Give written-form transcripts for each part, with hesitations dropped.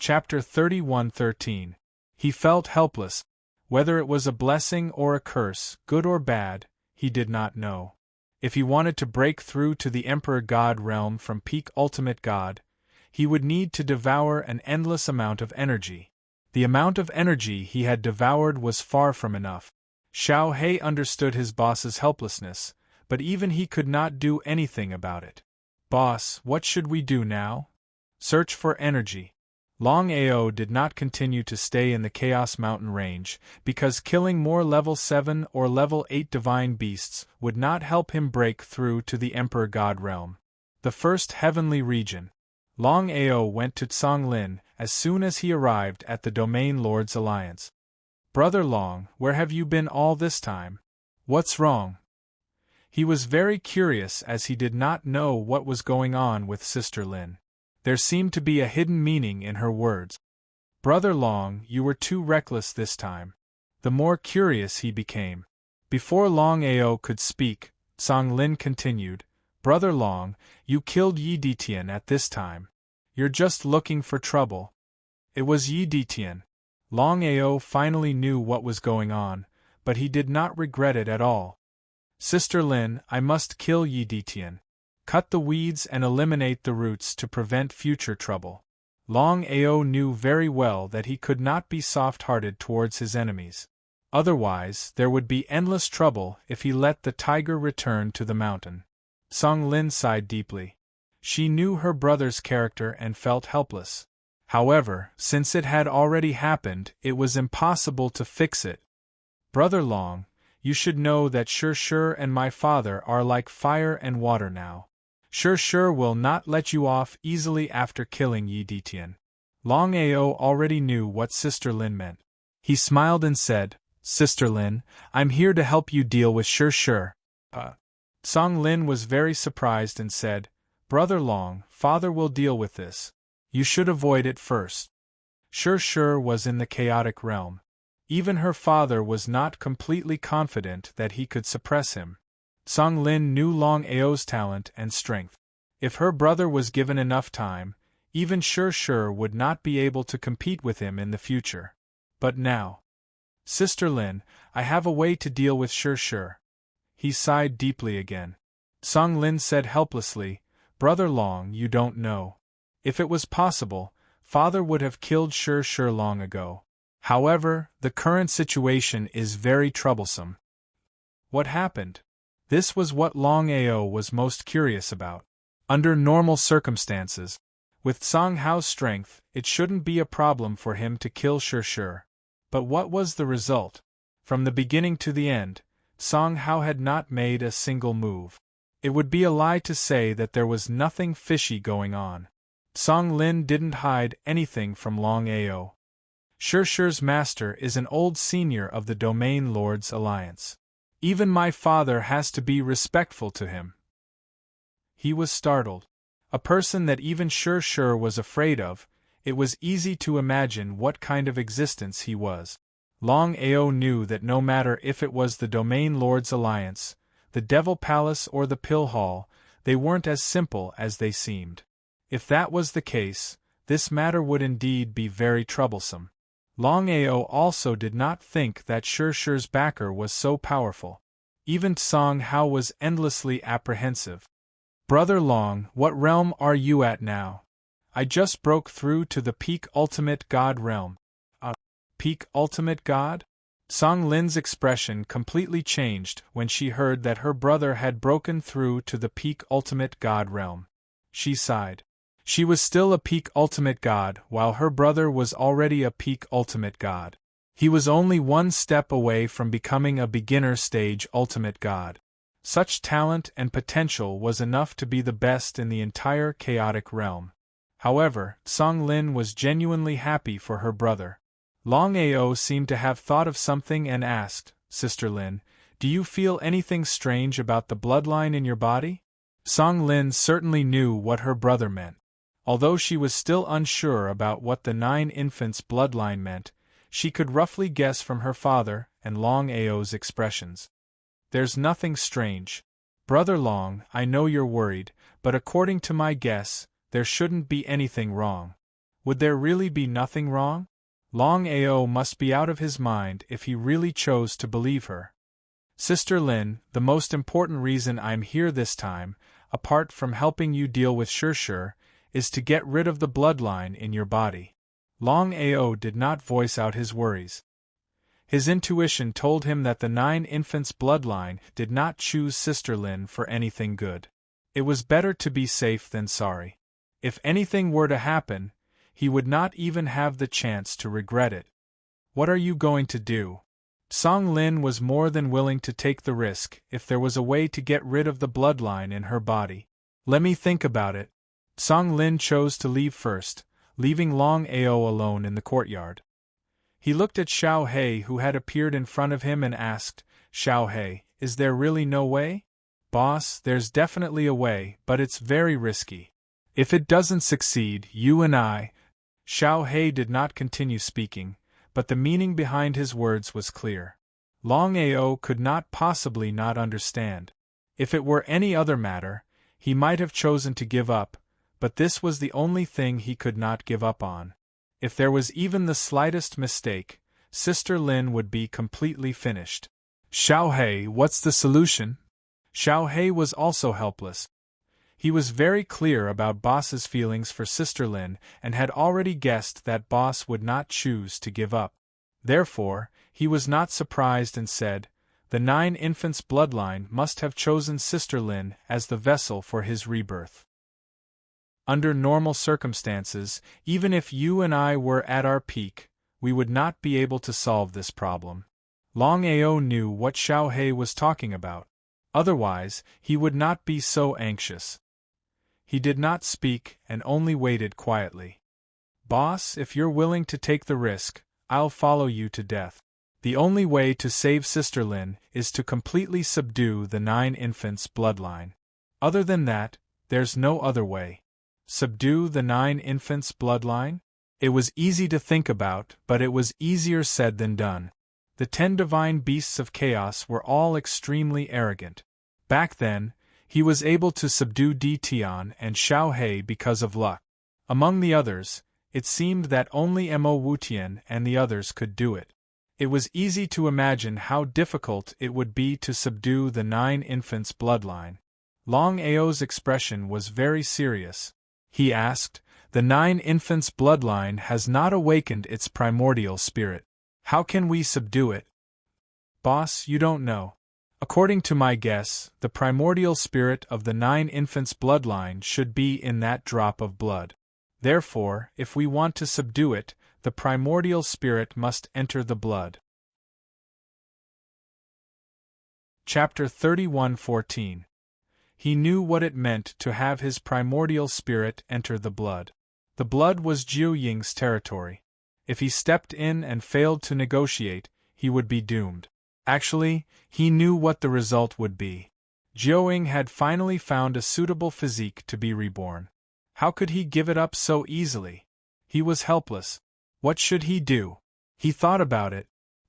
Chapter 31:13. He felt helpless. Whether it was a blessing or a curse, good or bad, he did not know. If he wanted to break through to the Emperor God realm from peak ultimate God, he would need to devour an endless amount of energy. The amount of energy he had devoured was far from enough. Xiao He understood his boss's helplessness, but even he could not do anything about it. "Boss, what should we do now?" "Search for energy." Longao did not continue to stay in the Chaos Mountain range, because killing more level 7 or level 8 divine beasts would not help him break through to the Emperor God realm. The first heavenly region. Longao went to Songlin as soon as he arrived at the Domain Lords Alliance. "Brother Long, where have you been all this time? What's wrong?" He was very curious as he did not know what was going on with Sister Lin. There seemed to be a hidden meaning in her words. "Brother Long, you were too reckless this time." The more curious he became. Before Longao could speak, Song Lin continued, "Brother Long, you killed Yi Detian at this time. You're just looking for trouble." It was Yi Detian. Longao finally knew what was going on, but he did not regret it at all. "Sister Lin, I must kill Yi Detian. Cut the weeds and eliminate the roots to prevent future trouble." Longao knew very well that he could not be soft-hearted towards his enemies. Otherwise, there would be endless trouble if he let the tiger return to the mountain. Song Lin sighed deeply. She knew her brother's character and felt helpless. However, since it had already happened, it was impossible to fix it. "Brother Long, you should know that Shur and my father are like fire and water now. Shur will not let you off easily after killing Yi Detian." Longao already knew what Sister Lin meant. He smiled and said, "Sister Lin, I'm here to help you deal with Shur." Song Lin was very surprised and said, "Brother Long, father will deal with this. You should avoid it first." Shur was in the chaotic realm. Even her father was not completely confident that he could suppress him. Song Lin knew Longao's talent and strength. If her brother was given enough time, even Shur would not be able to compete with him in the future. But now, "Sister Lin, I have a way to deal with Shur." He sighed deeply again. Song Lin said helplessly, "Brother Long, you don't know. If it was possible, father would have killed Shur long ago. However, the current situation is very troublesome." What happened? This was what Longao was most curious about. Under normal circumstances, with Song Hao's strength, it shouldn't be a problem for him to kill Shur. But what was the result? From the beginning to the end, Song Hao had not made a single move. It would be a lie to say that there was nothing fishy going on. Song Lin didn't hide anything from Longao. Shur's master is an old senior of the Domain Lords Alliance. Even my father has to be respectful to him. He was startled. A person that even Shur was afraid of, it was easy to imagine what kind of existence he was. Longao knew that no matter if it was the Domain Lords Alliance, the Devil Palace or the Pill Hall, they weren't as simple as they seemed. If that was the case, this matter would indeed be very troublesome. Longao also did not think that Shur's backer was so powerful. Even Song Hao was endlessly apprehensive. "Brother Long, what realm are you at now?" "I just broke through to the Peak Ultimate God realm." Peak Ultimate God? Song Lin's expression completely changed when she heard that her brother had broken through to the Peak Ultimate God realm. She sighed. She was still a Peak Ultimate God, while her brother was already a Peak Ultimate God. He was only one step away from becoming a beginner stage Ultimate God. Such talent and potential was enough to be the best in the entire chaotic realm. However, Song Lin was genuinely happy for her brother. Longao seemed to have thought of something and asked, "Sister Lin, do you feel anything strange about the bloodline in your body?" Song Lin certainly knew what her brother meant. Although she was still unsure about what the 9 infants' bloodline meant, she could roughly guess from her father and Longao's expressions. "There's nothing strange. Brother Long, I know you're worried, but according to my guess, there shouldn't be anything wrong." Would there really be nothing wrong? Longao must be out of his mind if he really chose to believe her. Sister Lin, the most important reason I'm here this time, apart from helping you deal with Shirshir, is to get rid of the bloodline in your body. Longao did not voice out his worries. His intuition told him that the 9 infants' bloodline did not choose Sister Lin for anything good. It was better to be safe than sorry. If anything were to happen, he would not even have the chance to regret it. What are you going to do? Song Lin was more than willing to take the risk if there was a way to get rid of the bloodline in her body. Let me think about it. Song Lin chose to leave first, leaving Longao alone in the courtyard. He looked at Xiao He, who had appeared in front of him, and asked, Xiao He, is there really no way? Boss, there's definitely a way, but it's very risky. If it doesn't succeed, you and I… Xiao He did not continue speaking, but the meaning behind his words was clear. Longao could not possibly not understand. If it were any other matter, he might have chosen to give up, but this was the only thing he could not give up on. If there was even the slightest mistake, Sister Lin would be completely finished. Xiao He, what's the solution? Xiao He was also helpless. He was very clear about Boss's feelings for Sister Lin and had already guessed that Boss would not choose to give up. Therefore, he was not surprised and said, the 9 infants' bloodline must have chosen Sister Lin as the vessel for his rebirth. Under normal circumstances, even if you and I were at our peak, we would not be able to solve this problem. Longao knew what Xiao He was talking about. Otherwise, he would not be so anxious. He did not speak and only waited quietly. Boss, if you're willing to take the risk, I'll follow you to death. The only way to save Sister Lin is to completely subdue the 9 infants' bloodline. Other than that, there's no other way. Subdue the 9 infants' bloodline? It was easy to think about, but it was easier said than done. The 10 divine beasts of chaos were all extremely arrogant. Back then, he was able to subdue Di Tian and Xiao He because of luck. Among the others, it seemed that only Mo Wutian and the others could do it. It was easy to imagine how difficult it would be to subdue the 9 infants' bloodline. Longao's expression was very serious. He asked, the 9 infants' bloodline has not awakened its primordial spirit. How can we subdue it? Boss, you don't know. According to my guess, the primordial spirit of the 9 infants' bloodline should be in that drop of blood. Therefore, if we want to subdue it, the primordial spirit must enter the blood. Chapter 31:14. He knew what it meant to have his primordial spirit enter the blood. The blood was Jiu Ying's territory. If he stepped in and failed to negotiate, he would be doomed. Actually, he knew what the result would be. Jiu Ying had finally found a suitable physique to be reborn. How could he give it up so easily? He was helpless. What should he do? He thought about it.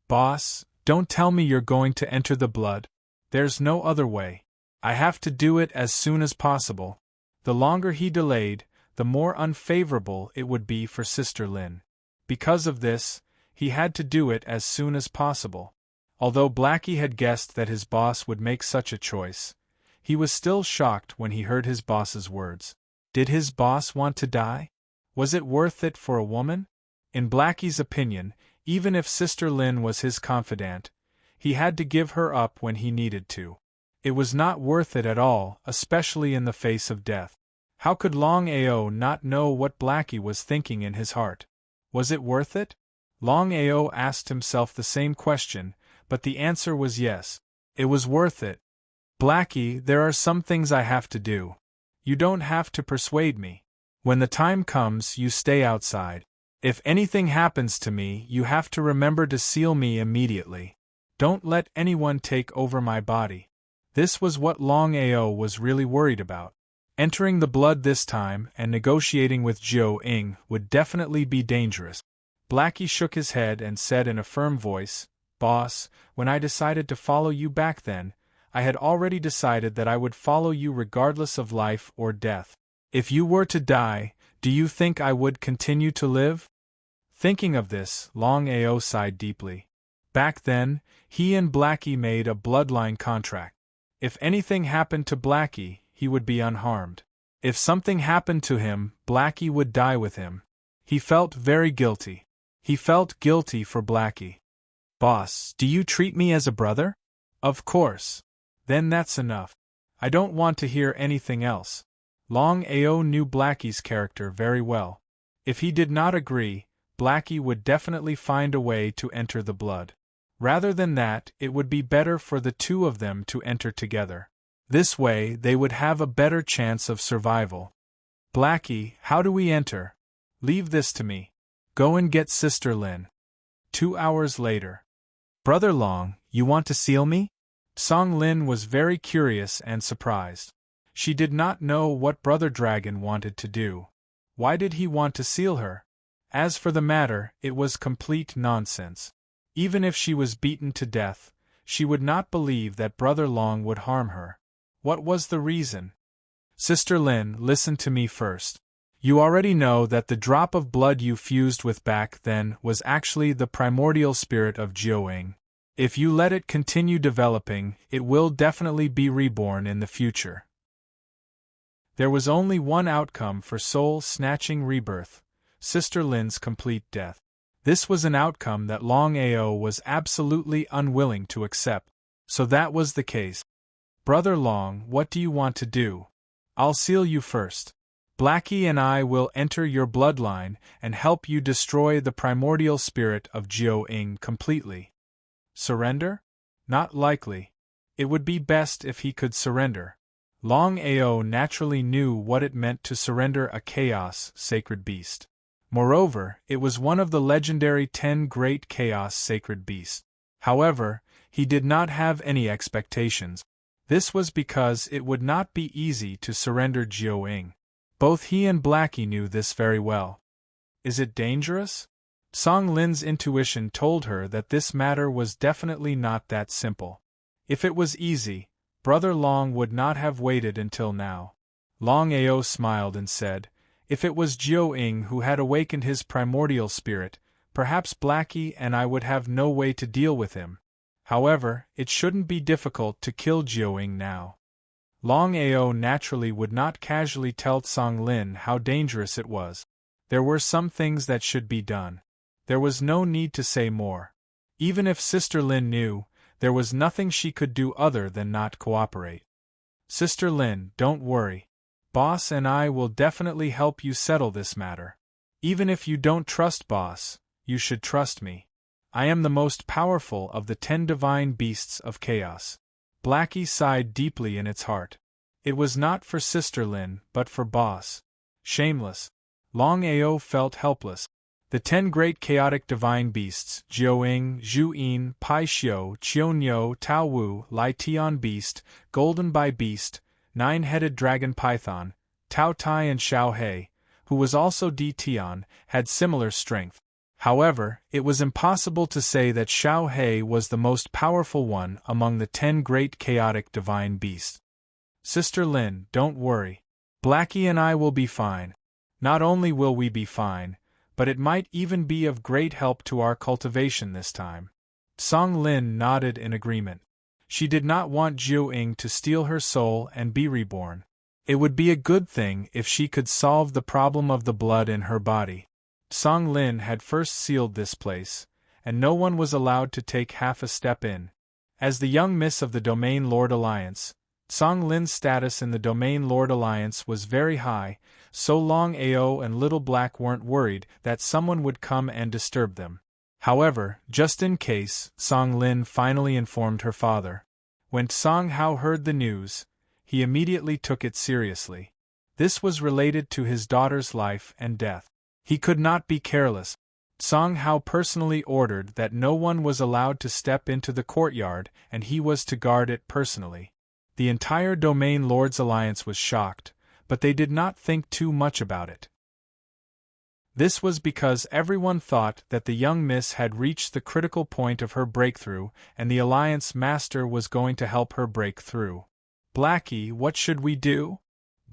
Boss, don't tell me you're going to enter the blood. There's no other way. I have to do it as soon as possible. The longer he delayed, the more unfavorable it would be for Sister Lin. Because of this, he had to do it as soon as possible. Although Blackie had guessed that his boss would make such a choice, he was still shocked when he heard his boss's words. Did his boss want to die? Was it worth it for a woman? In Blackie's opinion, even if Sister Lin was his confidant, he had to give her up when he needed to. It was not worth it at all, especially in the face of death. How could Longao not know what Blackie was thinking in his heart? Was it worth it? Longao asked himself the same question, but the answer was yes. It was worth it. Blackie, there are some things I have to do. You don't have to persuade me. When the time comes, you stay outside. If anything happens to me, you have to remember to seal me immediately. Don't let anyone take over my body. This was what Longao was really worried about. Entering the blood this time and negotiating with Jiu Ying would definitely be dangerous. Blackie shook his head and said in a firm voice, Boss, when I decided to follow you back then, I had already decided that I would follow you regardless of life or death. If you were to die, Do you think I would continue to live? Thinking of this, Longao sighed deeply. Back then, he and Blackie made a bloodline contract. If anything happened to Blackie, he would be unharmed. If something happened to him, Blackie would die with him. He felt very guilty. He felt guilty for Blackie. Boss, do you treat me as a brother? Of course. Then that's enough. I don't want to hear anything else. Longao knew Blackie's character very well. If he did not agree, Blackie would definitely find a way to enter the blood. Rather than that, it would be better for the two of them to enter together. This way, they would have a better chance of survival. Blackie, how do we enter? Leave this to me. Go and get Sister Lin. 2 hours later. Brother Long, you want to seal me? Song Lin was very curious and surprised. She did not know what Brother Dragon wanted to do. Why did he want to seal her? As for the matter, it was complete nonsense. Even if she was beaten to death, she would not believe that Brother Long would harm her. What was the reason? Sister Lin, listen to me first. You already know that the drop of blood you fused with back then was actually the primordial spirit of Jiuying. If you let it continue developing, it will definitely be reborn in the future. There was only one outcome for soul-snatching rebirth, Sister Lin's complete death. This was an outcome that Longao was absolutely unwilling to accept. So that was the case. Brother Long, what do you want to do? I'll seal you first. Blackie and I will enter your bloodline and help you destroy the primordial spirit of Jiuying completely. Surrender? Not likely. It would be best if he could surrender. Longao naturally knew what it meant to surrender a chaos sacred beast. Moreover, it was one of the legendary 10 great chaos sacred beasts. However, he did not have any expectations. This was because it would not be easy to surrender Jiuying. Both he and Blackie knew this very well. Is it dangerous? Song Lin's intuition told her that this matter was definitely not that simple. If it was easy, Brother Long would not have waited until now. Longao smiled and said, if it was Jiuying who had awakened his primordial spirit, perhaps Blackie and I would have no way to deal with him. However, it shouldn't be difficult to kill Jiuying now. Longao naturally would not casually tell Song Lin how dangerous it was. There were some things that should be done. There was no need to say more. Even if Sister Lin knew, there was nothing she could do other than not cooperate. Sister Lin, don't worry. Boss and I will definitely help you settle this matter. Even if you don't trust Boss, you should trust me. I am the most powerful of the 10 divine beasts of chaos. Blackie sighed deeply in its heart. It was not for Sister Lin, but for Boss. Shameless. Longao felt helpless. The 10 great chaotic divine beasts, Jiuying, Zhuyin, Pai Xiu, Qianyo, Tao Wu, Lai Tian Beast, Golden Bai Beast, 9-headed Dragon Python, Tao Tai and Xiao He, who was also Di Tian, had similar strength. However, it was impossible to say that Xiao He was the most powerful one among the 10 great chaotic divine beasts. Sister Lin, don't worry. Blackie and I will be fine. Not only will we be fine, but it might even be of great help to our cultivation this time. Song Lin nodded in agreement. She did not want Jiuying to steal her soul and be reborn. It would be a good thing if she could solve the problem of the blood in her body. Song Lin had first sealed this place, and no one was allowed to take half a step in. As the young miss of the Domain Lord Alliance, Song Lin's status in the Domain Lord Alliance was very high, so Longao and Little Black weren't worried that someone would come and disturb them. However, just in case, Song Lin finally informed her father. When Song Hao heard the news, he immediately took it seriously. This was related to his daughter's life and death. He could not be careless. Song Hao personally ordered that no one was allowed to step into the courtyard and he was to guard it personally. The entire Domain Lords Alliance was shocked, but they did not think too much about it. This was because everyone thought that the young miss had reached the critical point of her breakthrough and the Alliance Master was going to help her break through. Blackie, what should we do?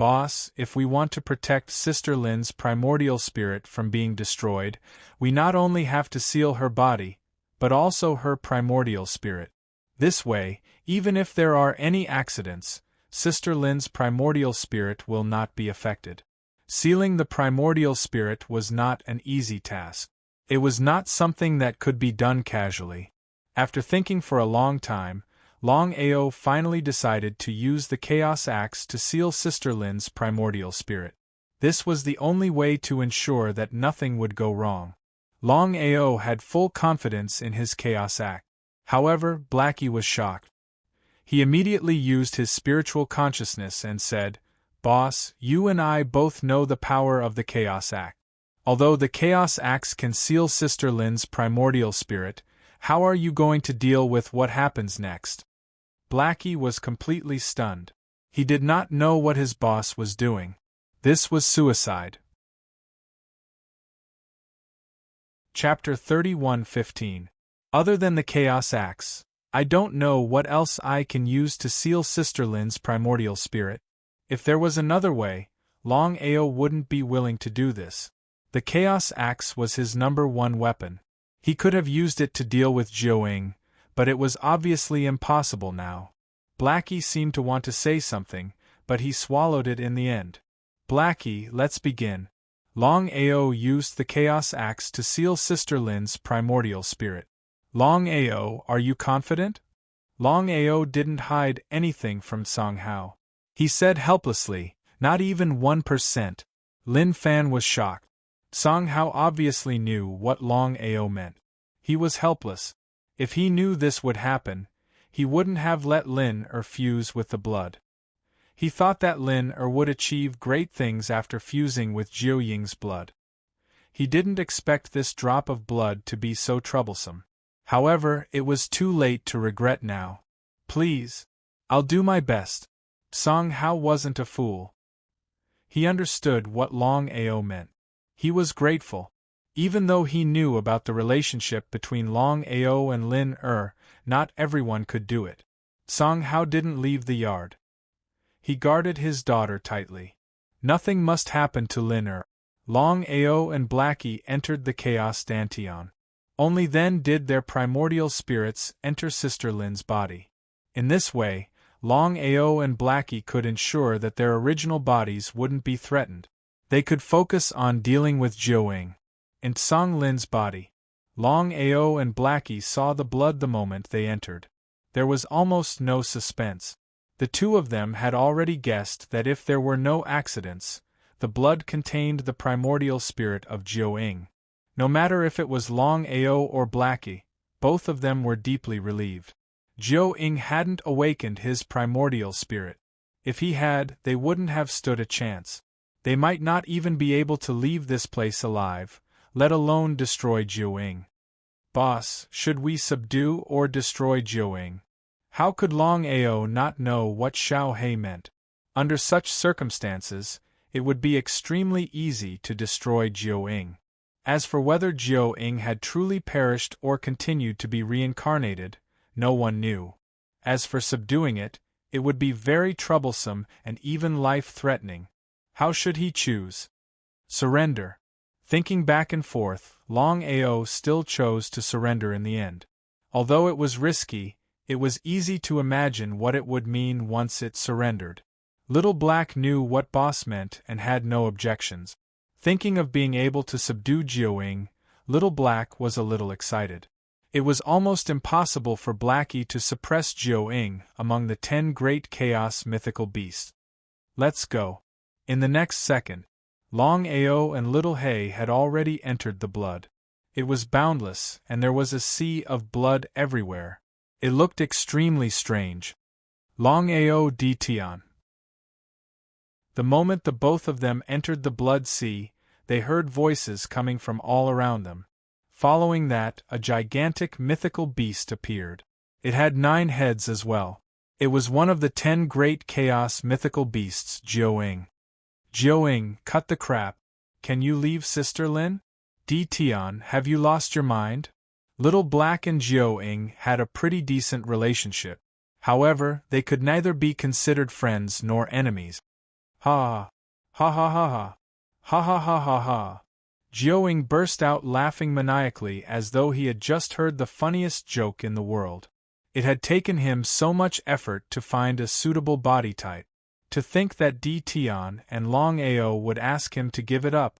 Boss, if we want to protect Sister Lin's primordial spirit from being destroyed, we not only have to seal her body, but also her primordial spirit. This way, even if there are any accidents, Sister Lin's primordial spirit will not be affected. Sealing the primordial spirit was not an easy task. It was not something that could be done casually. After thinking for a long time, Longao finally decided to use the Chaos Axe to seal Sister Lin's primordial spirit. This was the only way to ensure that nothing would go wrong. Longao had full confidence in his Chaos Axe. However, Blackie was shocked. He immediately used his spiritual consciousness and said, "Boss, you and I both know the power of the Chaos Axe. Although the Chaos Axe can seal Sister Lin's primordial spirit, how are you going to deal with what happens next?" Blackie was completely stunned. He did not know what his boss was doing. This was suicide. Chapter 31:15. Other than the Chaos Axe, I don't know what else I can use to seal Sister Lin's primordial spirit. If there was another way, Longao wouldn't be willing to do this. The Chaos Axe was his #1 weapon. He could have used it to deal with Jiuying, but it was obviously impossible now. Blackie seemed to want to say something, but he swallowed it in the end. "Blackie, let's begin." Longao used the Chaos Axe to seal Sister Lin's primordial spirit. "Longao, are you confident?" Longao didn't hide anything from Song Hao. He said helplessly, "Not even 1%. Lin Fan was shocked. Song Hao obviously knew what Longao meant. He was helpless. If he knew this would happen, he wouldn't have let Lin fuse with the blood. He thought that Lin would achieve great things after fusing with Jiuying's blood. He didn't expect this drop of blood to be so troublesome. However, it was too late to regret now. "Please. I'll do my best." Song Hao wasn't a fool. He understood what Longao meant. He was grateful. Even though he knew about the relationship between Longao and Lin not everyone could do it. Song Hao didn't leave the yard. He guarded his daughter tightly. Nothing must happen to Lin Longao and Blackie entered the Chaos Dantian. Only then did their primordial spirits enter Sister Lin's body. In this way, Longao and Blackie could ensure that their original bodies wouldn't be threatened. They could focus on dealing with Jiuying. In Song Lin's body, Longao and Blackie saw the blood the moment they entered. There was almost no suspense. The two of them had already guessed that if there were no accidents, the blood contained the primordial spirit of Jiuying. No matter if it was Longao or Blackie, both of them were deeply relieved. Jiuying hadn't awakened his primordial spirit. If he had, they wouldn't have stood a chance. They might not even be able to leave this place alive, let alone destroy Jiuying. "Boss, should we subdue or destroy Jiuying?" How could Longao not know what Xiao He meant? Under such circumstances, it would be extremely easy to destroy Jiuying. As for whether Jiuying had truly perished or continued to be reincarnated, no one knew. As for subduing it, it would be very troublesome and even life-threatening. How should he choose? Surrender. Thinking back and forth, Longao still chose to surrender in the end. Although it was risky, it was easy to imagine what it would mean once it surrendered. Little Black knew what boss meant and had no objections. Thinking of being able to subdue Jiuying, Little Black was a little excited. It was almost impossible for Blackie to suppress Jiuying among the 10 great chaos mythical beasts. "Let's go." In the next second, Longao and Little Hay had already entered the blood. It was boundless, and there was a sea of blood everywhere. It looked extremely strange. Longao di Tian. The moment the both of them entered the blood sea, they heard voices coming from all around them. Following that, a gigantic mythical beast appeared. It had 9 heads as well. It was one of the 10 great chaos mythical beasts, Jiuying. "Jiuying, cut the crap. Can you leave Sister Lin? Di Tian, have you lost your mind?" Little Black and Jiuying had a pretty decent relationship. However, they could neither be considered friends nor enemies. Ha! Ha ha ha ha! Ha ha ha ha ha! Jiao burst out laughing maniacally as though he had just heard the funniest joke in the world. It had taken him so much effort to find a suitable body type. To think that Di Tian and Longao would ask him to give it up.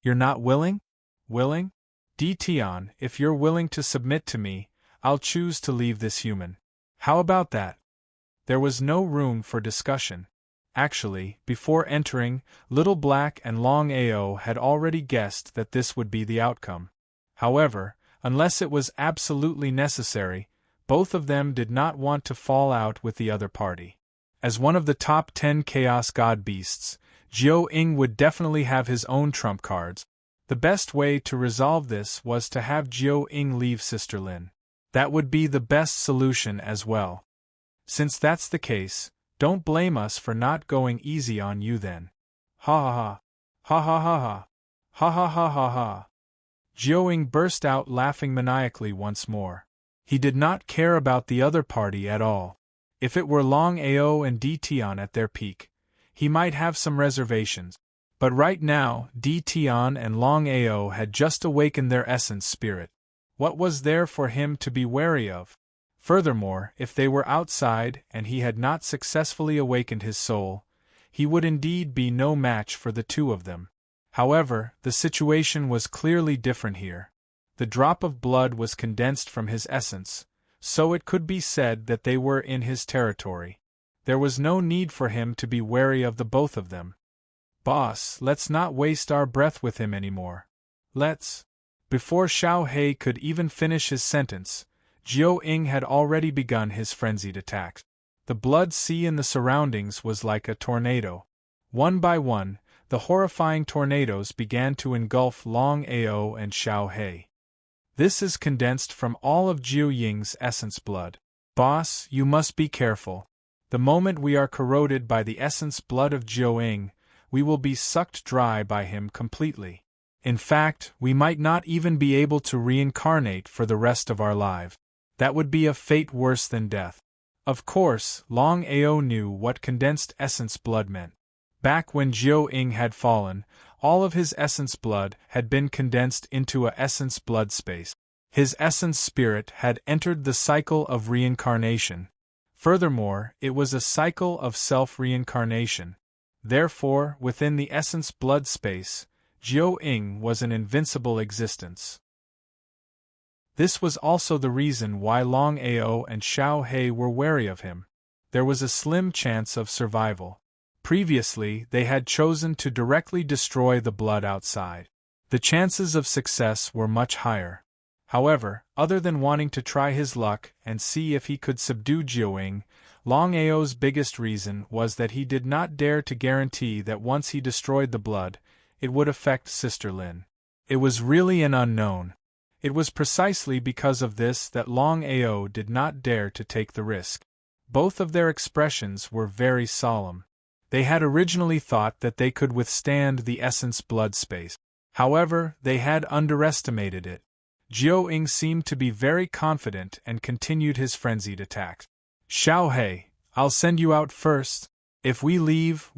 You're not willing? Willing? Di Tian, if you're willing to submit to me, I'll choose to leave this human. How about that? There was no room for discussion. Actually, before entering, Little Black and Longao had already guessed that this would be the outcome. However, unless it was absolutely necessary, both of them did not want to fall out with the other party. As one of the top 10 Chaos God Beasts, Jiao would definitely have his own trump cards. The best way to resolve this was to have Jiao leave Sister Lin. That would be the best solution as well. Since that's the case, don't blame us for not going easy on you then. Ha ha ha. Ha ha ha ha. Ha ha ha ha ha. Jiao burst out laughing maniacally once more. He did not care about the other party at all. If it were Longao and Di Tian at their peak, he might have some reservations. But right now, Di Tian and Longao had just awakened their essence spirit. What was there for him to be wary of? Furthermore, if they were outside and he had not successfully awakened his soul, he would indeed be no match for the two of them. However, the situation was clearly different here. The drop of blood was condensed from his essence, so it could be said that they were in his territory. There was no need for him to be wary of the both of them. Boss, let's not waste our breath with him anymore. Let's. Before Xiao He could even finish his sentence, Jiao had already begun his frenzied attack. The blood sea in the surroundings was like a tornado. One by one, the horrifying tornadoes began to engulf Longao and Xiao He. This is condensed from all of Jiao essence blood. Boss, you must be careful. The moment we are corroded by the essence blood of Jiao, we will be sucked dry by him completely. In fact, we might not even be able to reincarnate for the rest of our lives. That would be a fate worse than death. Of course, Longao knew what condensed essence blood meant. Back when Jiao had fallen, all of his essence blood had been condensed into a essence blood space. His essence spirit had entered the cycle of reincarnation. Furthermore, it was a cycle of self-reincarnation. Therefore, within the essence blood space, Jiao was an invincible existence. This was also the reason why Longao and Xiao He were wary of him. There was a slim chance of survival. Previously, they had chosen to directly destroy the blood outside. The chances of success were much higher. However, other than wanting to try his luck and see if he could subdue Jiao, Longao's biggest reason was that he did not dare to guarantee that once he destroyed the blood, it would affect Sister Lin. It was really an unknown. It was precisely because of this that Longao did not dare to take the risk. Both of their expressions were very solemn. They had originally thought that they could withstand the essence blood space. However, they had underestimated it. Jiao seemed to be very confident and continued his frenzied attack. Xiao He, I'll send you out first. If we leave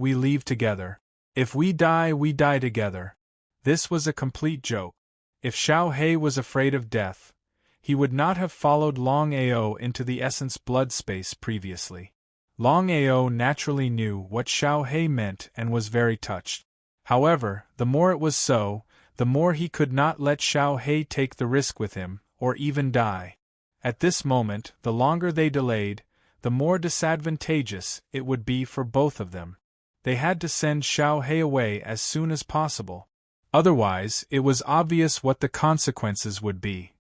together. If we die together. This was a complete joke. If Xiao He was afraid of death, he would not have followed Longao into the essence blood space previously. Longao naturally knew what Xiao He meant and was very touched. However, the more it was so, the more he could not let Xiao He take the risk with him, or even die. At this moment, the longer they delayed, the more disadvantageous it would be for both of them. They had to send Xiao He away as soon as possible. Otherwise, it was obvious what the consequences would be.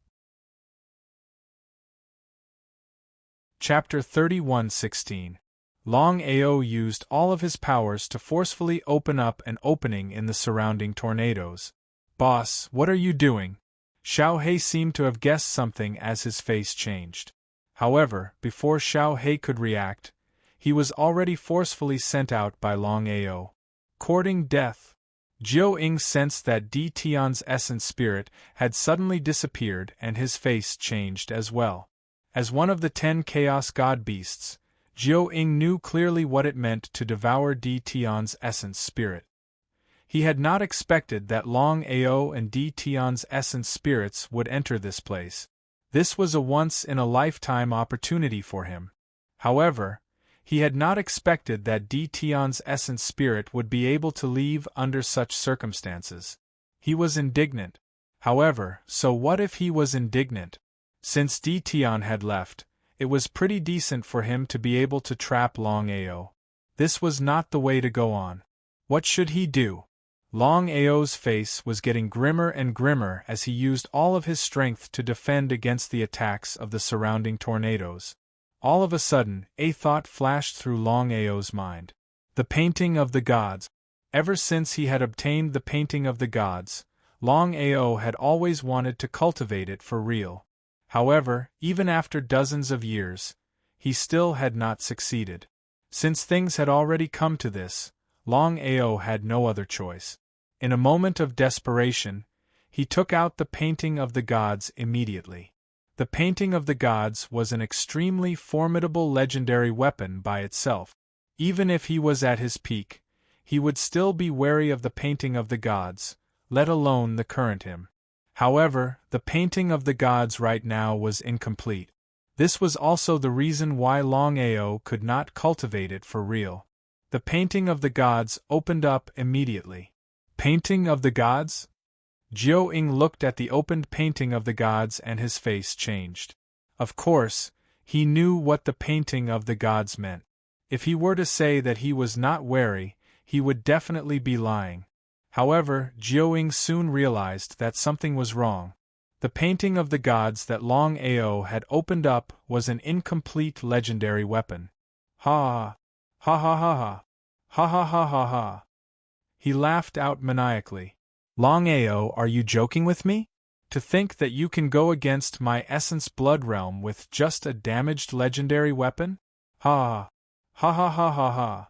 Chapter 31:16. Longao used all of his powers to forcefully open up an opening in the surrounding tornadoes. Boss, what are you doing? Xiao He seemed to have guessed something as his face changed. However, before Xiao He could react, he was already forcefully sent out by Longao. Courting death. Jiao sensed that Di Tian's essence spirit had suddenly disappeared and his face changed as well. As one of the 10 Chaos God Beasts, Jiao-ing knew clearly what it meant to devour Di Tian's essence spirit. He had not expected that Longao and Di Tian's essence spirits would enter this place. This was a once-in-a-lifetime opportunity for him. However, he had not expected that Di Tian's essence spirit would be able to leave under such circumstances. He was indignant. However, so what if he was indignant? Since Di Tian had left, it was pretty decent for him to be able to trap Longao. This was not the way to go on. What should he do? Longao's face was getting grimmer and grimmer as he used all of his strength to defend against the attacks of the surrounding tornadoes. All of a sudden, a thought flashed through Longao's mind. The painting of the gods. Ever since he had obtained the painting of the gods, Longao had always wanted to cultivate it for real. However, even after dozens of years, he still had not succeeded. Since things had already come to this, Longao had no other choice. In a moment of desperation, he took out the painting of the gods immediately. The painting of the gods was an extremely formidable legendary weapon by itself. Even if he was at his peak, he would still be wary of the painting of the gods, let alone the current him. However, the painting of the gods right now was incomplete. This was also the reason why Longao could not cultivate it for real. The painting of the gods opened up immediately. Painting of the gods? Jiao-ing looked at the opened painting of the gods and his face changed. Of course, he knew what the painting of the gods meant. If he were to say that he was not wary, he would definitely be lying. However, Jiao-ing soon realized that something was wrong. The painting of the gods that Longao had opened up was an incomplete legendary weapon. Ha! Ha ha ha ha! Ha ha ha ha ha! He laughed out maniacally. Longao, are you joking with me? To think that you can go against my essence blood realm with just a damaged legendary weapon? Ha! Ha ha ha ha ha!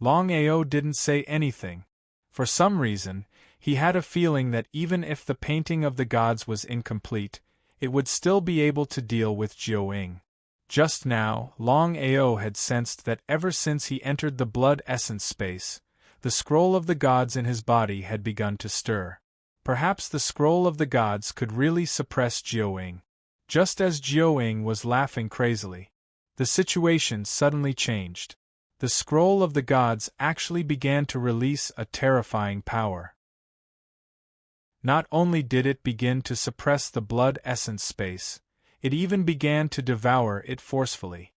Longao didn't say anything. For some reason, he had a feeling that even if the painting of the gods was incomplete, it would still be able to deal with Jiao-ing. Just now, Longao had sensed that ever since he entered the blood essence space, the scroll of the gods in his body had begun to stir. Perhaps the scroll of the gods could really suppress Jiao-ing. Just as Jiao-ing was laughing crazily, the situation suddenly changed. The scroll of the gods actually began to release a terrifying power. Not only did it begin to suppress the blood essence space, it even began to devour it forcefully.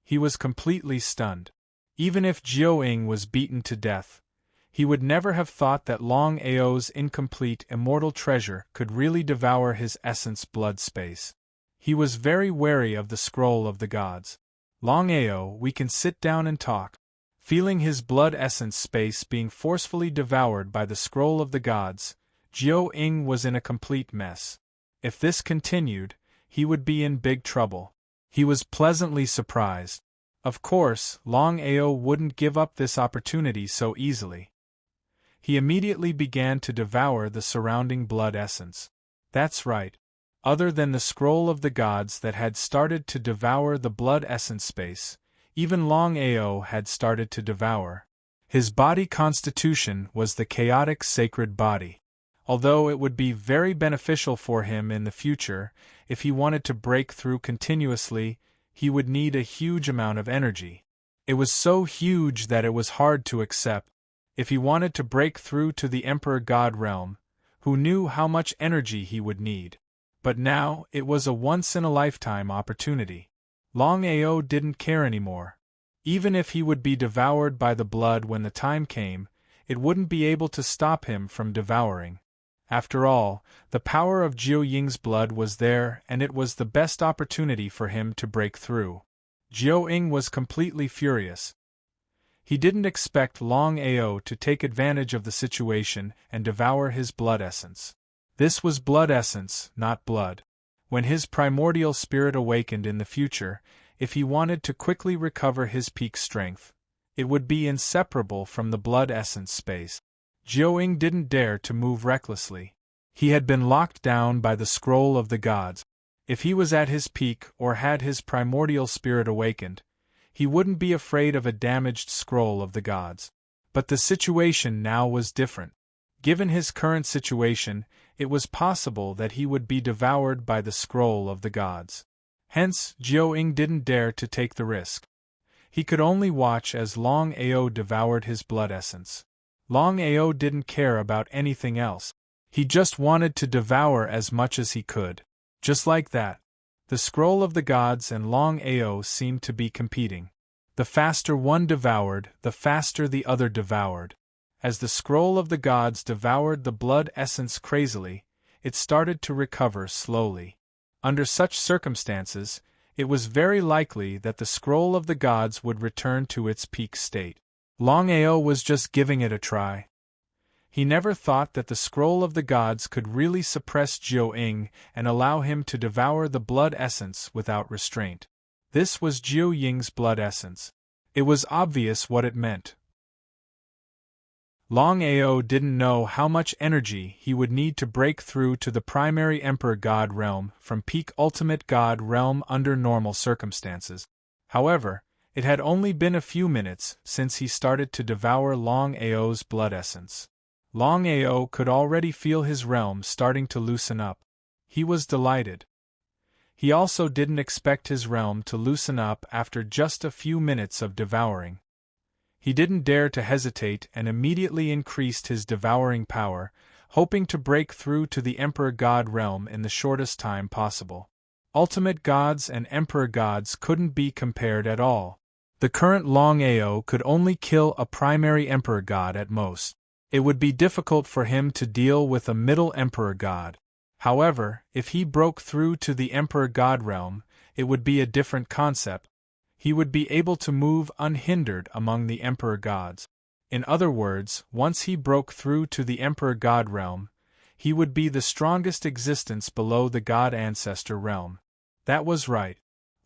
He was completely stunned. Even if Jiao-ing was beaten to death, he would never have thought that Longao's incomplete immortal treasure could really devour his essence blood space. He was very wary of the scroll of the gods. Longao, we can sit down and talk. Feeling his blood essence space being forcefully devoured by the scroll of the gods, Jiao-ing was in a complete mess. If this continued, he would be in big trouble. He was pleasantly surprised. Of course, Longao wouldn't give up this opportunity so easily. He immediately began to devour the surrounding blood essence. That's right. Other than the scroll of the gods that had started to devour the blood essence space, even Longao had started to devour. His body constitution was the chaotic sacred body. Although it would be very beneficial for him in the future, if he wanted to break through continuously, he would need a huge amount of energy. It was so huge that it was hard to accept. If he wanted to break through to the Emperor God realm, who knew how much energy he would need? But now, it was a once-in-a-lifetime opportunity. Longao didn't care anymore. Even if he would be devoured by the blood when the time came, it wouldn't be able to stop him from devouring. After all, the power of Jiao-ing's blood was there and it was the best opportunity for him to break through. Jiao-ing was completely furious. He didn't expect Longao to take advantage of the situation and devour his blood essence. This was blood essence, not blood. When his primordial spirit awakened in the future, if he wanted to quickly recover his peak strength, it would be inseparable from the blood essence space. Jiao-ing didn't dare to move recklessly. He had been locked down by the scroll of the gods. If he was at his peak or had his primordial spirit awakened, he wouldn't be afraid of a damaged scroll of the gods. But the situation now was different. Given his current situation, it was possible that he would be devoured by the scroll of the gods. Hence, Jiao didn't dare to take the risk. He could only watch as Longao devoured his blood essence. Longao didn't care about anything else. He just wanted to devour as much as he could. Just like that, the scroll of the gods and Longao seemed to be competing. The faster one devoured, the faster the other devoured. As the scroll of the gods devoured the blood essence crazily, it started to recover slowly. Under such circumstances, it was very likely that the scroll of the gods would return to its peak state. Longao was just giving it a try. He never thought that the scroll of the gods could really suppress Jiao and allow him to devour the blood essence without restraint. This was Jiao blood essence. It was obvious what it meant. Longao didn't know how much energy he would need to break through to the primary Emperor God realm from peak ultimate God realm under normal circumstances. However, it had only been a few minutes since he started to devour Longao's blood essence. Longao could already feel his realm starting to loosen up. He was delighted. He also didn't expect his realm to loosen up after just a few minutes of devouring. He didn't dare to hesitate and immediately increased his devouring power, hoping to break through to the Emperor God realm in the shortest time possible. Ultimate gods and Emperor gods couldn't be compared at all. The current Longao could only kill a primary Emperor God at most. It would be difficult for him to deal with a middle Emperor God. However, if he broke through to the Emperor God realm, it would be a different concept. He would be able to move unhindered among the Emperor gods. In other words, once he broke through to the Emperor God realm, he would be the strongest existence below the God Ancestor realm. That was right.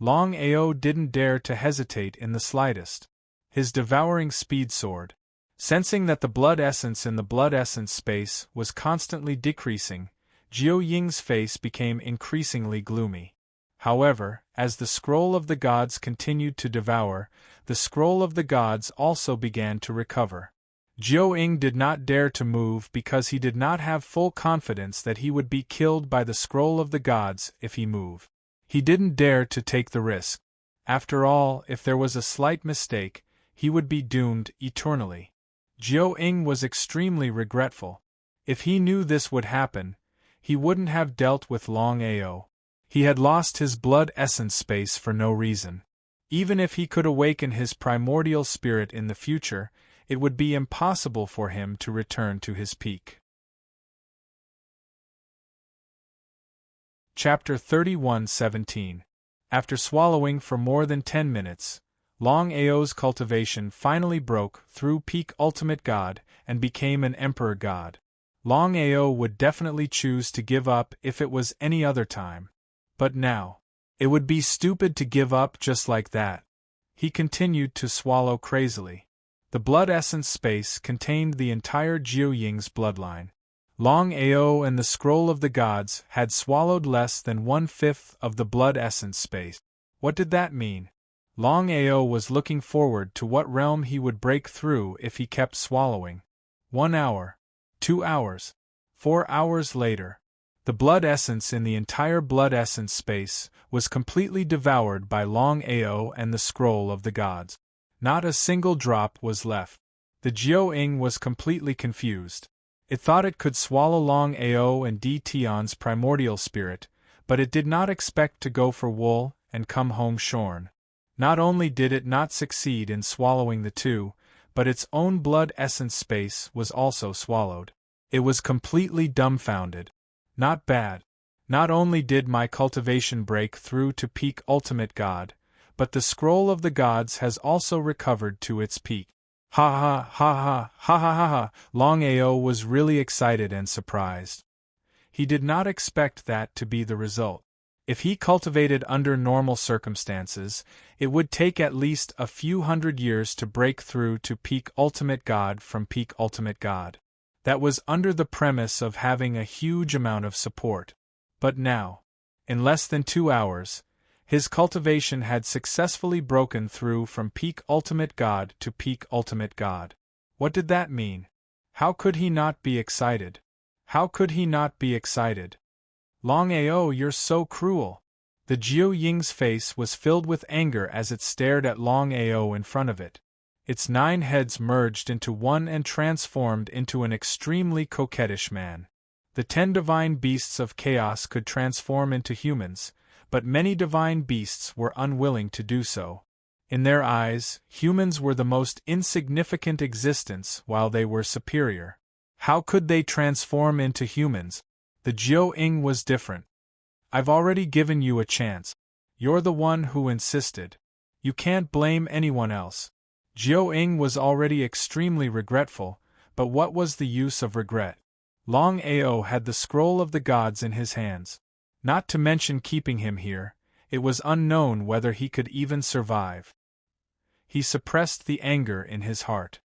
Longao didn't dare to hesitate in the slightest. His devouring speed soared. Sensing that the blood essence in the blood essence space was constantly decreasing, Jiao face became increasingly gloomy. However, as the scroll of the gods continued to devour, the scroll of the gods also began to recover. Jiao did not dare to move because he did not have full confidence that he would be killed by the scroll of the gods if he moved. He didn't dare to take the risk. After all, if there was a slight mistake, he would be doomed eternally. Jiao was extremely regretful. If he knew this would happen, he wouldn't have dealt with Longao. He had lost his blood essence space for no reason. Even if he could awaken his primordial spirit in the future, it would be impossible for him to return to his peak. Chapter 31:17. After swallowing for more than 10 minutes, Longao's cultivation finally broke through peak ultimate god and became an emperor god. Longao would definitely choose to give up if it was any other time. But now, it would be stupid to give up just like that. He continued to swallow crazily. The blood essence space contained the entire Jiao bloodline. Longao and the scroll of the gods had swallowed less than 1/5 of the blood essence space. What did that mean? Longao was looking forward to what realm he would break through if he kept swallowing. 1 hour. 2 hours. 4 hours later. The blood essence in the entire blood essence space was completely devoured by Longao and the scroll of the gods. Not a single drop was left. The Jiao was completely confused. It thought it could swallow Longao and Tion's primordial spirit, but it did not expect to go for wool and come home shorn. Not only did it not succeed in swallowing the two, but its own blood essence space was also swallowed. It was completely dumbfounded. Not bad. Not only did my cultivation break through to peak ultimate god, but the scroll of the gods has also recovered to its peak. Ha ha ha ha ha ha ha ha. Longao was really excited and surprised. He did not expect that to be the result. If he cultivated under normal circumstances, it would take at least a few hundred years to break through to peak ultimate god from peak ultimate god. That was under the premise of having a huge amount of support. But now, in less than 2 hours, His cultivation had successfully broken through from peak ultimate god to peak ultimate god. What did that mean? How could he not be excited? How could he not be excited? Longao, you're so cruel. The Jiu Ying's face was filled with anger as it stared at Longao in front of it. Its 9 heads merged into one and transformed into an extremely coquettish man. The 10 divine beasts of chaos could transform into humans, but many divine beasts were unwilling to do so. In their eyes, humans were the most insignificant existence while they were superior. How could they transform into humans? The Jiu Ying was different. I've already given you a chance. You're the one who insisted. You can't blame anyone else. Jiu Ying was already extremely regretful, but what was the use of regret? Longao had the scroll of the gods in his hands. Not to mention keeping him here, it was unknown whether he could even survive. He suppressed the anger in his heart.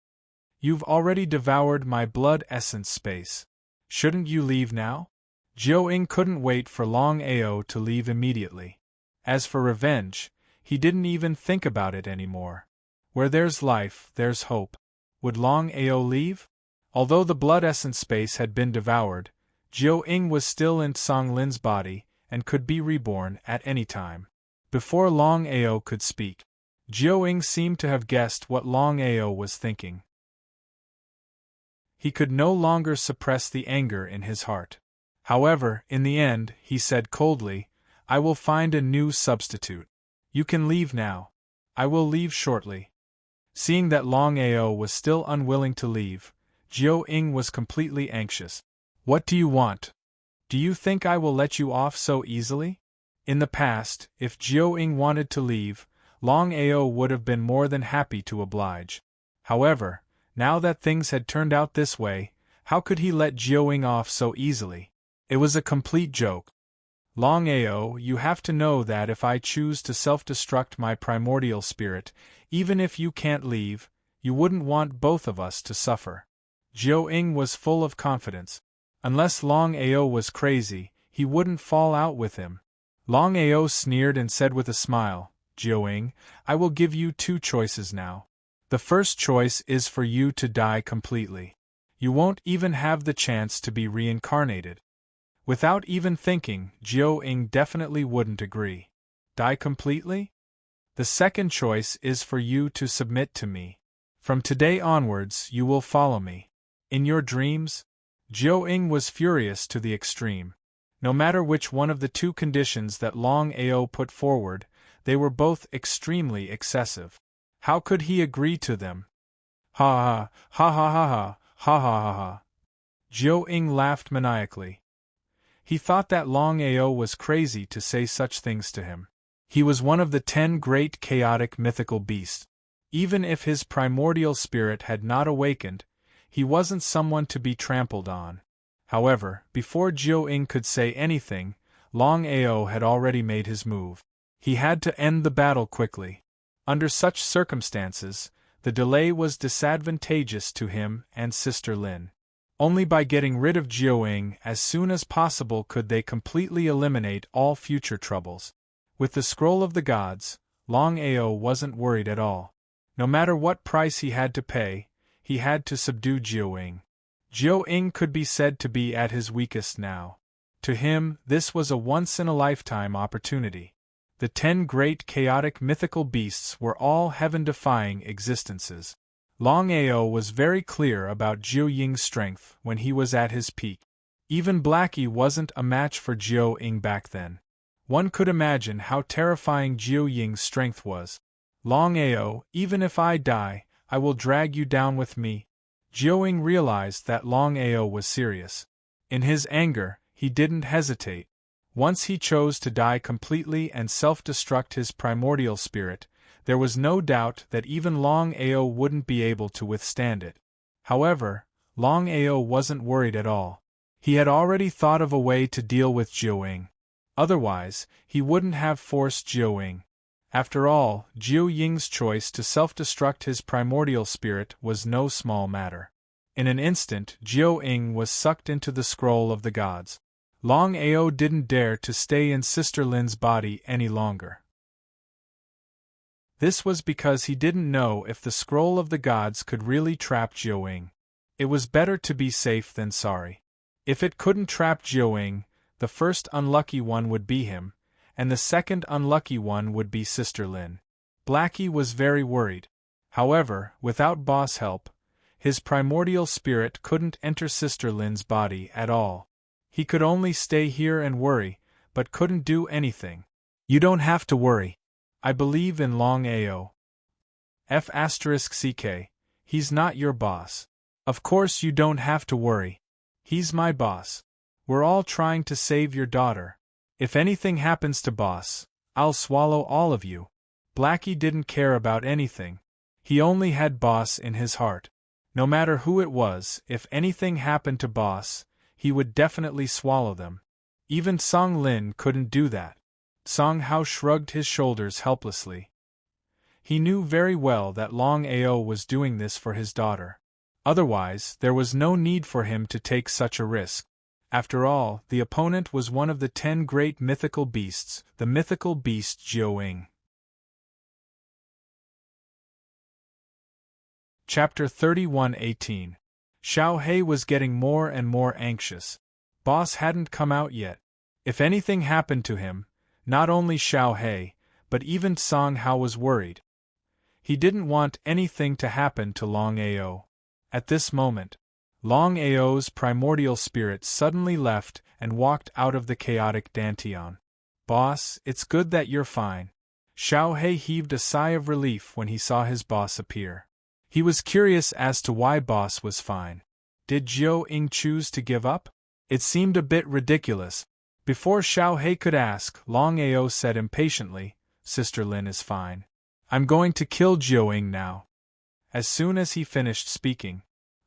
You've already devoured my blood essence space. Shouldn't you leave now? Jiu Ying couldn't wait for Longao to leave immediately. As for revenge, he didn't even think about it anymore. Where there's life, there's hope. Would Longao leave? Although the blood essence space had been devoured, Jiu Ying was still in Song Lin's body and could be reborn at any time. Before Longao could speak, Jiu Ying seemed to have guessed what Longao was thinking. He could no longer suppress the anger in his heart. However, in the end, he said coldly, I will find a new substitute. You can leave now. I will leave shortly. Seeing that Longao was still unwilling to leave, Jiu Ying was completely anxious. What do you want? Do you think I will let you off so easily? In the past, if Jiu Ying wanted to leave, Longao would have been more than happy to oblige. However, now that things had turned out this way, how could he let Jiu Ying off so easily? It was a complete joke. Longao, you have to know that if I choose to self-destruct my primordial spirit, even if you can't leave, you wouldn't want both of us to suffer. Jiu Ying was full of confidence. Unless Longao was crazy, he wouldn't fall out with him. Longao sneered and said with a smile, Jiu Ying, I will give you 2 choices now. The first choice is for you to die completely. You won't even have the chance to be reincarnated. Without even thinking, Jiu Ying definitely wouldn't agree. Die completely? The second choice is for you to submit to me. From today onwards you will follow me. In your dreams? Jiu Ying was furious to the extreme. No matter which one of the 2 conditions that Longao put forward, they were both extremely excessive. How could he agree to them? Ha ha ha ha ha ha ha ha ha ha. Jiu Ying laughed maniacally. He thought that Longao was crazy to say such things to him. He was one of the 10 great chaotic mythical beasts. Even if his primordial spirit had not awakened, he wasn't someone to be trampled on. However, before Jiu Ying could say anything, Longao had already made his move. He had to end the battle quickly. Under such circumstances, the delay was disadvantageous to him and Sister Lin. Only by getting rid of Jiu Ying as soon as possible could they completely eliminate all future troubles. With the Scroll of the Gods, Longao wasn't worried at all. No matter what price he had to pay, he had to subdue Jiu Ying. Jiu Ying could be said to be at his weakest now. To him, this was a once-in-a-lifetime opportunity. The 10 great chaotic mythical beasts were all heaven-defying existences. Longao was very clear about Jiu Ying's strength when he was at his peak. Even Blackie wasn't a match for Jiu Ying back then. One could imagine how terrifying Jiu Ying's strength was. Longao, even if I die, I will drag you down with me. Jiu Ying realized that Longao was serious. In his anger, he didn't hesitate. Once he chose to die completely and self-destruct his primordial spirit, there was no doubt that even Longao wouldn't be able to withstand it. However, Longao wasn't worried at all. He had already thought of a way to deal with Jiu Ying. Otherwise, he wouldn't have forced Jiu Ying. After all, Jiu Ying's choice to self-destruct his primordial spirit was no small matter. In an instant, Jiu Ying was sucked into the Scroll of the Gods. Longao didn't dare to stay in Sister Lin's body any longer. This was because he didn't know if the scroll of the gods could really trap Jiuying. It was better to be safe than sorry. If it couldn't trap Jiuying, the first unlucky one would be him, and the second unlucky one would be Sister Lin. Blackie was very worried. However, without boss help, his primordial spirit couldn't enter Sister Lin's body at all. He could only stay here and worry, but couldn't do anything. You don't have to worry. I believe in Longao. F***ck, he's not your boss. Of course you don't have to worry. He's my boss. We're all trying to save your daughter. If anything happens to boss, I'll swallow all of you. Blackie didn't care about anything. He only had boss in his heart. No matter who it was, if anything happened to boss, he would definitely swallow them. Even Song Lin couldn't do that. Song Hao shrugged his shoulders helplessly. He knew very well that Longao was doing this for his daughter. Otherwise, there was no need for him to take such a risk. After all, the opponent was one of the 10 great mythical beasts, the mythical beast Jiuying. Chapter 31:18. Xiao He was getting more and more anxious. Boss hadn't come out yet. If anything happened to him, not only Xiao He, but even Song Hao was worried. He didn't want anything to happen to Longao. At this moment, Longao's primordial spirit suddenly left and walked out of the chaotic Dantian. Boss, it's good that you're fine. Xiao He heaved a sigh of relief when he saw his boss appear. He was curious as to why boss was fine. Did Jiuying choose to give up? It seemed a bit ridiculous. Before Xiao He could ask, Longao said impatiently, Sister Lin is fine. I'm going to kill Jiuying now. As soon as he finished speaking,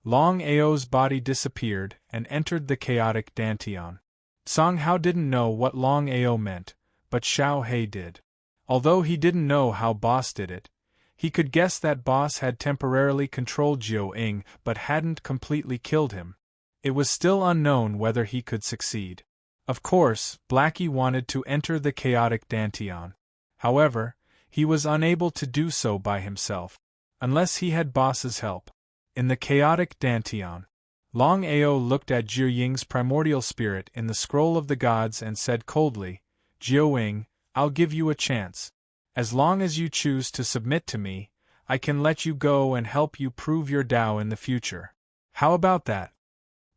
Longao's body disappeared and entered the chaotic Dantian. Song Hao didn't know what Longao meant, but Xiao He did. Although he didn't know how boss did it, he could guess that boss had temporarily controlled Jiuying but hadn't completely killed him. It was still unknown whether he could succeed. Of course, Blackie wanted to enter the chaotic Dantian. However, he was unable to do so by himself, unless he had boss's help. In the chaotic Dantian, Longao looked at Jiuying's primordial spirit in the scroll of the gods and said coldly, Jiuying, I'll give you a chance. As long as you choose to submit to me, I can let you go and help you prove your Tao in the future. How about that?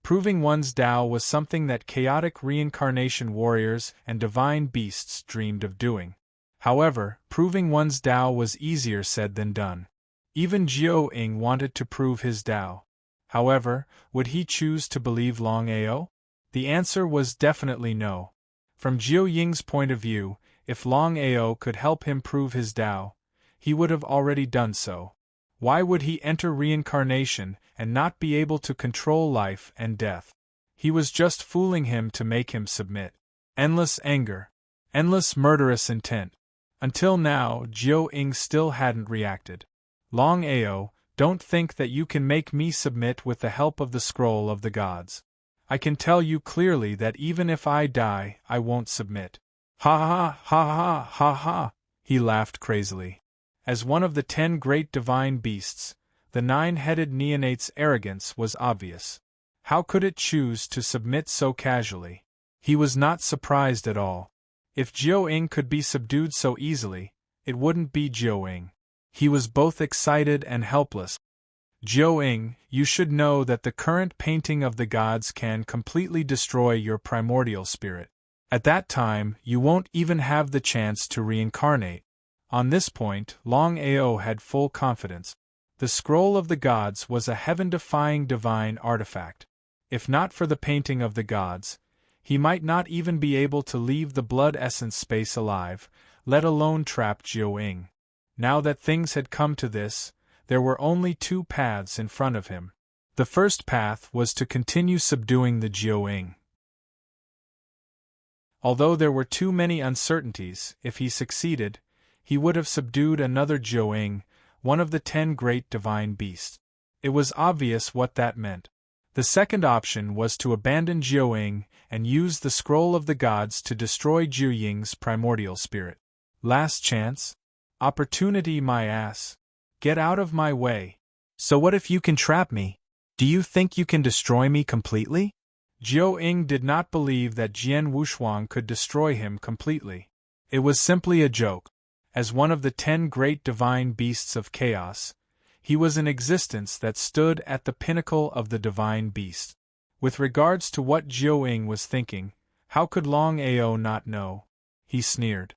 Proving one's Tao was something that chaotic reincarnation warriors and divine beasts dreamed of doing. However, proving one's Tao was easier said than done. Even Jiuying wanted to prove his Tao. However, would he choose to believe Longao? The answer was definitely no. From Jiuying's point of view, if Longao could help him prove his Tao, he would have already done so. Why would he enter reincarnation and not be able to control life and death? He was just fooling him to make him submit. Endless anger. Endless murderous intent. Until now, Jiuying still hadn't reacted. Longao, don't think that you can make me submit with the help of the scroll of the gods. I can tell you clearly that even if I die, I won't submit. Ha ha ha ha ha ha, he laughed crazily. As one of the 10 great divine beasts, the 9-headed neonate's arrogance was obvious. How could it choose to submit so casually? He was not surprised at all. If Jiuying could be subdued so easily, it wouldn't be Jiuying. He was both excited and helpless. Jiuying, you should know that the current painting of the gods can completely destroy your primordial spirit. At that time, you won't even have the chance to reincarnate. On this point, Longao had full confidence. The scroll of the gods was a heaven-defying divine artifact. If not for the painting of the gods, he might not even be able to leave the blood essence space alive, let alone trap Jiuying. Now that things had come to this, there were only 2 paths in front of him. The first path was to continue subduing the Jiuying. Although there were too many uncertainties, if he succeeded, he would have subdued another Jiuying, one of the 10 great divine beasts. It was obvious what that meant. The second option was to abandon Jiuying and use the scroll of the gods to destroy Jiuying's primordial spirit. Last chance? Opportunity, my ass. Get out of my way. So what if you can trap me? Do you think you can destroy me completely? Jiao Ying did not believe that Jian Wushuang could destroy him completely. It was simply a joke. As one of the 10 great divine beasts of chaos, he was an existence that stood at the pinnacle of the divine beast. With regards to what Jiao Ying was thinking, how could Longao not know? He sneered.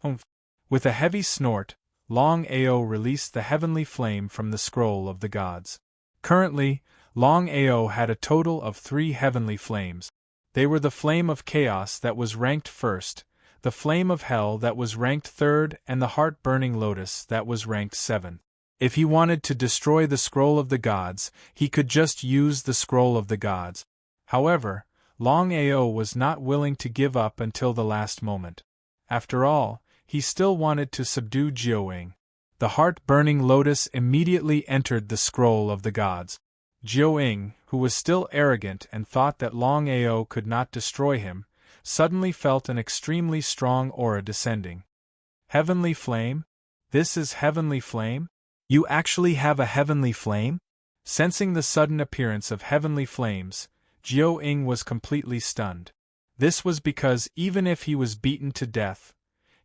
Humph. With a heavy snort, Longao released the heavenly flame from the scroll of the gods. Currently, Longao had a total of 3 heavenly flames. They were the flame of chaos that was ranked first, the flame of hell that was ranked third, and the heart-burning lotus that was ranked 7. If he wanted to destroy the scroll of the gods, he could just use the scroll of the gods. However, Longao was not willing to give up until the last moment. After all, he still wanted to subdue Jiao Ying. The heart-burning lotus immediately entered the scroll of the gods. Jiao Ying, who was still arrogant and thought that Longao could not destroy him, suddenly felt an extremely strong aura descending. Heavenly flame? This is heavenly flame? You actually have a heavenly flame? Sensing the sudden appearance of heavenly flames, Jiao Ying was completely stunned. This was because even if he was beaten to death,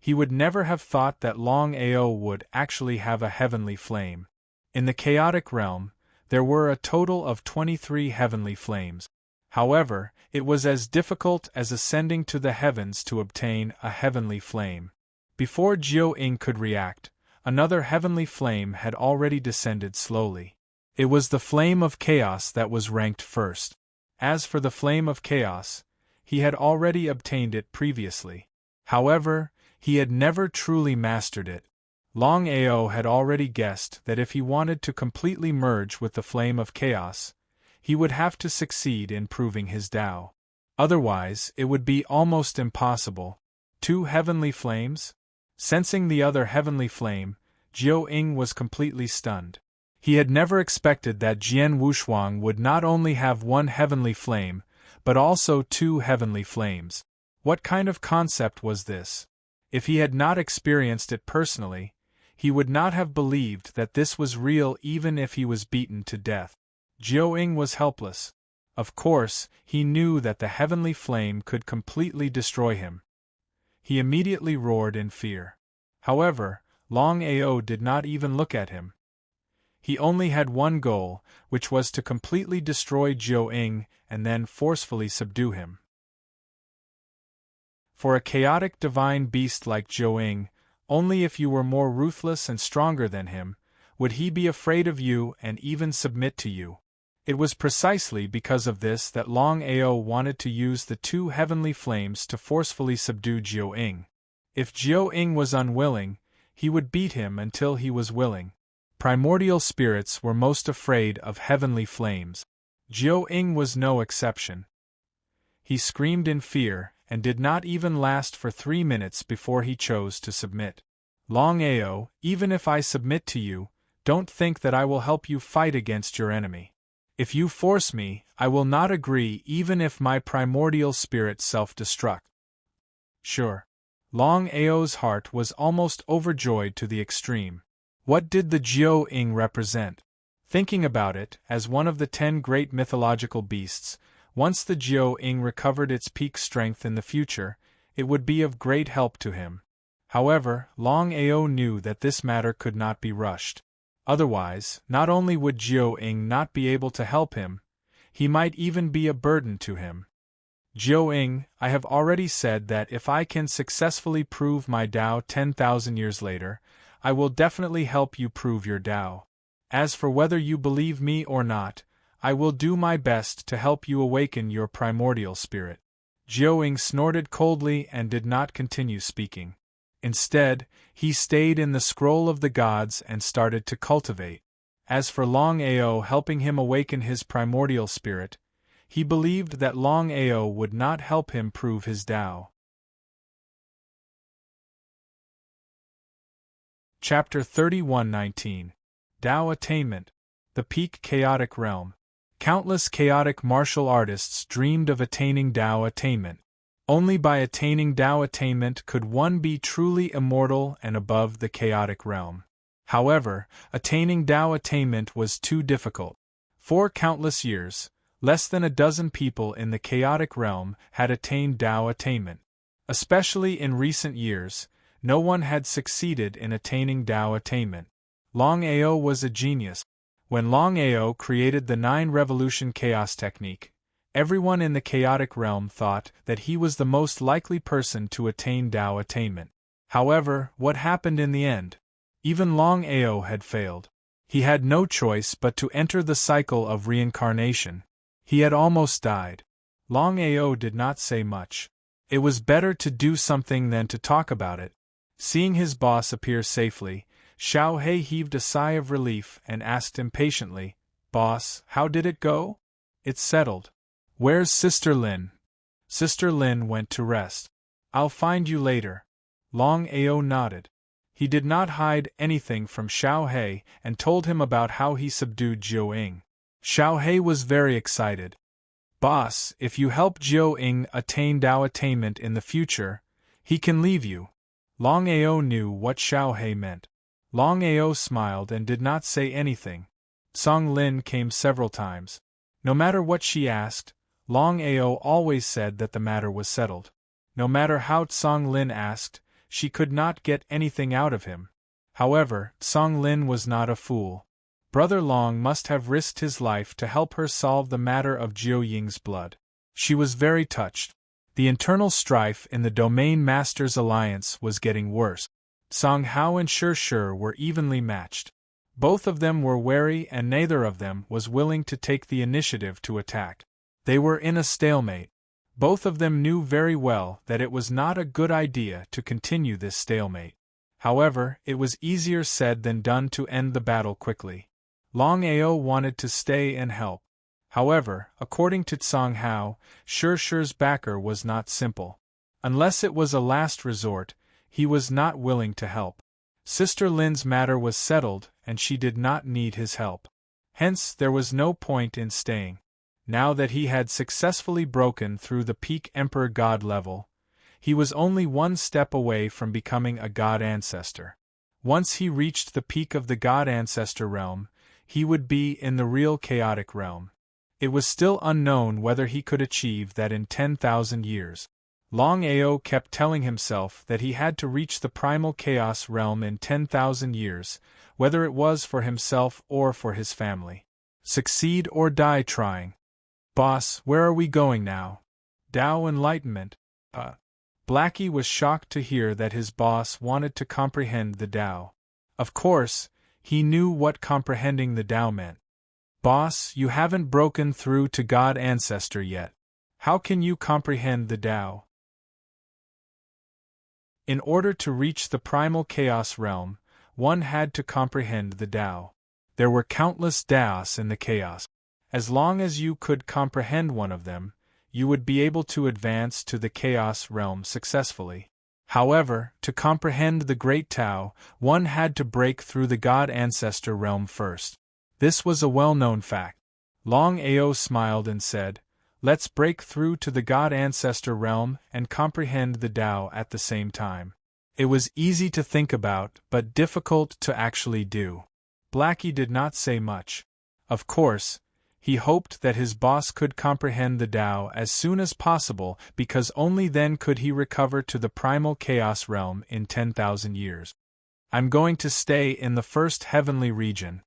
he would never have thought that Longao would actually have a heavenly flame. In the chaotic realm, there were a total of 23 heavenly flames. However, it was as difficult as ascending to the heavens to obtain a heavenly flame. Before Jiao Ying could react, another heavenly flame had already descended slowly. It was the flame of chaos that was ranked first. As for the flame of chaos, he had already obtained it previously. However, he had never truly mastered it. Longao had already guessed that if he wanted to completely merge with the flame of chaos, he would have to succeed in proving his Tao. Otherwise, it would be almost impossible. 2 heavenly flames? Sensing the other heavenly flame, Jiao Ying was completely stunned. He had never expected that Jian Wushuang would not only have 1 heavenly flame, but also 2 heavenly flames. What kind of concept was this? If he had not experienced it personally, he would not have believed that this was real even if he was beaten to death. Jiao Ying was helpless. Of course, he knew that the heavenly flame could completely destroy him. He immediately roared in fear. However, Longao did not even look at him. He only had one goal, which was to completely destroy Jiao Ying and then forcefully subdue him. For a chaotic divine beast like Jiao Ying, only if you were more ruthless and stronger than him, would he be afraid of you and even submit to you. It was precisely because of this that Longao wanted to use the 2 heavenly flames to forcefully subdue Jiao Ying. If Jiao Ying was unwilling, he would beat him until he was willing. Primordial spirits were most afraid of heavenly flames. Jiao Ying was no exception. He screamed in fear, and did not even last for 3 minutes before he chose to submit. Longao, even if I submit to you, don't think that I will help you fight against your enemy. If you force me, I will not agree even if my primordial spirit self-destruct. Sure. Longao's heart was almost overjoyed to the extreme. What did the Jiao Ying represent? Thinking about it, as one of the 10 great mythological beasts, once the Jiao Ying recovered its peak strength in the future, it would be of great help to him. However, Longao knew that this matter could not be rushed. Otherwise, not only would Jiao Ying not be able to help him, he might even be a burden to him. Jiao Ying, I have already said that if I can successfully prove my Tao 10,000 years later, I will definitely help you prove your Tao. As for whether you believe me or not, I will do my best to help you awaken your primordial spirit. Jiao Ying snorted coldly and did not continue speaking. Instead, he stayed in the scroll of the gods and started to cultivate. As for Longao helping him awaken his primordial spirit, he believed that Longao would not help him prove his Tao. Chapter 31:19 Tao Attainment. The Peak Chaotic Realm. Countless chaotic martial artists dreamed of attaining Tao attainment. Only by attaining Tao attainment could one be truly immortal and above the chaotic realm. However, attaining Tao attainment was too difficult. For countless years, less than a dozen people in the chaotic realm had attained Tao attainment. Especially in recent years, no one had succeeded in attaining Tao attainment. Longao was a genius. When Longao created the 9-revolution chaos technique, everyone in the chaotic realm thought that he was the most likely person to attain Tao attainment. However, what happened in the end? Even Longao had failed. He had no choice but to enter the cycle of reincarnation. He had almost died. Longao did not say much. It was better to do something than to talk about it. Seeing his boss appear safely, Xiao He heaved a sigh of relief and asked impatiently, "Boss, how did it go?" "It's settled." "Where's Sister Lin?" "Sister Lin went to rest." "I'll find you later." Longao nodded. He did not hide anything from Xiao He and told him about how he subdued Jiu Ying. Xiao He was very excited. "Boss, if you help Jiu Ying attain Tao attainment in the future, he can leave you." Longao knew what Xiao He meant. Longao smiled and did not say anything. Song Lin came several times. No matter what she asked, Longao always said that the matter was settled. No matter how Song Lin asked, she could not get anything out of him. However, Song Lin was not a fool. Brother Long must have risked his life to help her solve the matter of Jiu Ying's blood. She was very touched. The internal strife in the Domain Masters Alliance was getting worse. Song Hao and Shi were evenly matched. Both of them were wary and neither of them was willing to take the initiative to attack. They were in a stalemate. Both of them knew very well that it was not a good idea to continue this stalemate. However, it was easier said than done to end the battle quickly. Longao wanted to stay and help. However, according to Song Hao, Shi's backer was not simple. Unless it was a last resort, he was not willing to help. Sister Lin's matter was settled, and she did not need his help. Hence, there was no point in staying. Now that he had successfully broken through the peak Emperor God level, he was only one step away from becoming a God Ancestor. Once he reached the peak of the God Ancestor realm, he would be in the real chaotic realm. It was still unknown whether he could achieve that in 10,000 years. Longao kept telling himself that he had to reach the primal chaos realm in 10,000 years, whether it was for himself or for his family. Succeed or die trying. "Boss, where are we going now?" "Tao enlightenment." Blackie was shocked to hear that his boss wanted to comprehend the Tao. Of course, he knew what comprehending the Tao meant. "Boss, you haven't broken through to God Ancestor yet. How can you comprehend the Tao?" In order to reach the primal chaos realm, one had to comprehend the Tao. There were countless Taos in the chaos. As long as you could comprehend one of them, you would be able to advance to the chaos realm successfully. However, to comprehend the Great Tao, one had to break through the God Ancestor realm first. This was a well-known fact. Longao smiled and said, "Let's break through to the God Ancestor realm and comprehend the Tao at the same time." It was easy to think about, but difficult to actually do. Blackie did not say much. Of course, he hoped that his boss could comprehend the Tao as soon as possible because only then could he recover to the primal chaos realm in 10,000 years. "I'm going to stay in the first heavenly region."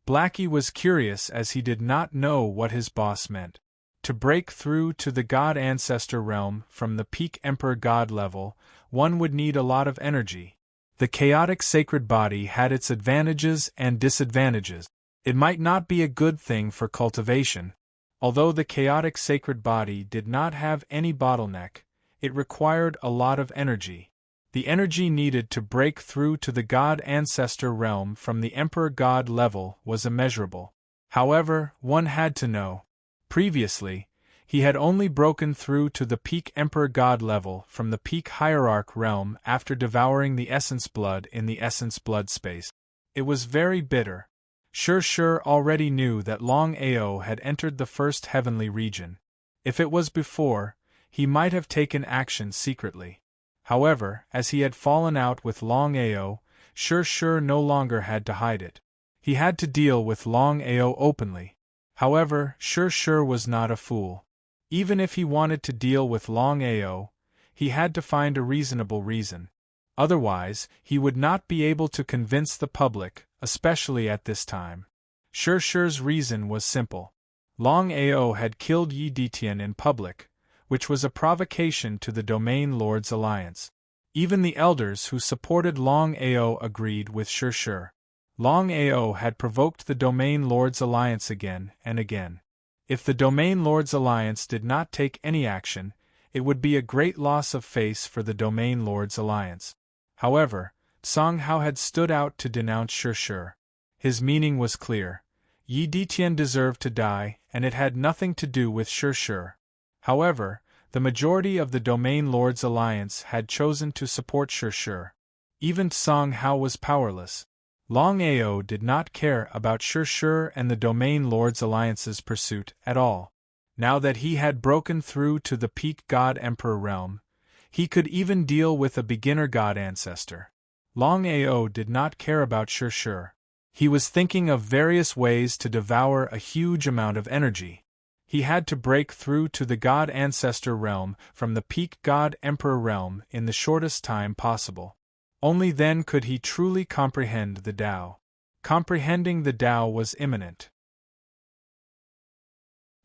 Blackie was curious as he did not know what his boss meant. To break through to the God Ancestor realm from the peak Emperor God level, one would need a lot of energy. The chaotic sacred body had its advantages and disadvantages. It might not be a good thing for cultivation. Although the chaotic sacred body did not have any bottleneck, it required a lot of energy. The energy needed to break through to the God Ancestor realm from the Emperor God level was immeasurable. However, one had to know. Previously, he had only broken through to the peak Emperor God level from the peak Hierarch realm after devouring the Essence Blood in the Essence Blood space. It was very bitter. Shi already knew that Longao had entered the first heavenly region. If it was before, he might have taken action secretly. However, as he had fallen out with Longao, Sure no longer had to hide it. He had to deal with Longao openly. However, Sure was not a fool. Even if he wanted to deal with Longao, he had to find a reasonable reason. Otherwise, he would not be able to convince the public, especially at this time. Sure's reason was simple. Longao had killed Yi Detian in public, which was a provocation to the Domain Lord's alliance. Even the elders who supported Longao agreed with Sure. Longao had provoked the Domain Lord's alliance again and again. If the Domain Lord's alliance did not take any action, it would be a great loss of face for the Domain Lord's alliance. However, Song Hao had stood out to denounce Sure. His meaning was clear. Yi Detian deserved to die, and it had nothing to do with Sure. However, the majority of the Domain Lord's alliance had chosen to support Sure. Even Song Hao was powerless. Longao did not care about Sure and the Domain Lord's alliance's pursuit at all. Now that he had broken through to the peak God Emperor realm, he could even deal with a beginner God ancestor. Longao did not care about Sure. He was thinking of various ways to devour a huge amount of energy. He had to break through to the God Ancestor realm from the peak God Emperor realm in the shortest time possible. Only then could he truly comprehend the Tao. Comprehending the Tao was imminent.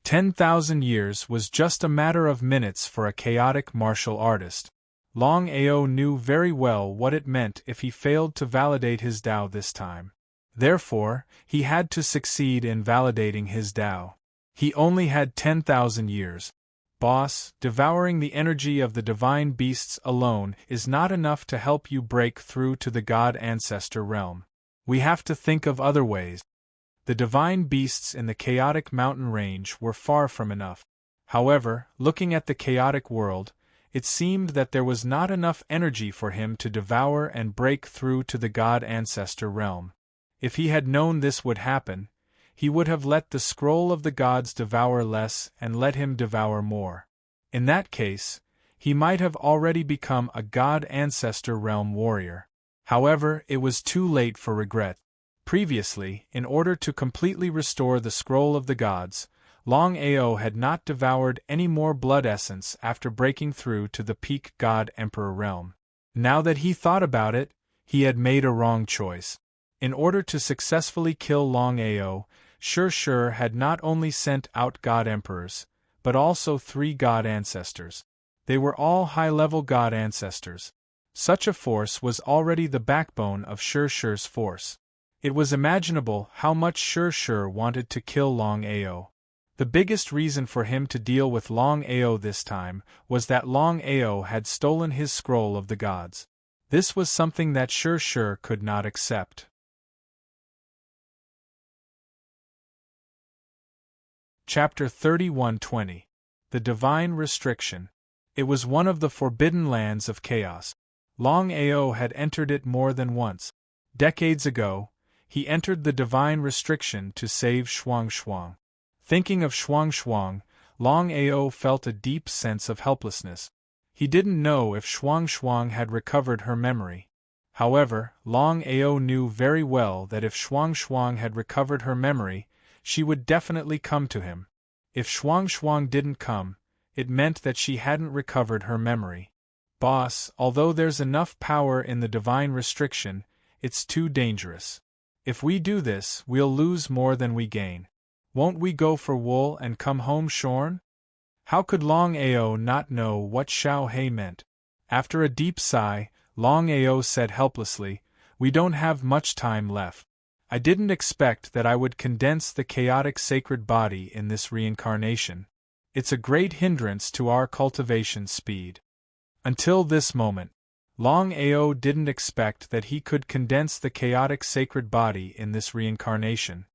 10,000 years was just a matter of minutes for a chaotic martial artist. Longao knew very well what it meant if he failed to validate his Tao this time. Therefore, he had to succeed in validating his Tao. He only had 10,000 years. Boss, devouring the energy of the divine beasts alone is not enough to help you break through to the God Ancestor realm. We have to think of other ways. The divine beasts in the chaotic mountain range were far from enough. However, looking at the chaotic world, it seemed that there was not enough energy for him to devour and break through to the God Ancestor realm. If he had known this would happen, he would have let the scroll of the gods devour less and let him devour more. In that case, he might have already become a God Ancestor realm warrior. However, it was too late for regret. Previously, in order to completely restore the scroll of the gods, Longao had not devoured any more blood essence after breaking through to the peak God Emperor realm. Now that he thought about it, he had made a wrong choice. In order to successfully kill Longao, Sure had not only sent out God Emperors, but also 3 God Ancestors. They were all high-level God Ancestors. Such a force was already the backbone of Sure's force. It was imaginable how much Sure wanted to kill Longao. The biggest reason for him to deal with Longao this time was that Longao had stolen his scroll of the gods. This was something that Sure could not accept. Chapter 31:20 The Divine Restriction. It was one of the forbidden lands of chaos. Longao had entered it more than once. Decades ago, he entered the Divine Restriction to save Shuang. Thinking of Shuang, Longao felt a deep sense of helplessness. He didn't know if Shuang had recovered her memory. However, Longao knew very well that if Shuang had recovered her memory, she would definitely come to him. If Shuang didn't come, it meant that she hadn't recovered her memory. Boss, although there's enough power in the Divine Restriction, it's too dangerous. If we do this, we'll lose more than we gain. Won't we go for wool and come home shorn? How could Longao not know what Xiao He meant? After a deep sigh, Longao said helplessly, "We don't have much time left. I didn't expect that I would condense the chaotic sacred body in this reincarnation. It's a great hindrance to our cultivation speed." Until this moment, Longao didn't expect that he could condense the chaotic sacred body in this reincarnation.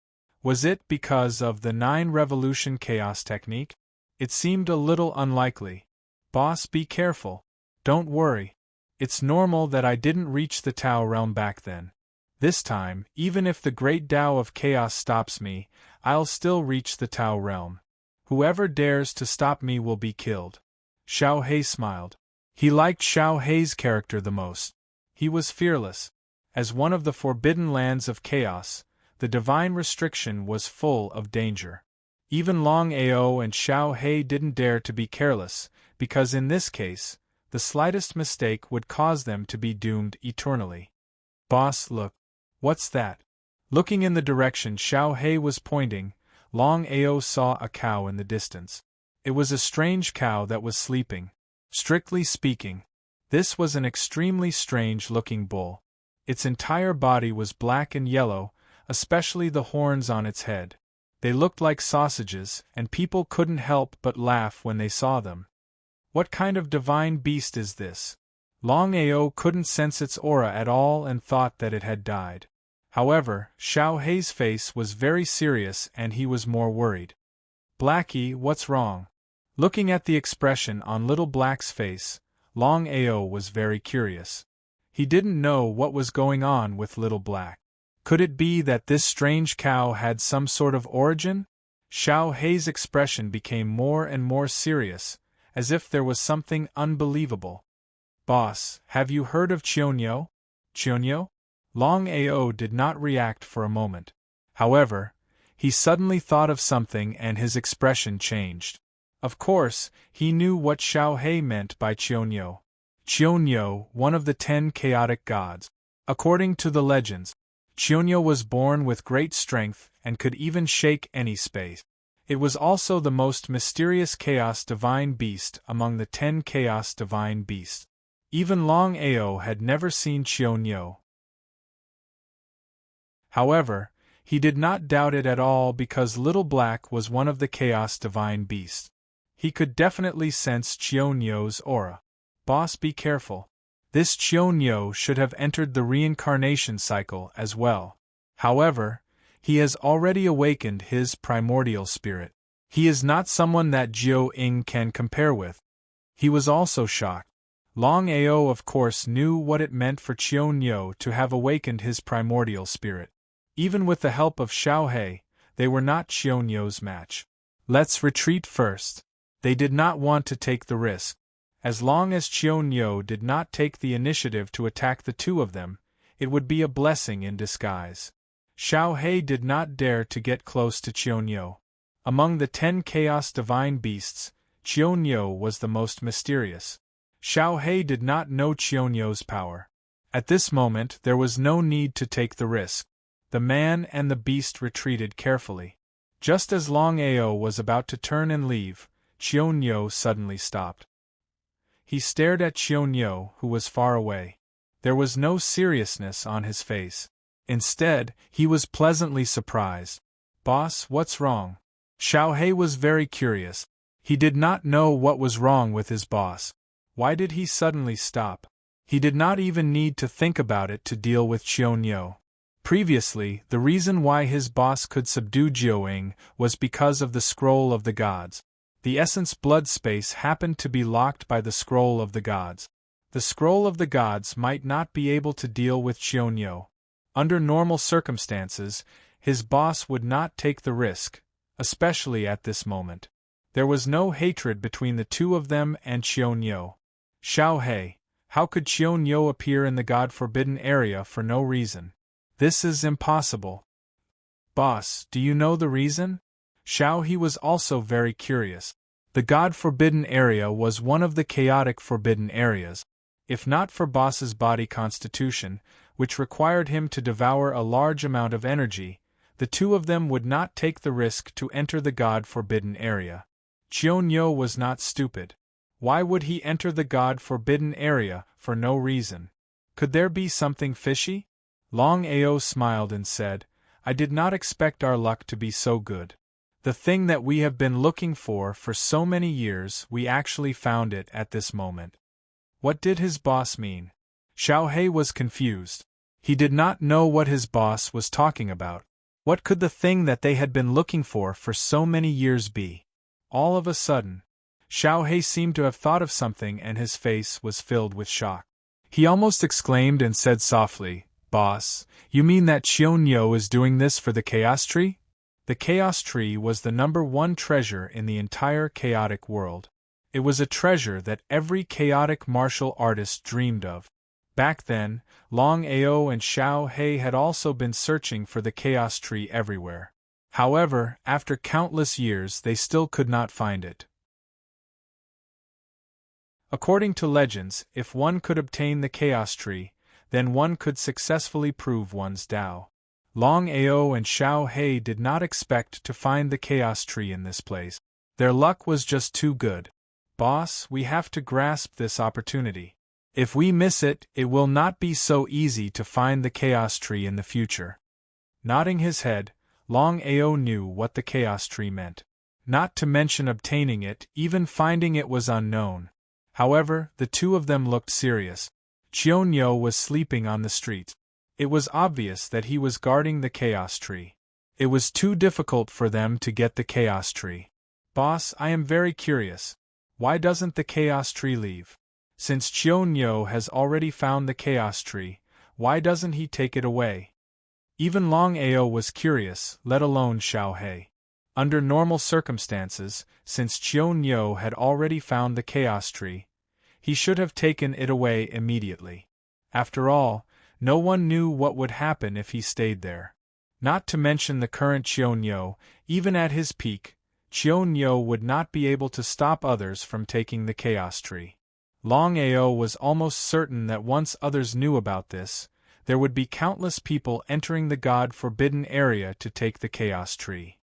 Was it because of the 9-revolution chaos technique? It seemed a little unlikely. Boss, be careful. Don't worry. It's normal that I didn't reach the Tao realm back then. This time, even if the great Tao of chaos stops me, I'll still reach the Tao realm. Whoever dares to stop me will be killed. Xiao He smiled. He liked Xiao He's character the most. He was fearless. As one of the forbidden lands of chaos, the divine restriction was full of danger. Even Longao and Xiao He didn't dare to be careless, because in this case, the slightest mistake would cause them to be doomed eternally. Boss, look. What's that? Looking in the direction Xiao He was pointing, Longao saw a cow in the distance. It was a strange cow that was sleeping. Strictly speaking, this was an extremely strange-looking bull. Its entire body was black and yellow, especially the horns on its head. They looked like sausages, and people couldn't help but laugh when they saw them. What kind of divine beast is this? Longao couldn't sense its aura at all and thought that it had died. However, Xiao He's face was very serious and he was more worried. Blackie, what's wrong? Looking at the expression on Little Black's face, Longao was very curious. He didn't know what was going on with Little Black. Could it be that this strange cow had some sort of origin? Xiao He's expression became more and more serious, as if there was something unbelievable. Boss, have you heard of Qianyo? Qianyo? Longao did not react for a moment. However, he suddenly thought of something and his expression changed. Of course, he knew what Xiao He meant by Qianyo. Qianyo, one of the 10 chaotic gods. According to the legends, Qianyo was born with great strength and could even shake any space. It was also the most mysterious chaos divine beast among the 10 chaos divine beasts. Even Longao had never seen Qianyo. However, he did not doubt it at all because Little Black was one of the chaos divine beasts. He could definitely sense Qianyo's aura. Boss, be careful. This Qianyo should have entered the reincarnation cycle as well. However, he has already awakened his primordial spirit. He is not someone that Jiao Ying can compare with. He was also shocked. Longao of course knew what it meant for Qianyo to have awakened his primordial spirit. Even with the help of Xiao He, they were not Qianyo's match. Let's retreat first. They did not want to take the risk. As long as Qianyo did not take the initiative to attack the two of them, it would be a blessing in disguise. Xiao He did not dare to get close to Qianyo. Among the 10 chaos divine beasts, Qianyo was the most mysterious. Xiao He did not know Qianyo's power. At this moment there was no need to take the risk. The man and the beast retreated carefully. Just as Longao was about to turn and leave, Qianyo suddenly stopped. He stared at Qianyo, who was far away. There was no seriousness on his face. Instead, he was pleasantly surprised. Boss, what's wrong? Xiao He was very curious. He did not know what was wrong with his boss. Why did he suddenly stop? He did not even need to think about it to deal with Qianyo. Previously, the reason why his boss could subdue Jiao Ying was because of the Scroll of the Gods. The essence blood space happened to be locked by the Scroll of the Gods. The Scroll of the Gods might not be able to deal with Qianyo. Under normal circumstances, his boss would not take the risk, especially at this moment. There was no hatred between the two of them and Qianyo. Xiao He, how could Qianyo appear in the God-forbidden area for no reason? This is impossible. Boss, do you know the reason? Xiao He was also very curious. The God-forbidden area was one of the chaotic forbidden areas. If not for boss's body constitution, which required him to devour a large amount of energy, the two of them would not take the risk to enter the God-forbidden area. Qianyo was not stupid. Why would he enter the God-forbidden area for no reason? Could there be something fishy? Longao smiled and said, I did not expect our luck to be so good. The thing that we have been looking for so many years, we actually found it at this moment. What did his boss mean? Xiao He was confused. He did not know what his boss was talking about. What could the thing that they had been looking for so many years be? All of a sudden, Xiao He seemed to have thought of something and his face was filled with shock. He almost exclaimed and said softly, Boss, you mean that Qianyo is doing this for the Chaos Tree? The Chaos Tree was the #1 treasure in the entire chaotic world. It was a treasure that every chaotic martial artist dreamed of. Back then, Longao and Xiao He had also been searching for the Chaos Tree everywhere. However, after countless years they still could not find it. According to legends, if one could obtain the Chaos Tree, then one could successfully prove one's Tao. Longao and Xiao He did not expect to find the Chaos Tree in this place. Their luck was just too good. Boss, we have to grasp this opportunity. If we miss it, it will not be so easy to find the Chaos Tree in the future. Nodding his head, Longao knew what the Chaos Tree meant. Not to mention obtaining it, even finding it was unknown. However, the two of them looked serious. Qianyo was sleeping on the street. It was obvious that he was guarding the Chaos Tree. It was too difficult for them to get the Chaos Tree. Boss, I am very curious. Why doesn't the Chaos Tree leave? Since Qianyo has already found the Chaos Tree, why doesn't he take it away? Even Longao was curious, let alone Xiao He. Under normal circumstances, since Qianyo had already found the Chaos Tree, he should have taken it away immediately. After all, no one knew what would happen if he stayed there. Not to mention the current Qianyo, even at his peak, Qianyo would not be able to stop others from taking the Chaos Tree. Longao was almost certain that once others knew about this, there would be countless people entering the God-forbidden area to take the Chaos Tree.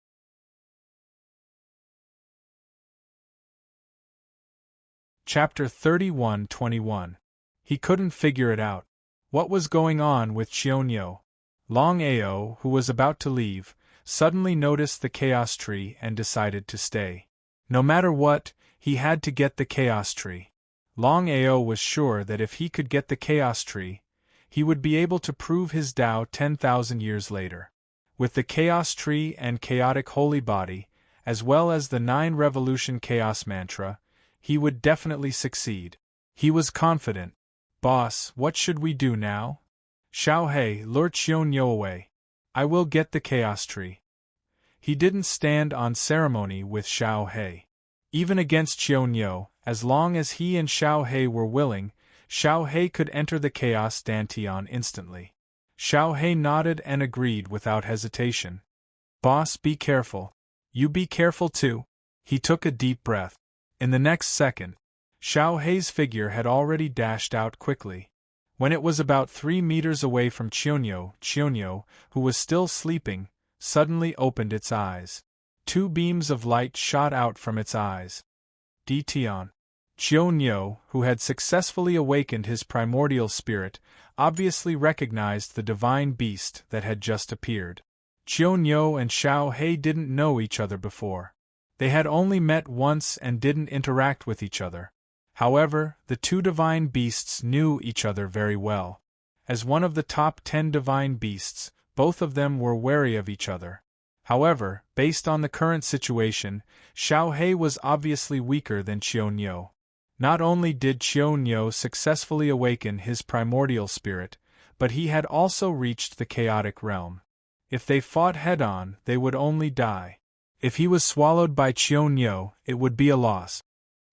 Chapter 31-21. He couldn't figure it out. What was going on with Qianyo? Longao, who was about to leave, suddenly noticed the Chaos Tree and decided to stay. No matter what, he had to get the Chaos Tree. Longao was sure that if he could get the Chaos Tree, he would be able to prove his Tao 10,000 years later. With the Chaos Tree and Chaotic Holy Body, as well as the 9 Revolution Chaos Mantra, he would definitely succeed. He was confident. Boss, what should we do now? Xiao He, lure Qianyo away. I will get the Chaos Tree. He didn't stand on ceremony with Xiao He. Even against Qianyo, as long as he and Xiao He were willing, Xiao He could enter the Chaos Dantian instantly. Xiao He nodded and agreed without hesitation. Boss, be careful. You be careful too. He took a deep breath. In the next second, Xiao He's figure had already dashed out quickly. When it was about 3 meters away from Qianyo, who was still sleeping, suddenly opened its eyes. 2 beams of light shot out from its eyes. Dantian. Qianyo, who had successfully awakened his primordial spirit, obviously recognized the divine beast that had just appeared. Qianyo and Xiao He didn't know each other before. They had only met once and didn't interact with each other. However, the 2 divine beasts knew each other very well. As one of the top 10 divine beasts, both of them were wary of each other. However, based on the current situation, Xiao He was obviously weaker than Qianyo. Not only did Qianyo successfully awaken his primordial spirit, but he had also reached the chaotic realm. If they fought head-on, they would only die. If he was swallowed by Qianyo, it would be a loss.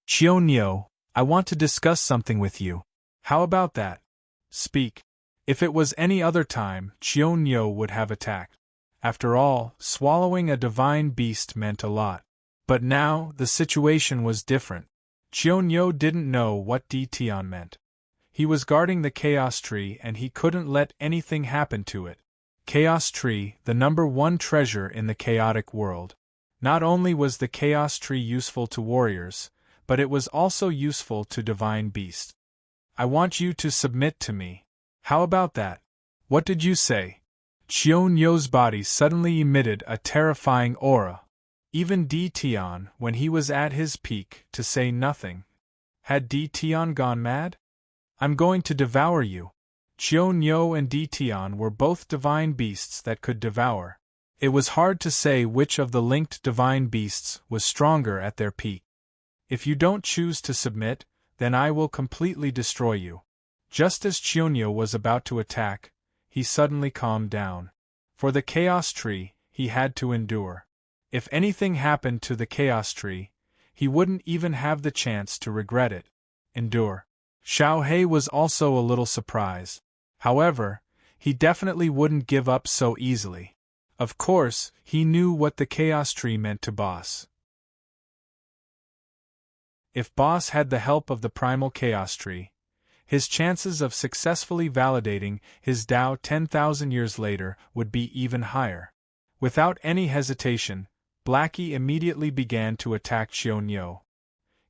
Qianyo, I want to discuss something with you. How about that? Speak. If it was any other time, Qianyo would have attacked. After all, swallowing a divine beast meant a lot. But now, the situation was different. Qianyo didn't know what Dantian meant. He was guarding the Chaos Tree and he couldn't let anything happen to it. Chaos Tree, the number 1 treasure in the chaotic world. Not only was the Chaos Tree useful to warriors, but it was also useful to divine beasts. I want you to submit to me. How about that? What did you say? Qianyo's body suddenly emitted a terrifying aura. Even Dantian, when he was at his peak, to say nothing. Had Dantian gone mad? I'm going to devour you. Qianyo and Dantian were both divine beasts that could devour. It was hard to say which of the linked divine beasts was stronger at their peak. If you don't choose to submit, then I will completely destroy you. Just as Qianyo was about to attack, he suddenly calmed down. For the Chaos Tree, he had to endure. If anything happened to the Chaos Tree, He wouldn't even have the chance to regret it. Endure. Xiao He was also a little surprised. However, he definitely wouldn't give up so easily. Of course, he knew what the Chaos Tree meant to Boss. If Boss had the help of the Primal Chaos Tree, his chances of successfully validating his Tao 10,000 years later would be even higher. Without any hesitation, Blackie immediately began to attack Xiaoyo.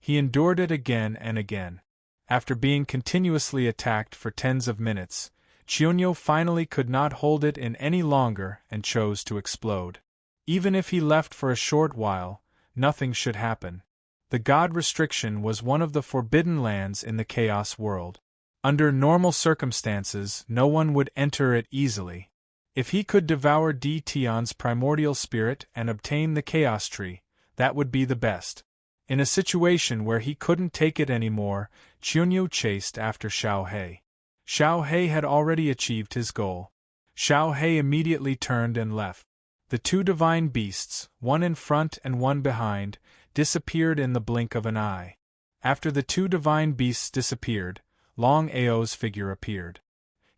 He endured it again and again. After being continuously attacked for tens of minutes, Xiaoyo finally could not hold it in any longer and chose to explode. Even if he left for a short while, nothing should happen. The God restriction was one of the forbidden lands in the Chaos world. Under normal circumstances, no one would enter it easily. If he could devour Di Tian's primordial spirit and obtain the Chaos Tree, that would be the best. In a situation where he couldn't take it anymore, Xiaoyo chased after Xiao He. Xiao He had already achieved his goal. Xiao He immediately turned and left. The two divine beasts, one in front and one behind, disappeared in the blink of an eye. After the two divine beasts disappeared, Longao's figure appeared.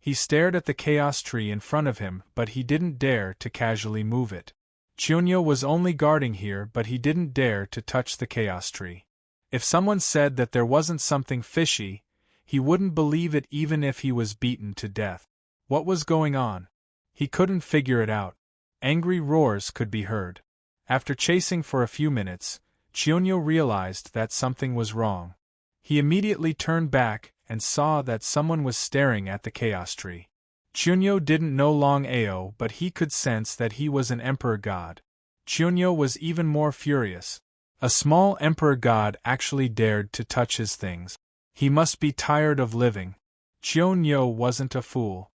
He stared at the Chaos Tree in front of him, but he didn't dare to casually move it. Xiaoyo was only guarding here, but he didn't dare to touch the Chaos Tree. If someone said that there wasn't something fishy, he wouldn't believe it even if he was beaten to death. What was going on? He couldn't figure it out. Angry roars could be heard. After chasing for a few minutes, Xiaoyo realized that something was wrong. He immediately turned back and saw that someone was staring at the Chaos Tree. Xiaoyo didn't know Longao, but he could sense that he was an Emperor God. Xiaoyo was even more furious. A small Emperor God actually dared to touch his things. He must be tired of living. Xiaoyo wasn't a fool.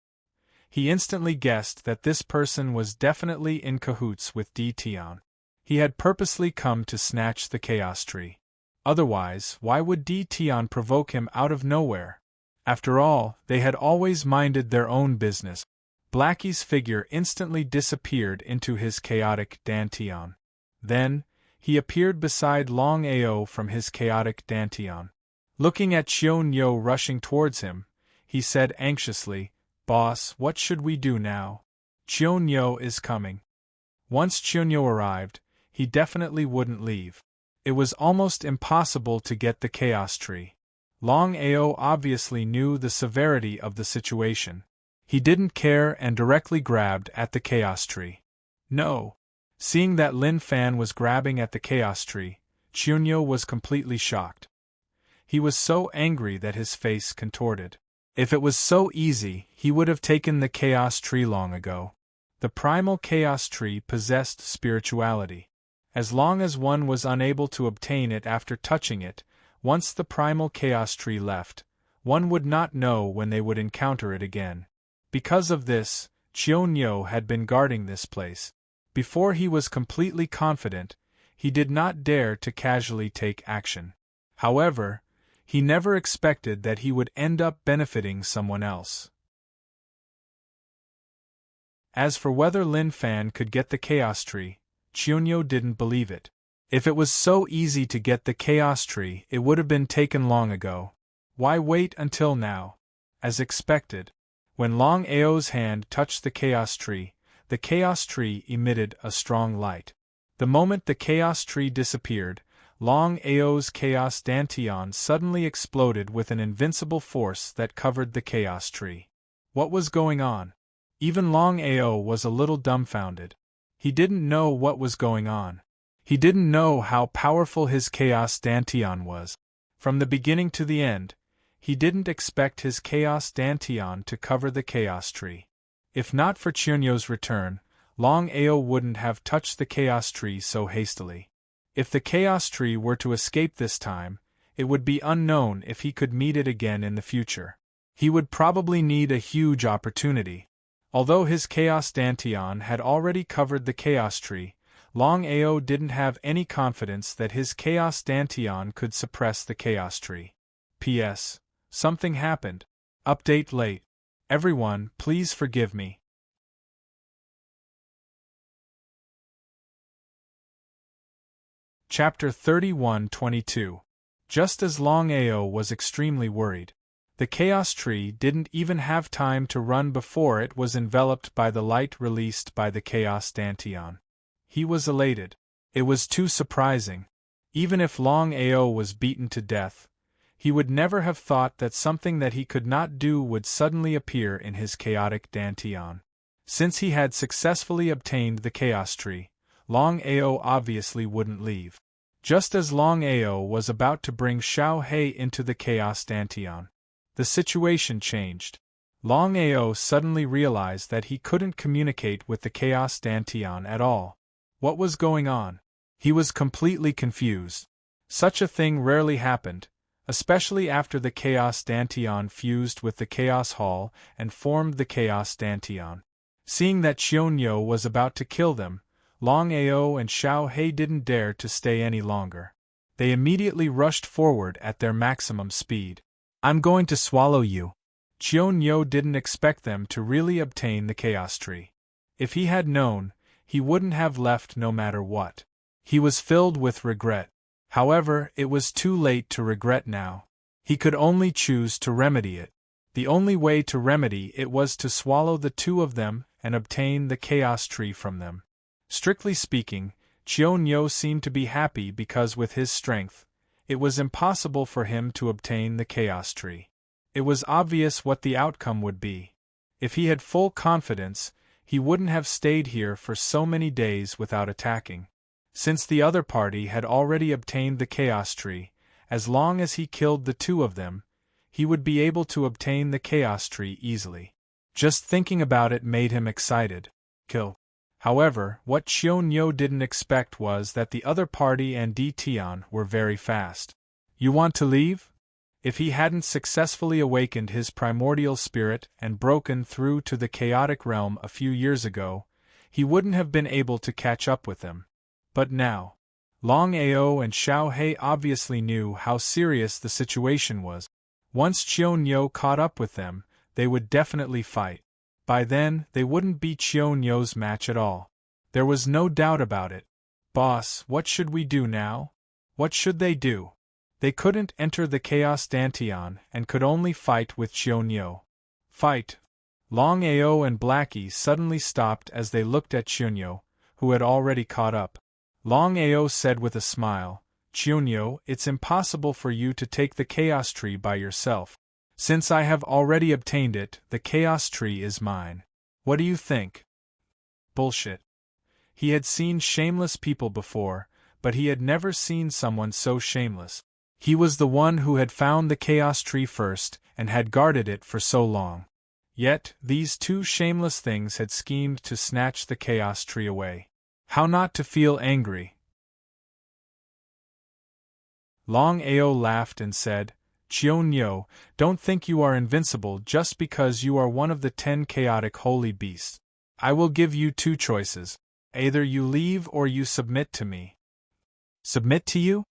He instantly guessed that this person was definitely in cahoots with Di Tian. He had purposely come to snatch the Chaos Tree. Otherwise, why would Di Tian provoke him out of nowhere? After all, they had always minded their own business. Blackie's figure instantly disappeared into his chaotic dantian. Then, he appeared beside Longao from his chaotic dantian. Looking at Xiaoyo rushing towards him, he said anxiously, "Boss, what should we do now? Xiaoyo is coming." Once Xiaoyo arrived, he definitely wouldn't leave. It was almost impossible to get the Chaos Tree. Longao obviously knew the severity of the situation. He didn't care and directly grabbed at the Chaos Tree. No! Seeing that Lin Fan was grabbing at the Chaos Tree, Xiaoyo was completely shocked. He was so angry that his face contorted. If it was so easy, he would have taken the Chaos Tree long ago. The Primal Chaos Tree possessed spirituality. As long as one was unable to obtain it after touching it, once the Primal Chaos Tree left, one would not know when they would encounter it again. Because of this, Xiaoyo had been guarding this place. Before he was completely confident, he did not dare to casually take action. However, he never expected that he would end up benefiting someone else. As for whether Lin Fan could get the Chaos Tree, Xiaoyo didn't believe it. If it was so easy to get the Chaos Tree, it would have been taken long ago. Why wait until now? As expected, when Longao's hand touched the Chaos Tree emitted a strong light. The moment the Chaos Tree disappeared, Longao's Chaos Dantian suddenly exploded with an invincible force that covered the Chaos Tree. What was going on? Even Longao was a little dumbfounded. He didn't know what was going on. He didn't know how powerful his Chaos Dantian was. From the beginning to the end, he didn't expect his Chaos Dantian to cover the Chaos Tree. If not for Xiaoyo's return, Longao wouldn't have touched the Chaos Tree so hastily. If the Chaos Tree were to escape this time, it would be unknown if he could meet it again in the future. He would probably need a huge opportunity. Although his Chaos Dantian had already covered the Chaos Tree, Longao didn't have any confidence that his Chaos Dantian could suppress the Chaos Tree. P.S. Something happened. Update late. Everyone, please forgive me. Chapter 31:22. Just as Longao was extremely worried. The Chaos Tree didn't even have time to run before it was enveloped by the light released by the Chaos Dantian. He was elated. It was too surprising. Even if Longao was beaten to death, he would never have thought that something that he could not do would suddenly appear in his chaotic Dantian. Since he had successfully obtained the Chaos Tree, Longao obviously wouldn't leave. Just as Longao was about to bring Xiao He into the Chaos Dantian, the situation changed. Longao suddenly realized that he couldn't communicate with the Chaos Dantian at all. What was going on? He was completely confused. Such a thing rarely happened, especially after the Chaos Dantian fused with the Chaos Hall and formed the Chaos Dantian. Seeing that Xiongyo was about to kill them, Longao and Xiao He didn't dare to stay any longer. They immediately rushed forward at their maximum speed. "I'm going to swallow you." Xiongyo didn't expect them to really obtain the Chaos Tree. If he had known, he wouldn't have left no matter what. He was filled with regret. However, it was too late to regret now. He could only choose to remedy it. The only way to remedy it was to swallow the two of them and obtain the Chaos Tree from them. Strictly speaking, Xiongyo seemed to be happy because with his strength, it was impossible for him to obtain the Chaos Tree. It was obvious what the outcome would be. If he had full confidence, he wouldn't have stayed here for so many days without attacking. Since the other party had already obtained the Chaos Tree, as long as he killed the two of them, he would be able to obtain the Chaos Tree easily. Just thinking about it made him excited. Kill. However, what Xiongyo didn't expect was that the other party and Ditian were very fast. "You want to leave?" If he hadn't successfully awakened his primordial spirit and broken through to the chaotic realm a few years ago, he wouldn't have been able to catch up with them. But now, Longao and Xiao He obviously knew how serious the situation was. Once Xiongyo caught up with them, they would definitely fight. By then, they wouldn't be Xiongyo's match at all. There was no doubt about it. "Boss, what should we do now?" What should they do? They couldn't enter the Chaos Dantian and could only fight with Xiongyo. Fight! Longao and Blackie suddenly stopped as they looked at Xiongyo, who had already caught up. Longao said with a smile, "Xiongyo, it's impossible for you to take the Chaos Tree by yourself. Since I have already obtained it, the Chaos Tree is mine. What do you think?" Bullshit. He had seen shameless people before, but he had never seen someone so shameless. He was the one who had found the Chaos Tree first and had guarded it for so long. Yet, these two shameless things had schemed to snatch the Chaos Tree away. How not to feel angry? Longao laughed and said, "Xiongyo, don't think you are invincible just because you are one of the 10 chaotic holy beasts. I will give you two choices. Either you leave or you submit to me." "Submit to you?"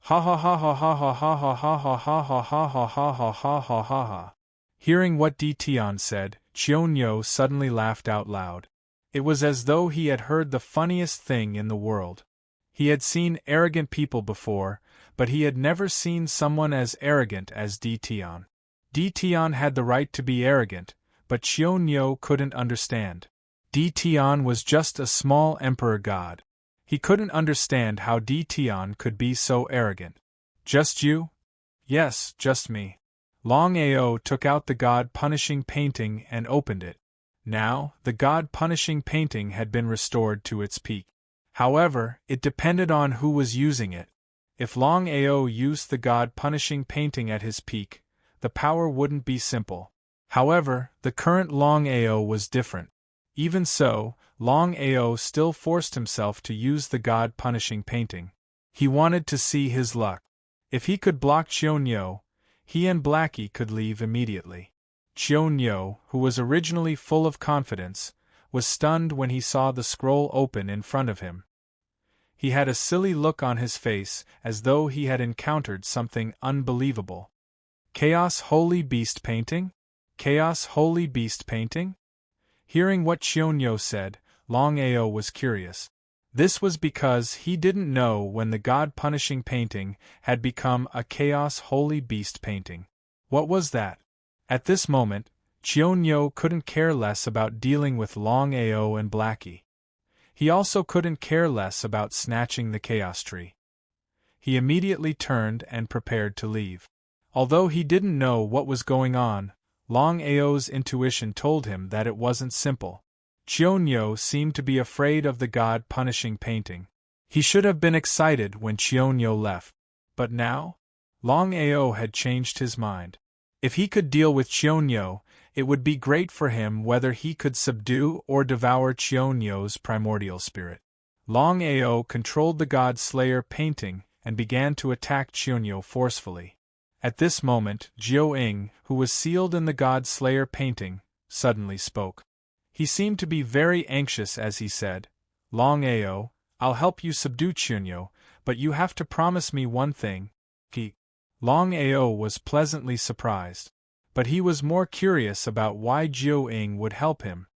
Ha ha ha ha ha ha ha ha ha ha ha ha ha ha ha ha ha ha ha ha. Hearing what Ditian said, Xiongyo suddenly laughed out loud. It was as though he had heard the funniest thing in the world. He had seen arrogant people before, but he had never seen someone as arrogant as Ditian. Ditian had the right to be arrogant, but Xiongyo couldn't understand. Ditian was just a small emperor god. He couldn't understand how Ditian could be so arrogant. "Just you?" "Yes, just me." Longao took out the god-punishing painting and opened it. Now, the god-punishing painting had been restored to its peak. However, it depended on who was using it. If Longao used the god-punishing painting at his peak, the power wouldn't be simple. However, the current Longao was different. Even so, Longao still forced himself to use the god-punishing painting. He wanted to see his luck. If he could block Xiongyo, he and Blackie could leave immediately. Xiongyo, who was originally full of confidence, was stunned when he saw the scroll open in front of him. He had a silly look on his face, as though he had encountered something unbelievable. Chaos Holy Beast Painting? Chaos Holy Beast Painting? Hearing what Xiongyo said, Longao was curious. This was because he didn't know when the God-punishing painting had become a chaos holy beast painting. What was that? At this moment, Cheonyo couldn't care less about dealing with Longao and Blackie. He also couldn't care less about snatching the chaos tree. He immediately turned and prepared to leave. Although he didn't know what was going on, Longao's intuition told him that it wasn't simple. Cheonyo seemed to be afraid of the God-punishing painting. He should have been excited when Cheonyo left. But now? Longao had changed his mind. If he could deal with Cheonyo, it would be great for him whether he could subdue or devour Cheonyo's primordial spirit. Longao controlled the God-slayer painting and began to attack Cheonyo forcefully. At this moment, Jiao-ing, who was sealed in the God-slayer painting, suddenly spoke. He seemed to be very anxious as he said, "Longao, I'll help you subdue Cheonyo, but you have to promise me one thing." Longao was pleasantly surprised, but he was more curious about why Jiao-ing would help him.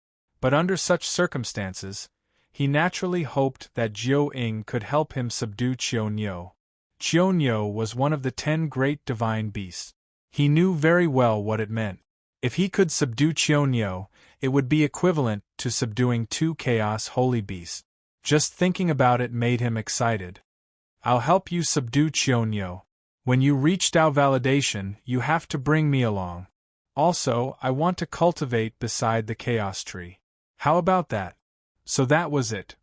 But under such circumstances, he naturally hoped that Jiao-ing could help him subdue Cheonyo. Cheonyo was one of the 10 great divine beasts. He knew very well what it meant. If he could subdue Cheonyo, it would be equivalent to subduing 2 chaos holy beasts. Just thinking about it made him excited. "I'll help you subdue Cheonyo. When you reach Tao validation, you have to bring me along. Also, I want to cultivate beside the chaos tree. How about that?" So that was it.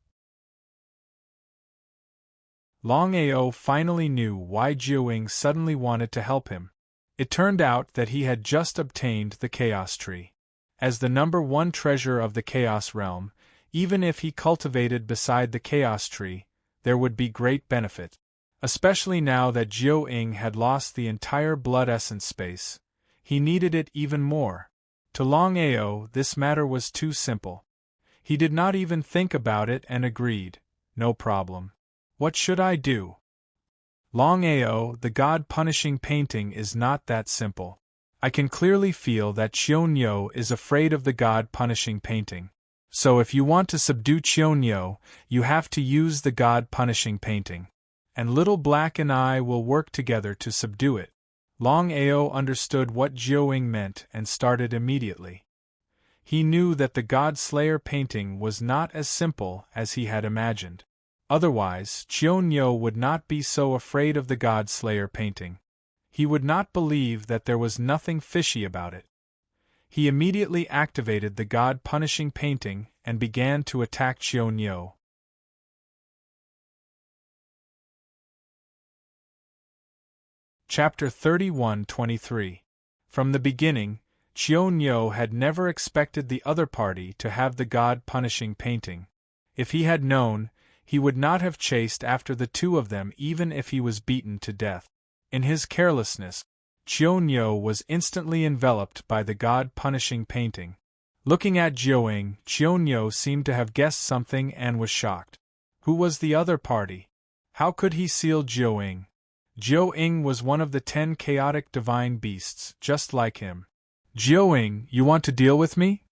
Longao finally knew why Jiao-ing suddenly wanted to help him. It turned out that he had just obtained the chaos tree. As the #1 treasure of the chaos realm, even if he cultivated beside the chaos tree, there would be great benefit. Especially now that Jiao-ing had lost the entire blood essence space, he needed it even more. To Longao, this matter was too simple. He did not even think about it and agreed, "No problem. What should I do?" "Longao, the God-punishing painting is not that simple. I can clearly feel that Cheonyo is afraid of the God-punishing painting. So if you want to subdue Cheonyo, you have to use the God-punishing painting. And Little Black and I will work together to subdue it." Longao understood what Jiao-ing meant and started immediately. He knew that the God-slayer painting was not as simple as he had imagined. Otherwise, Cheonyo would not be so afraid of the God-slayer painting. He would not believe that there was nothing fishy about it. He immediately activated the God-punishing painting and began to attack Cheonyo. Chapter 31-23. From the beginning, Cheonyo had never expected the other party to have the God-punishing painting. If he had known, he would not have chased after the 2 of them even if he was beaten to death. In his carelessness, Cheonyo was instantly enveloped by the God-punishing painting. Looking at Jiao-ing, Cheonyo seemed to have guessed something and was shocked. Who was the other party? How could he seal Jiao-ing? Jiao-ing was one of the 10 chaotic divine beasts, just like him. "Jiao-ing, you want to deal with me?"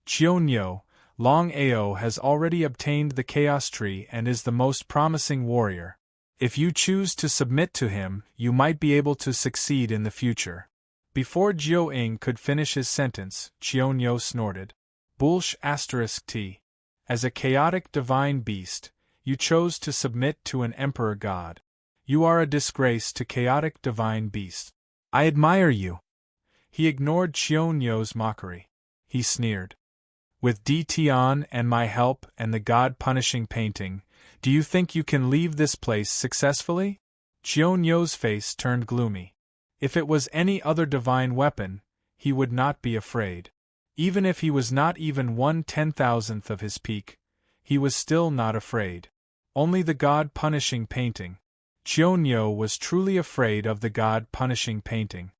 "Cheonyo, Longao has already obtained the chaos tree and is the most promising warrior. If you choose to submit to him, you might be able to succeed in the future." Before Jiao-ing could finish his sentence, Cheonyo snorted. "T. As a chaotic divine beast, you chose to submit to an emperor god. You are a disgrace to chaotic divine beasts. I admire you." He ignored Cheonyo's mockery. He sneered. "With Tion and my help and the God-punishing painting, do you think you can leave this place successfully?" Cheonyo's face turned gloomy. If it was any other divine weapon, he would not be afraid. Even if he was not even 1/10,000th of his peak, he was still not afraid. Only the God-punishing painting. Cheonyo was truly afraid of the God-punishing painting.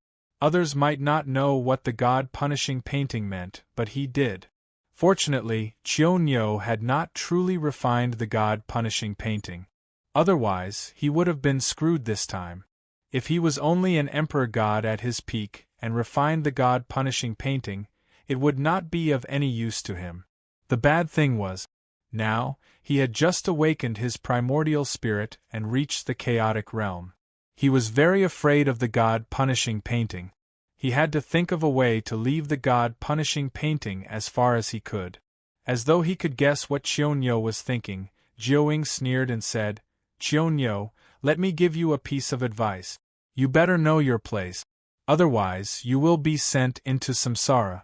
Others might not know what the God-punishing painting meant, but he did. Fortunately, Cheonyo had not truly refined the God-punishing painting. Otherwise, he would have been screwed this time. If he was only an emperor god at his peak and refined the God-punishing painting, it would not be of any use to him. The bad thing was, Now, he had just awakened his primordial spirit and reached the chaotic realm. He was very afraid of the god-punishing painting. He had to think of a way to leave the god-punishing painting as far as he could. As though he could guess what Qianyo was thinking, Jiuying sneered and said, "Qianyo, let me give you a piece of advice. You better know your place. Otherwise, you will be sent into samsara."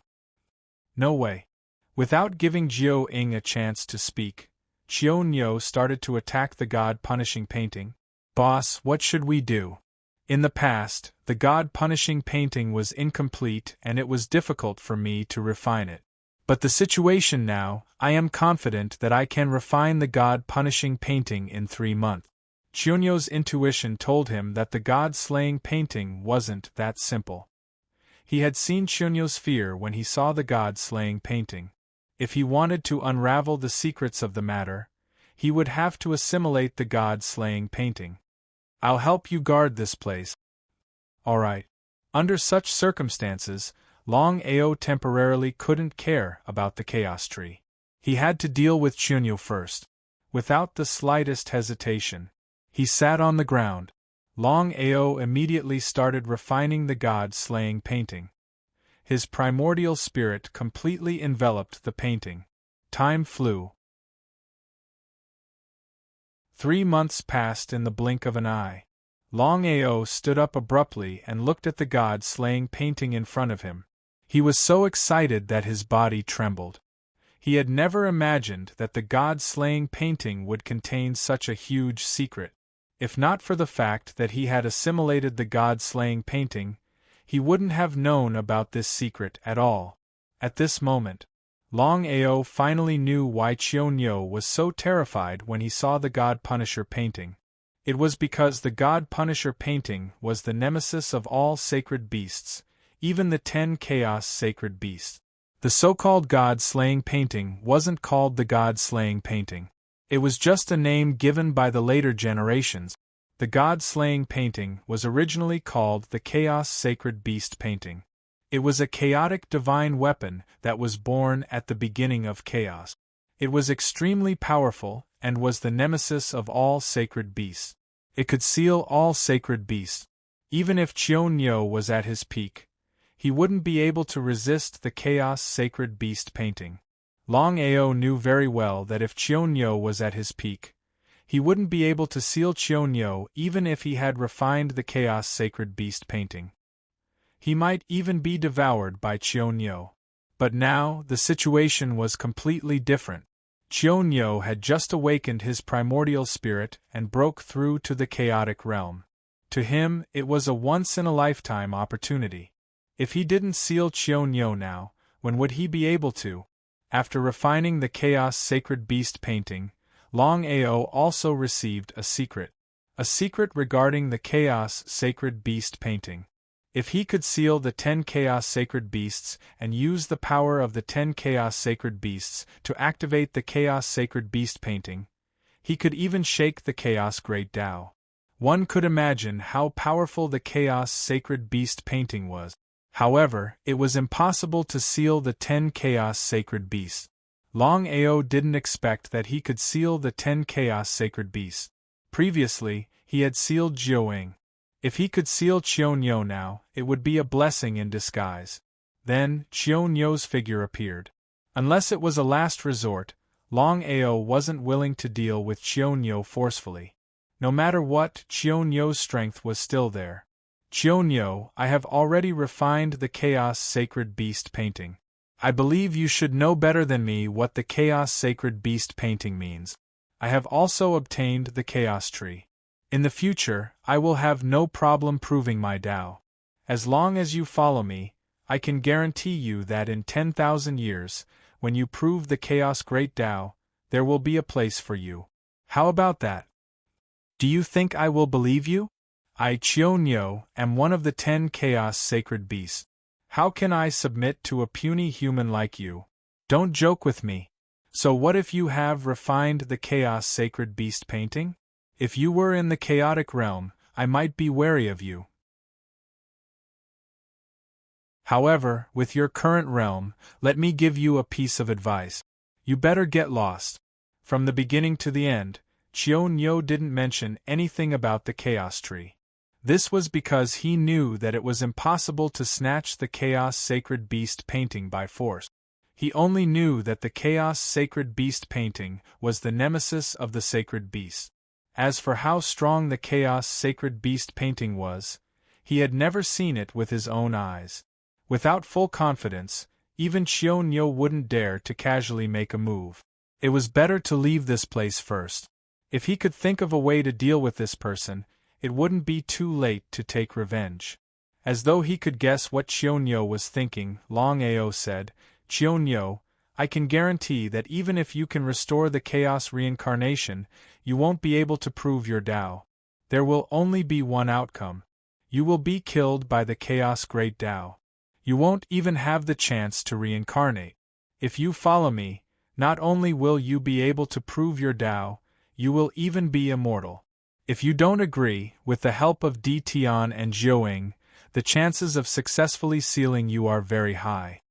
"No way." Without giving Jiuying a chance to speak, Qianyo started to attack the god-punishing painting. "Boss, what should we do? In the past, the god-punishing painting was incomplete and it was difficult for me to refine it. But the situation now, I am confident that I can refine the god-punishing painting in 3 months." Qianyo's intuition told him that the god-slaying painting wasn't that simple. He had seen Qianyo's fear when he saw the god-slaying painting. If he wanted to unravel the secrets of the matter, he would have to assimilate the god-slaying painting. "I'll help you guard this place." "All right." Under such circumstances, Longao temporarily couldn't care about the chaos tree. He had to deal with Qianyo first. Without the slightest hesitation, he sat on the ground. Longao immediately started refining the god-slaying painting. His primordial spirit completely enveloped the painting. Time flew. 3 months passed in the blink of an eye. Longao stood up abruptly and looked at the god-slaying painting in front of him. He was so excited that his body trembled. He had never imagined that the god-slaying painting would contain such a huge secret. If not for the fact that he had assimilated the god-slaying painting, he wouldn't have known about this secret at all. At this moment, Longao finally knew why Qianyo was so terrified when he saw the God-Punisher painting. It was because the God-Punisher painting was the nemesis of all sacred beasts, even the 10 Chaos sacred beasts. The so-called God-slaying painting wasn't called the God-slaying painting. It was just a name given by the later generations. The God-slaying painting was originally called the Chaos Sacred Beast painting. It was a chaotic divine weapon that was born at the beginning of chaos. It was extremely powerful and was the nemesis of all sacred beasts. It could seal all sacred beasts. Even if Qianyo was at his peak, he wouldn't be able to resist the Chaos Sacred Beast painting. Longao knew very well that if Qianyo was at his peak, he wouldn't be able to seal Qianyo even if he had refined the Chaos Sacred Beast painting. He might even be devoured by Qianyo. But now, the situation was completely different. Qianyo had just awakened his primordial spirit and broke through to the chaotic realm. To him, it was a once-in-a-lifetime opportunity. If he didn't seal Qianyo now, when would he be able to? After refining the Chaos Sacred Beast painting, Longao also received a secret regarding the Chaos Sacred Beast painting. If he could seal the 10 Chaos Sacred Beasts and use the power of the 10 Chaos Sacred Beasts to activate the Chaos Sacred Beast painting, he could even shake the Chaos Great Tao. One could imagine how powerful the Chaos Sacred Beast painting was. However, it was impossible to seal the 10 Chaos Sacred Beasts. Longao didn't expect that he could seal the 10 Chaos Sacred Beasts. Previously, he had sealed Jiuying. If he could seal Qianyo now, it would be a blessing in disguise. Then, Qianyo's figure appeared. Unless it was a last resort, Longao wasn't willing to deal with Qianyo forcefully. No matter what, Qianyo's strength was still there. "Qianyo, I have already refined the Chaos Sacred Beast painting. I believe you should know better than me what the Chaos Sacred Beast painting means. I have also obtained the Chaos Tree. In the future, I will have no problem proving my Tao. As long as you follow me, I can guarantee you that in 10,000 years, when you prove the Chaos Great Tao, there will be a place for you. How about that? Do you think I will believe you? I, Qianyo, am one of the 10 Chaos Sacred Beasts. How can I submit to a puny human like you? Don't joke with me. So what if you have refined the Chaos Sacred Beast painting? If you were in the chaotic realm, I might be wary of you. However, with your current realm, let me give you a piece of advice. You better get lost. From the beginning to the end, Qianyo didn't mention anything about the Chaos Tree. This was because he knew that it was impossible to snatch the Chaos Sacred Beast painting by force. He only knew that the Chaos Sacred Beast painting was the nemesis of the Sacred Beast. As for how strong the Chaos Sacred Beast painting was, he had never seen it with his own eyes. Without full confidence, even Qianyo wouldn't dare to casually make a move. It was better to leave this place first. If he could think of a way to deal with this person, it wouldn't be too late to take revenge. As though he could guess what Qianyo was thinking, Longao said, "Qianyo, I can guarantee that even if you can restore the Chaos Reincarnation, you won't be able to prove your Tao. There will only be one outcome. You will be killed by the Chaos Great Tao. You won't even have the chance to reincarnate. If you follow me, not only will you be able to prove your Tao, you will even be immortal. If you don't agree, with the help of Di Tian and Zhou, the chances of successfully sealing you are very high."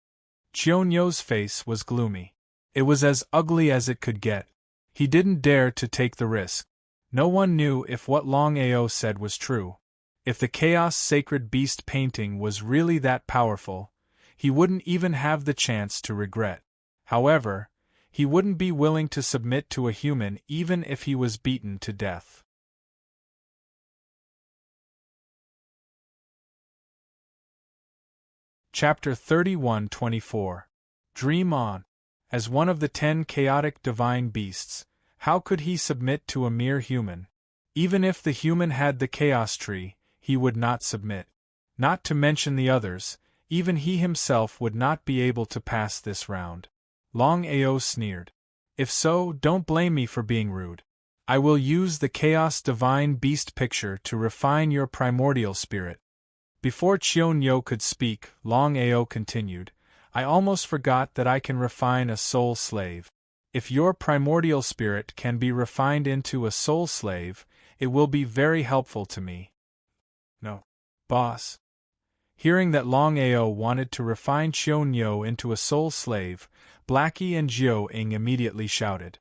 Qianyo's face was gloomy. It was as ugly as it could get. He didn't dare to take the risk. No one knew if what Longao said was true. If the Chaos Sacred Beast painting was really that powerful, he wouldn't even have the chance to regret. However, he wouldn't be willing to submit to a human even if he was beaten to death. Chapter 31-24. Dream On. As one of the 10 chaotic divine beasts, how could he submit to a mere human? Even if the human had the Chaos Tree, he would not submit. Not to mention the others, even he himself would not be able to pass this round. Longao sneered. "If so, don't blame me for being rude. I will use the Chaos Divine Beast picture to refine your primordial spirit." Before Qianyo could speak, Longao continued, "I almost forgot that I can refine a soul slave. If your primordial spirit can be refined into a soul slave, it will be very helpful to me." "No, boss." Hearing that Longao wanted to refine Qianyo into a soul slave, Blackie and Zhou immediately shouted,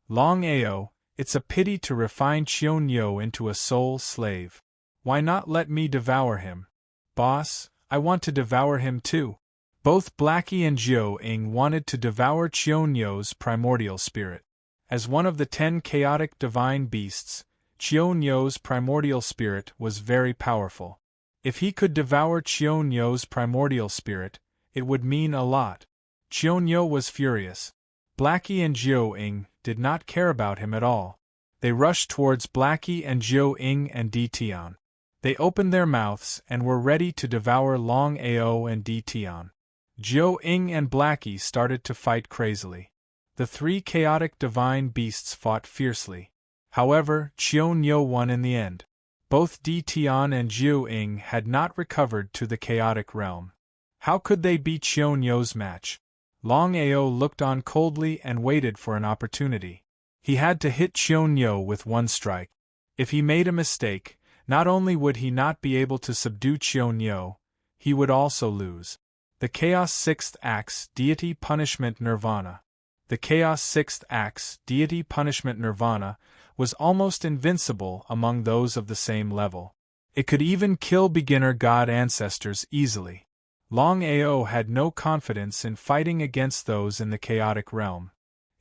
"Longao, it's a pity to refine Qianyo into a soul slave. Why not let me devour him?" "Boss, I want to devour him too." Both Blackie and Zhou wanted to devour Qianyo's primordial spirit. As one of the 10 chaotic divine beasts, Qianyo's primordial spirit was very powerful. If he could devour Qianyo's primordial spirit, it would mean a lot. Qianyo was furious. Blackie and Zhou did not care about him at all. They rushed towards Blackie and Zhou and Di Tian. They opened their mouths and were ready to devour Longao and Di Tian. Zhou and Blackie started to fight crazily. The 3 chaotic divine beasts fought fiercely. However, Qianyo won in the end. Both Di Tian and Zhou had not recovered to the chaotic realm. How could they be Qianyo's match? Longao looked on coldly and waited for an opportunity. He had to hit Qianyo with one strike. If he made a mistake, not only would he not be able to subdue Qianyo, he would also lose. The Chaos Sixth Axe, Deity Punishment Nirvana. The Chaos Sixth Axe, Deity Punishment Nirvana, was almost invincible among those of the same level. It could even kill beginner god ancestors easily. Longao had no confidence in fighting against those in the chaotic realm.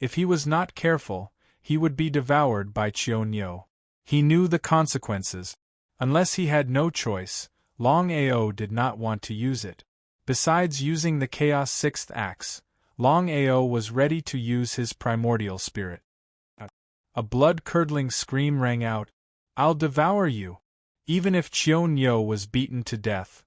If he was not careful, he would be devoured by Qianyo. He knew the consequences. Unless he had no choice, Longao did not want to use it. Besides using the Chaos Sixth Axe, Longao was ready to use his primordial spirit. A blood-curdling scream rang out, "I'll devour you!" Even if Qianyo was beaten to death,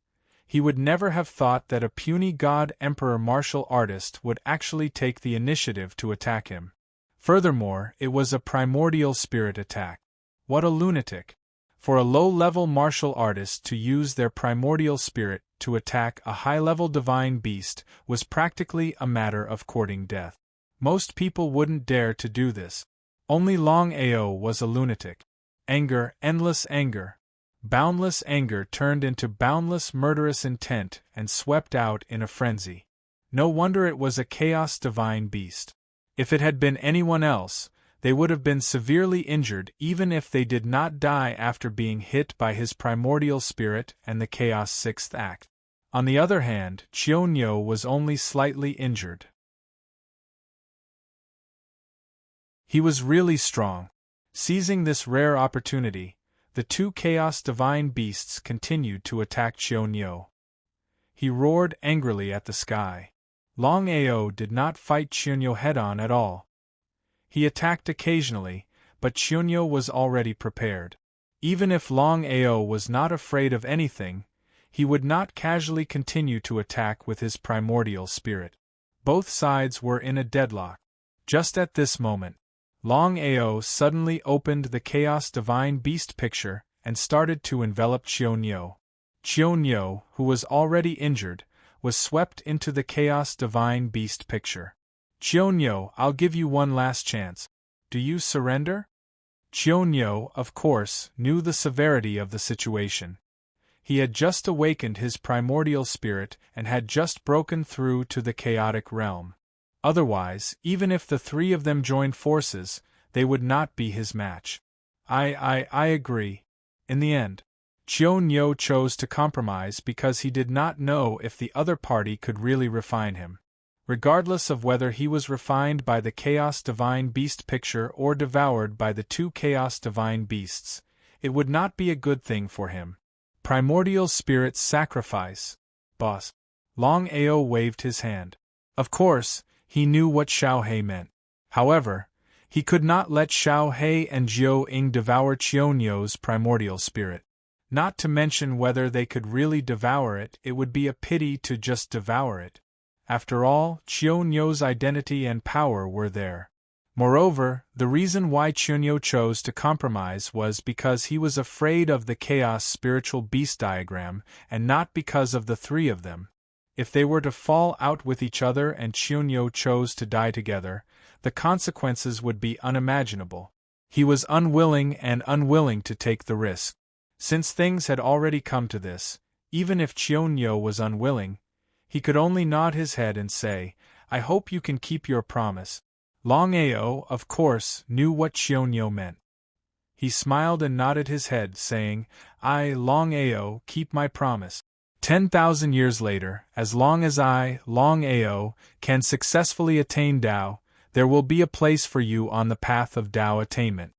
he would never have thought that a puny god-emperor martial artist would actually take the initiative to attack him. Furthermore, it was a primordial spirit attack. What a lunatic! For a low-level martial artist to use their primordial spirit to attack a high-level divine beast was practically a matter of courting death. Most people wouldn't dare to do this. Only Longao was a lunatic. Anger, endless anger. Boundless anger turned into boundless murderous intent and swept out in a frenzy. No wonder it was a chaos divine beast. If it had been anyone else, they would have been severely injured even if they did not die after being hit by his primordial spirit and the Chaos Sixth Act. On the other hand, Qianyo was only slightly injured. He was really strong. Seizing this rare opportunity, the two Chaos Divine Beasts continued to attack Qianyo. He roared angrily at the sky. Longao did not fight Qianyo head-on at all. He attacked occasionally, but Qianyo was already prepared. Even if Longao was not afraid of anything, he would not casually continue to attack with his primordial spirit. Both sides were in a deadlock. Just at this moment, Longao suddenly opened the Chaos Divine Beast picture and started to envelop Qianyo. Qianyo, who was already injured, was swept into the Chaos Divine Beast picture. Qianyo, I'll give you one last chance. Do you surrender? Qianyo, of course, knew the severity of the situation. He had just awakened his primordial spirit and had just broken through to the chaotic realm. Otherwise, even if the three of them joined forces, they would not be his match. I agree. In the end, Qianyo chose to compromise because he did not know if the other party could really refine him. Regardless of whether he was refined by the Chaos Divine Beast picture or devoured by the two Chaos Divine Beasts, it would not be a good thing for him. Primordial Spirit's sacrifice. Boss. Longao waved his hand. Of course, he knew what Xiaohei meant. However, he could not let Xiaohei and Jiao Ying devour Qianyo's primordial spirit. Not to mention whether they could really devour it, it would be a pity to just devour it. After all, Qianyo's identity and power were there. Moreover, the reason why Qianyo chose to compromise was because he was afraid of the Chaos Spiritual Beast diagram, and not because of the three of them. If they were to fall out with each other and Qianyo chose to die together, the consequences would be unimaginable. He was unwilling to take the risk. Since things had already come to this, even if Qianyo was unwilling, he could only nod his head and say, I hope you can keep your promise. Longao, of course, knew what Qianyo meant. He smiled and nodded his head, saying, I, Longao, keep my promise. 10,000 years later, as long as I, Longao, can successfully attain Tao, there will be a place for you on the path of Tao attainment.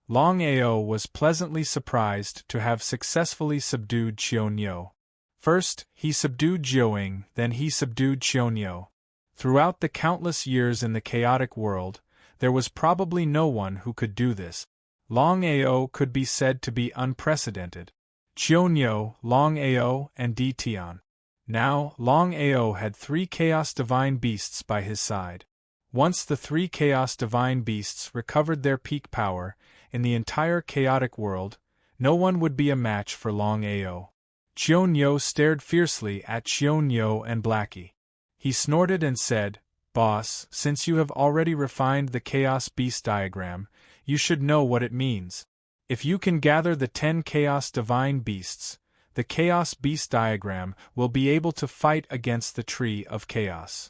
Longao was pleasantly surprised to have successfully subdued Qianyo. First, he subdued Jiao Ying, then he subdued Qianyo. Throughout the countless years in the chaotic world, there was probably no one who could do this. Longao could be said to be unprecedented. Qianyo, Longao, and Di Tian. Now, Longao had three Chaos Divine Beasts by his side. Once the three Chaos Divine Beasts recovered their peak power, in the entire chaotic world, no one would be a match for Longao. Qianyo stared fiercely at Qianyo and Blackie. He snorted and said, Boss, since you have already refined the Chaos Beast diagram, you should know what it means. If you can gather the 10 Chaos Divine Beasts, the Chaos Beast diagram will be able to fight against the Tree of Chaos.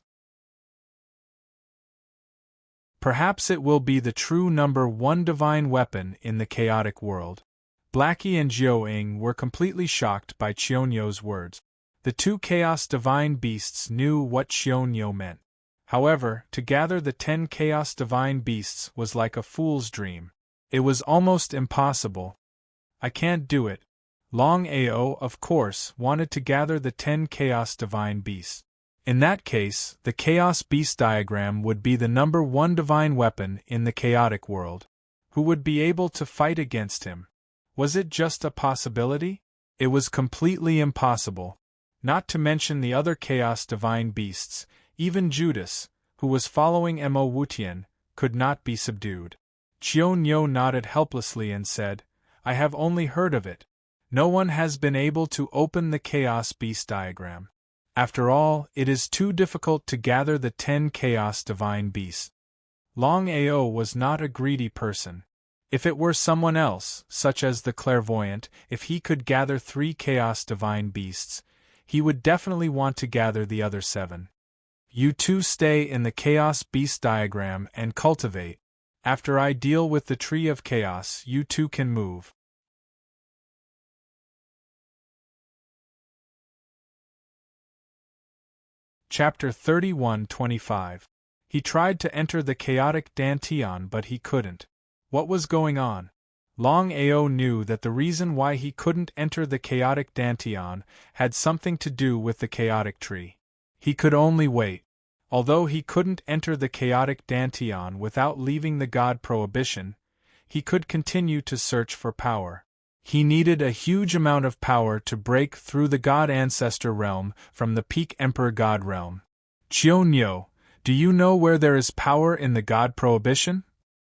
Perhaps it will be the true number 1 divine weapon in the chaotic world. Blackie and Jiao Ying were completely shocked by Qianyo's words. The two Chaos Divine Beasts knew what Qianyo meant. However, to gather the 10 Chaos Divine Beasts was like a fool's dream. It was almost impossible. I can't do it. Longao, of course, wanted to gather the 10 Chaos Divine Beasts. In that case, the Chaos Beast diagram would be the number 1 divine weapon in the chaotic world. Who would be able to fight against him? Was it just a possibility? It was completely impossible. Not to mention the other Chaos Divine Beasts, even Judas, who was following Mo Wutian, could not be subdued. Qianyo nodded helplessly and said, I have only heard of it. No one has been able to open the Chaos Beast diagram. After all, it is too difficult to gather the 10 Chaos Divine Beasts. Longao was not a greedy person. If it were someone else, such as the clairvoyant, if he could gather 3 Chaos Divine Beasts, he would definitely want to gather the other 7. You two stay in the Chaos Beast diagram and cultivate. After I deal with the Tree of Chaos, you too can move. Chapter 31:25. He tried to enter the chaotic Dantian, but he couldn't. What was going on? Longao knew that the reason why he couldn't enter the chaotic Dantian had something to do with the chaotic tree. He could only wait. Although he couldn't enter the chaotic Dantian without leaving the god prohibition, he could continue to search for power. He needed a huge amount of power to break through the god ancestor realm from the peak emperor god realm. Chionyo, do you know where there is power in the god prohibition?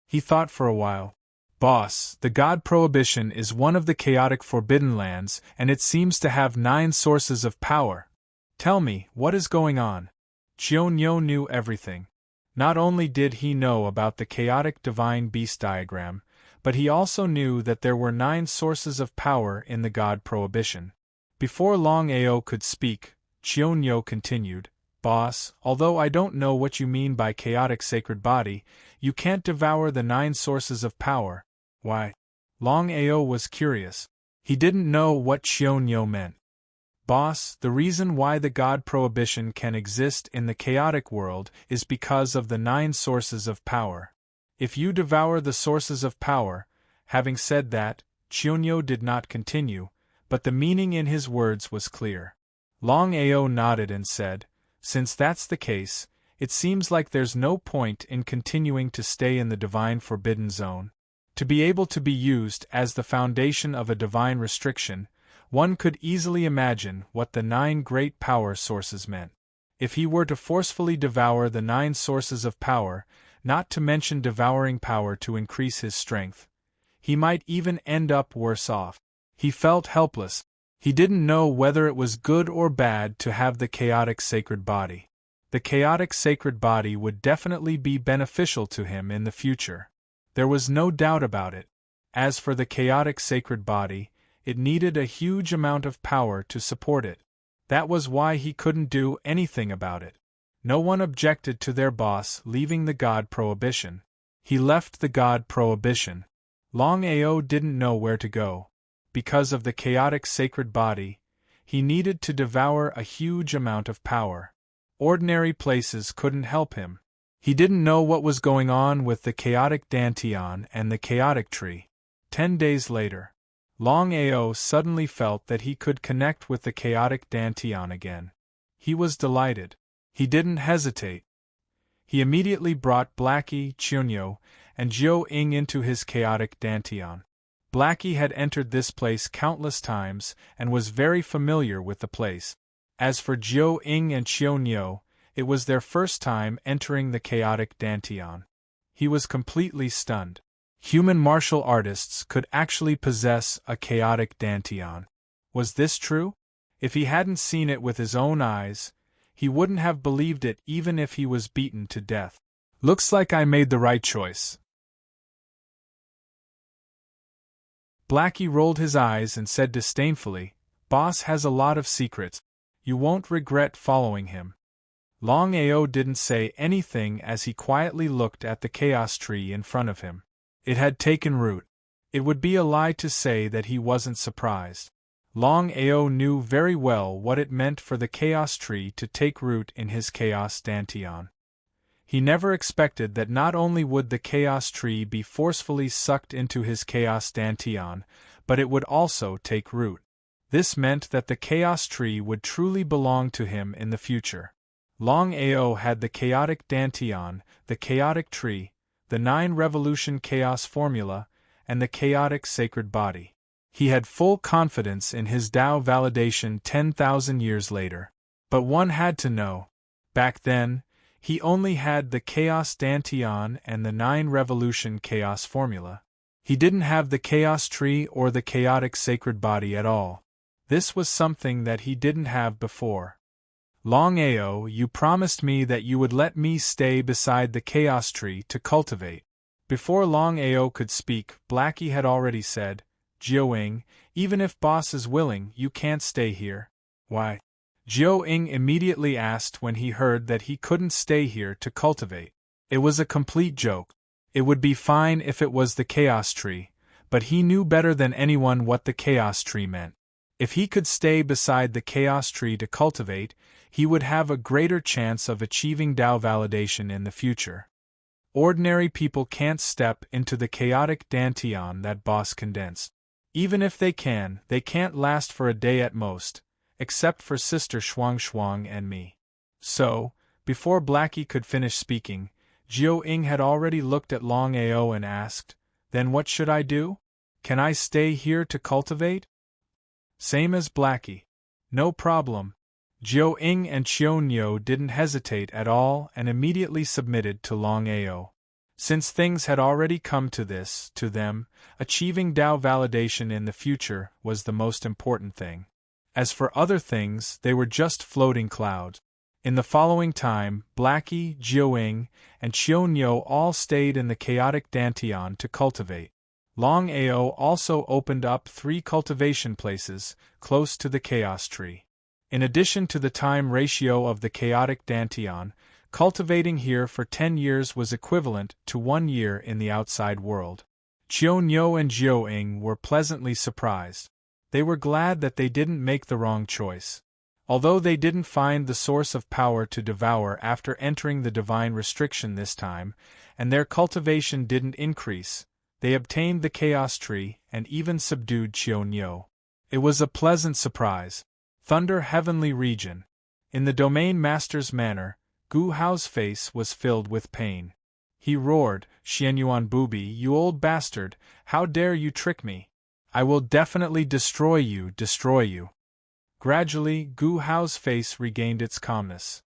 He thought for a while. Boss, the god prohibition is one of the chaotic forbidden lands, and it seems to have 9 sources of power. Tell me, what is going on? Chionyo knew everything. Not only did he know about the chaotic divine beast diagram, but he also knew that there were 9 sources of power in the god prohibition. Before Longao could speak, Chionyo continued, Boss, although I don't know what you mean by chaotic sacred body, you can't devour the 9 sources of power. Why? Longao was curious. He didn't know what Chionyo meant. Boss, the reason why the god prohibition can exist in the chaotic world is because of the 9 sources of power. If you devour the sources of power, having said that, Chionyo did not continue, but the meaning in his words was clear. Longao nodded and said, Since that's the case, it seems like there's no point in continuing to stay in the divine forbidden zone. To be able to be used as the foundation of a divine restriction, one could easily imagine what the 9 great power sources meant. If he were to forcefully devour the 9 sources of power, not to mention devouring power to increase his strength, he might even end up worse off. He felt helpless. He didn't know whether it was good or bad to have the chaotic sacred body. The chaotic sacred body would definitely be beneficial to him in the future. There was no doubt about it. As for the chaotic sacred body, it needed a huge amount of power to support it. That was why he couldn't do anything about it. No one objected to their boss leaving the god prohibition. He left the god prohibition. Longao didn't know where to go. Because of the chaotic sacred body, he needed to devour a huge amount of power. Ordinary places couldn't help him. He didn't know what was going on with the chaotic Dantian and the chaotic tree. 10 days later, Longao suddenly felt that he could connect with the chaotic Dantian again. He was delighted. He didn't hesitate. He immediately brought Blackie, Chionyo, and Jiao-ing into his chaotic Dantian. Blackie had entered this place countless times and was very familiar with the place. As for Jiao-ing and Chionyo, it was their first time entering the chaotic Dantian. He was completely stunned. Human martial artists could actually possess a chaotic Dantian. Was this true? If he hadn't seen it with his own eyes, he wouldn't have believed it even if he was beaten to death. Looks like I made the right choice. Blackie rolled his eyes and said disdainfully, Boss has a lot of secrets. You won't regret following him. Longao didn't say anything as he quietly looked at the chaos tree in front of him. It had taken root. It would be a lie to say that he wasn't surprised. Longao knew very well what it meant for the chaos tree to take root in his chaos Dantian. He never expected that not only would the chaos tree be forcefully sucked into his chaos Dantian, but it would also take root. This meant that the chaos tree would truly belong to him in the future. Longao had the chaotic Dantian, the chaotic tree, the 9 revolution chaos formula, and the chaotic sacred body. He had full confidence in his Tao validation 10,000 years later. But one had to know. Back then, he only had the chaos Dantian and the 9 revolution chaos formula. He didn't have the chaos tree or the chaotic sacred body at all. This was something that he didn't have before. Longao, you promised me that you would let me stay beside the chaos tree to cultivate. Before Longao could speak, Blackie had already said, Jiao-ing, even if boss is willing, you can't stay here. Why? Jiao-ing immediately asked when he heard that he couldn't stay here to cultivate. It was a complete joke. It would be fine if it was the Chaos Tree, but he knew better than anyone what the Chaos Tree meant. If he could stay beside the Chaos Tree to cultivate, he would have a greater chance of achieving Tao validation in the future. Ordinary people can't step into the chaotic dantian that boss condensed. Even if they can't last for a day at most, except for Sister Shuang Shuang and me. So, before Blackie could finish speaking, Jiao Ying had already looked at Longao and asked, "Then what should I do? Can I stay here to cultivate?" Same as Blackie. No problem. Jiao Ying and Qiao didn't hesitate at all and immediately submitted to Longao. Since things had already come to this, to them, achieving Tao validation in the future was the most important thing. As for other things, they were just floating clouds. In the following time, Blackie, Jiao Ying, and Qiao all stayed in the chaotic dantian to cultivate. Longao also opened up 3 cultivation places, close to the Chaos Tree. In addition to the time ratio of the chaotic dantian, cultivating here for 10 years was equivalent to 1 year in the outside world. Qiao and Jiao Ying were pleasantly surprised. They were glad that they didn't make the wrong choice. Although they didn't find the source of power to devour after entering the divine restriction this time, and their cultivation didn't increase, they obtained the Chaos Tree and even subdued Qiao. It was a pleasant surprise. Thunder Heavenly Region. In the Domain Master's manner, Gu Hao's face was filled with pain. He roared, "Xianyuan Booby, you old bastard, how dare you trick me? I will definitely destroy you. Gradually, Gu Hao's face regained its calmness.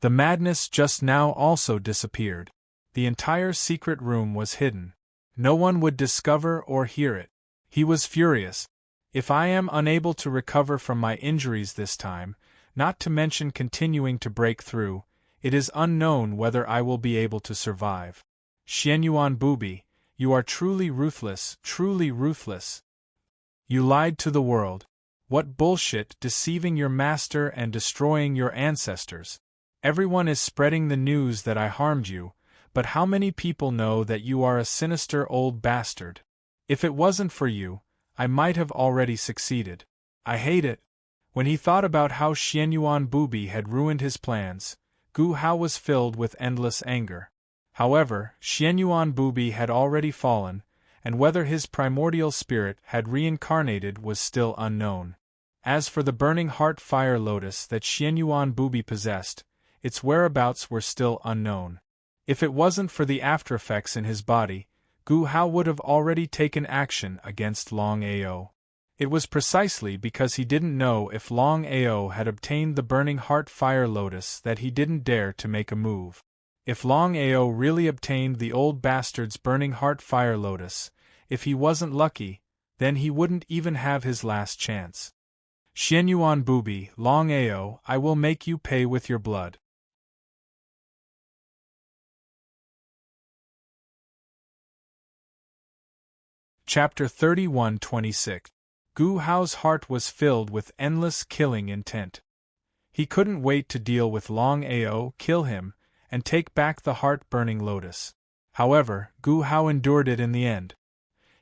The madness just now also disappeared. The entire secret room was hidden. No one would discover or hear it. He was furious. If I am unable to recover from my injuries this time, not to mention continuing to break through, it is unknown whether I will be able to survive. Xianyuan Booby, you are truly ruthless. You lied to the world. What bullshit, deceiving your master and destroying your ancestors. Everyone is spreading the news that I harmed you, but how many people know that you are a sinister old bastard? If it wasn't for you, I might have already succeeded. I hate it." When he thought about how Xianyuan Booby had ruined his plans, Gu Hao was filled with endless anger. However, Xianyuan Booby had already fallen, and whether his primordial spirit had reincarnated was still unknown. As for the burning heart fire lotus that Xianyuan Booby possessed, its whereabouts were still unknown. If it wasn't for the aftereffects in his body, Gu Hao would have already taken action against Longao. It was precisely because he didn't know if Longao had obtained the burning heart fire lotus that he didn't dare to make a move. If Longao really obtained the old bastard's burning heart fire lotus, if he wasn't lucky, then he wouldn't even have his last chance. Xianyuan Booby, Longao, I will make you pay with your blood. Chapter 31:26. Gu Hao's heart was filled with endless killing intent. He couldn't wait to deal with Longao, kill him, and take back the heart-burning lotus. However, Gu Hao endured it in the end.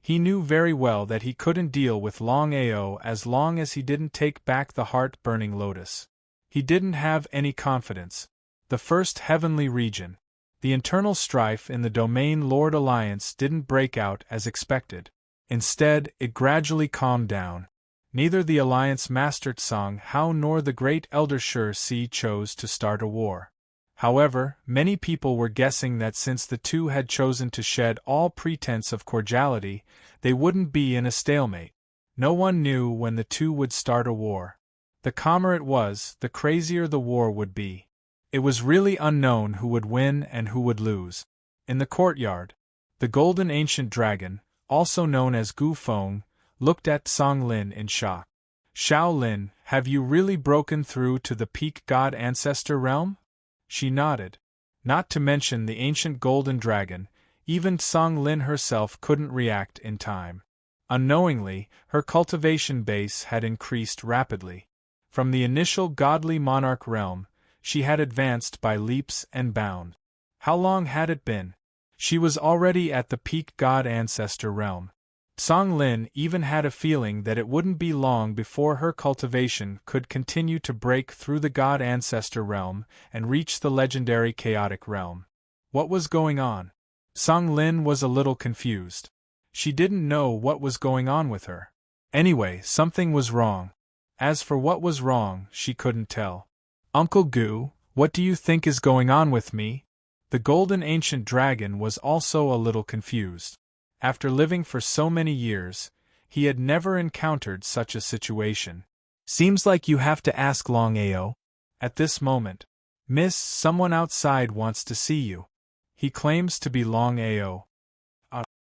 He knew very well that he couldn't deal with Longao as long as he didn't take back the heart-burning lotus. He didn't have any confidence. The first heavenly region. The internal strife in the Domain Lord Alliance didn't break out as expected. Instead, it gradually calmed down. Neither the Alliance Master Tsang Hao nor the great Elder Shi Si chose to start a war. However, many people were guessing that since the two had chosen to shed all pretense of cordiality, they wouldn't be in a stalemate. No one knew when the two would start a war. The calmer it was, the crazier the war would be. It was really unknown who would win and who would lose. In the courtyard, the Golden Ancient Dragon, also known as Gu Feng, looked at Song Lin in shock. "Shao Lin, have you really broken through to the peak god ancestor realm?" She nodded. Not to mention the ancient golden dragon, even Song Lin herself couldn't react in time. Unknowingly, her cultivation base had increased rapidly. From the initial godly monarch realm, she had advanced by leaps and bounds. How long had it been? She was already at the peak God Ancestor realm. Song Lin even had a feeling that it wouldn't be long before her cultivation could continue to break through the God Ancestor realm and reach the legendary Chaotic realm. What was going on? Song Lin was a little confused. She didn't know what was going on with her. Anyway, something was wrong. As for what was wrong, she couldn't tell. Uncle Gu, what do you think is going on with me? The golden ancient dragon was also a little confused. After living for so many years, he had never encountered such a situation. Seems like you have to ask Longao. At this moment, Miss, someone outside wants to see you. He claims to be Longao.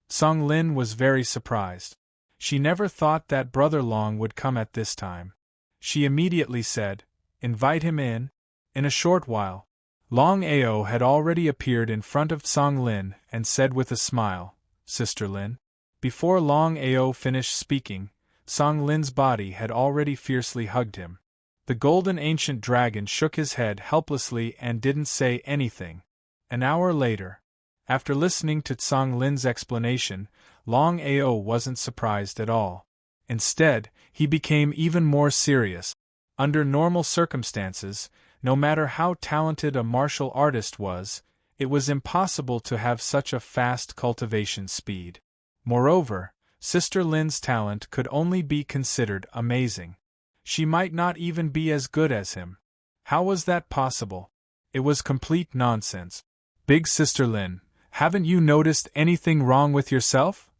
Song Lin was very surprised. She never thought that Brother Long would come at this time. She immediately said, "Invite him in." In a short while, Longao had already appeared in front of Song Lin and said with a smile, "Sister Lin." Before Longao finished speaking, Song Lin's body had already fiercely hugged him. The golden ancient dragon shook his head helplessly and didn't say anything. An hour later, after listening to Song Lin's explanation, Longao wasn't surprised at all. Instead, he became even more serious. Under normal circumstances, no matter how talented a martial artist was, it was impossible to have such a fast cultivation speed. Moreover, Sister Lin's talent could only be considered amazing. She might not even be as good as him. How was that possible? It was complete nonsense. Big Sister Lin, haven't you noticed anything wrong with yourself?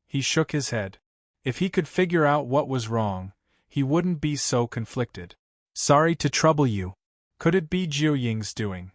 He shook his head. If he could figure out what was wrong, he wouldn't be so conflicted. Sorry to trouble you. Could it be Jiu Ying's doing?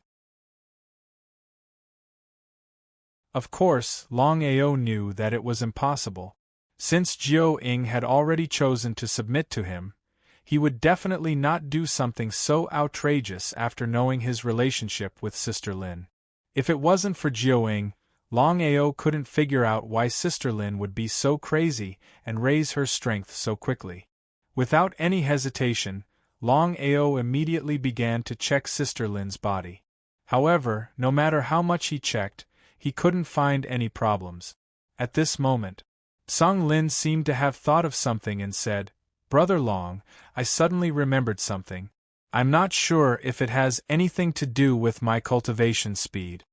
Of course, Longao knew that it was impossible. Since Jiu Ying had already chosen to submit to him, he would definitely not do something so outrageous after knowing his relationship with Sister Lin. If it wasn't for Jiu Ying, Longao couldn't figure out why Sister Lin would be so crazy and raise her strength so quickly. Without any hesitation, Longao immediately began to check Sister Lin's body. However, no matter how much he checked, he couldn't find any problems. At this moment, Song Lin seemed to have thought of something and said, "Brother Long, I suddenly remembered something. I'm not sure if it has anything to do with my cultivation speed."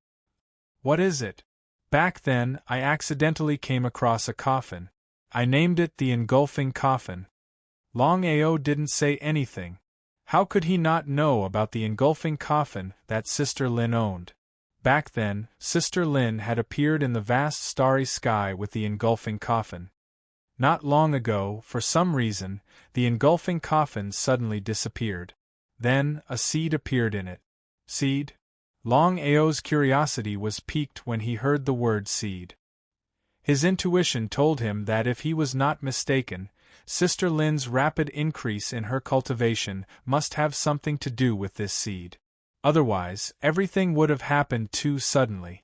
"What is it?" "Back then, I accidentally came across a coffin. I named it the Engulfing Coffin." Longao didn't say anything. How could he not know about the engulfing coffin that Sister Lin owned? Back then, Sister Lin had appeared in the vast starry sky with the engulfing coffin. Not long ago, for some reason, the engulfing coffin suddenly disappeared. Then, a seed appeared in it. Seed? Longao's curiosity was piqued when he heard the word seed. His intuition told him that if he was not mistaken, Sister Lin's rapid increase in her cultivation must have something to do with this seed. Otherwise, everything would have happened too suddenly.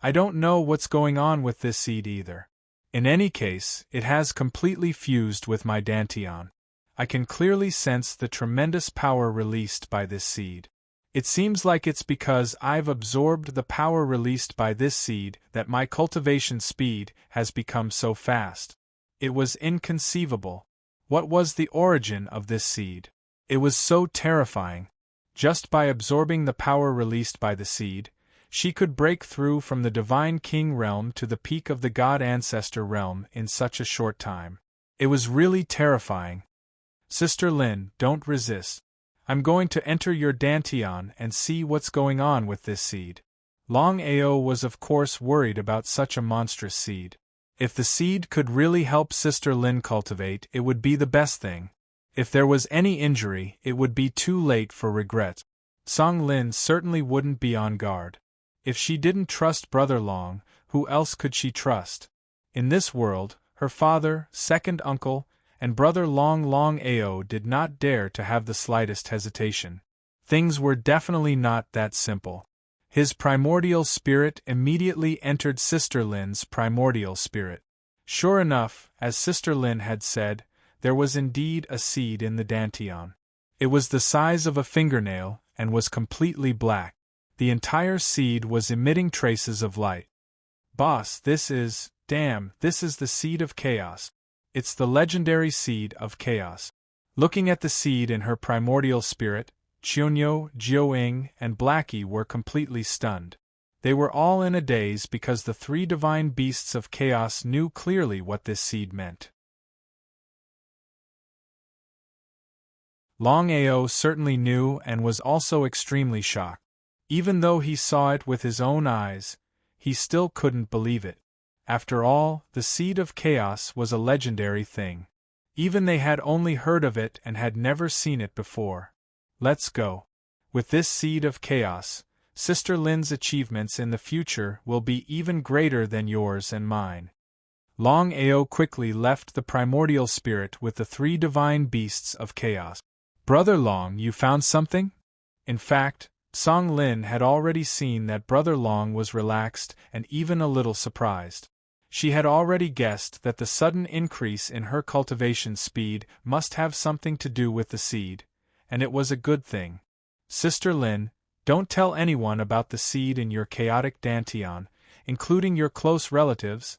I don't know what's going on with this seed either. In any case, it has completely fused with my Dantian. I can clearly sense the tremendous power released by this seed. It seems like it's because I've absorbed the power released by this seed that my cultivation speed has become so fast. It was inconceivable. What was the origin of this seed? It was so terrifying. Just by absorbing the power released by the seed, she could break through from the Divine King realm to the peak of the God Ancestor realm in such a short time. It was really terrifying. Sister Lin, don't resist. I'm going to enter your Dantian and see what's going on with this seed. Longao was of course worried about such a monstrous seed. If the seed could really help Sister Lin cultivate, it would be the best thing. If there was any injury, it would be too late for regret. Song Lin certainly wouldn't be on guard. If she didn't trust Brother Long, who else could she trust? In this world, her father, second uncle, and Brother Longao did not dare to have the slightest hesitation. Things were definitely not that simple. His primordial spirit immediately entered Sister Lin's primordial spirit. Sure enough, as Sister Lin had said, there was indeed a seed in the Dantian. It was the size of a fingernail, and was completely black. The entire seed was emitting traces of light. Boss, this is the seed of chaos. It's the legendary seed of chaos. Looking at the seed in her primordial spirit, Chionyo, Jioing, and Blackie were completely stunned. They were all in a daze because the three divine beasts of chaos knew clearly what this seed meant. Longao certainly knew and was also extremely shocked. Even though he saw it with his own eyes, he still couldn't believe it. After all, the seed of chaos was a legendary thing. Even they had only heard of it and had never seen it before. Let's go. With this seed of chaos, Sister Lin's achievements in the future will be even greater than yours and mine. Longao quickly left the primordial spirit with the three divine beasts of chaos. Brother Long, you found something? In fact, Song Lin had already seen that Brother Long was relaxed and even a little surprised. She had already guessed that the sudden increase in her cultivation speed must have something to do with the seed, and it was a good thing. Sister Lin, don't tell anyone about the seed in your chaotic dantian, including your close relatives.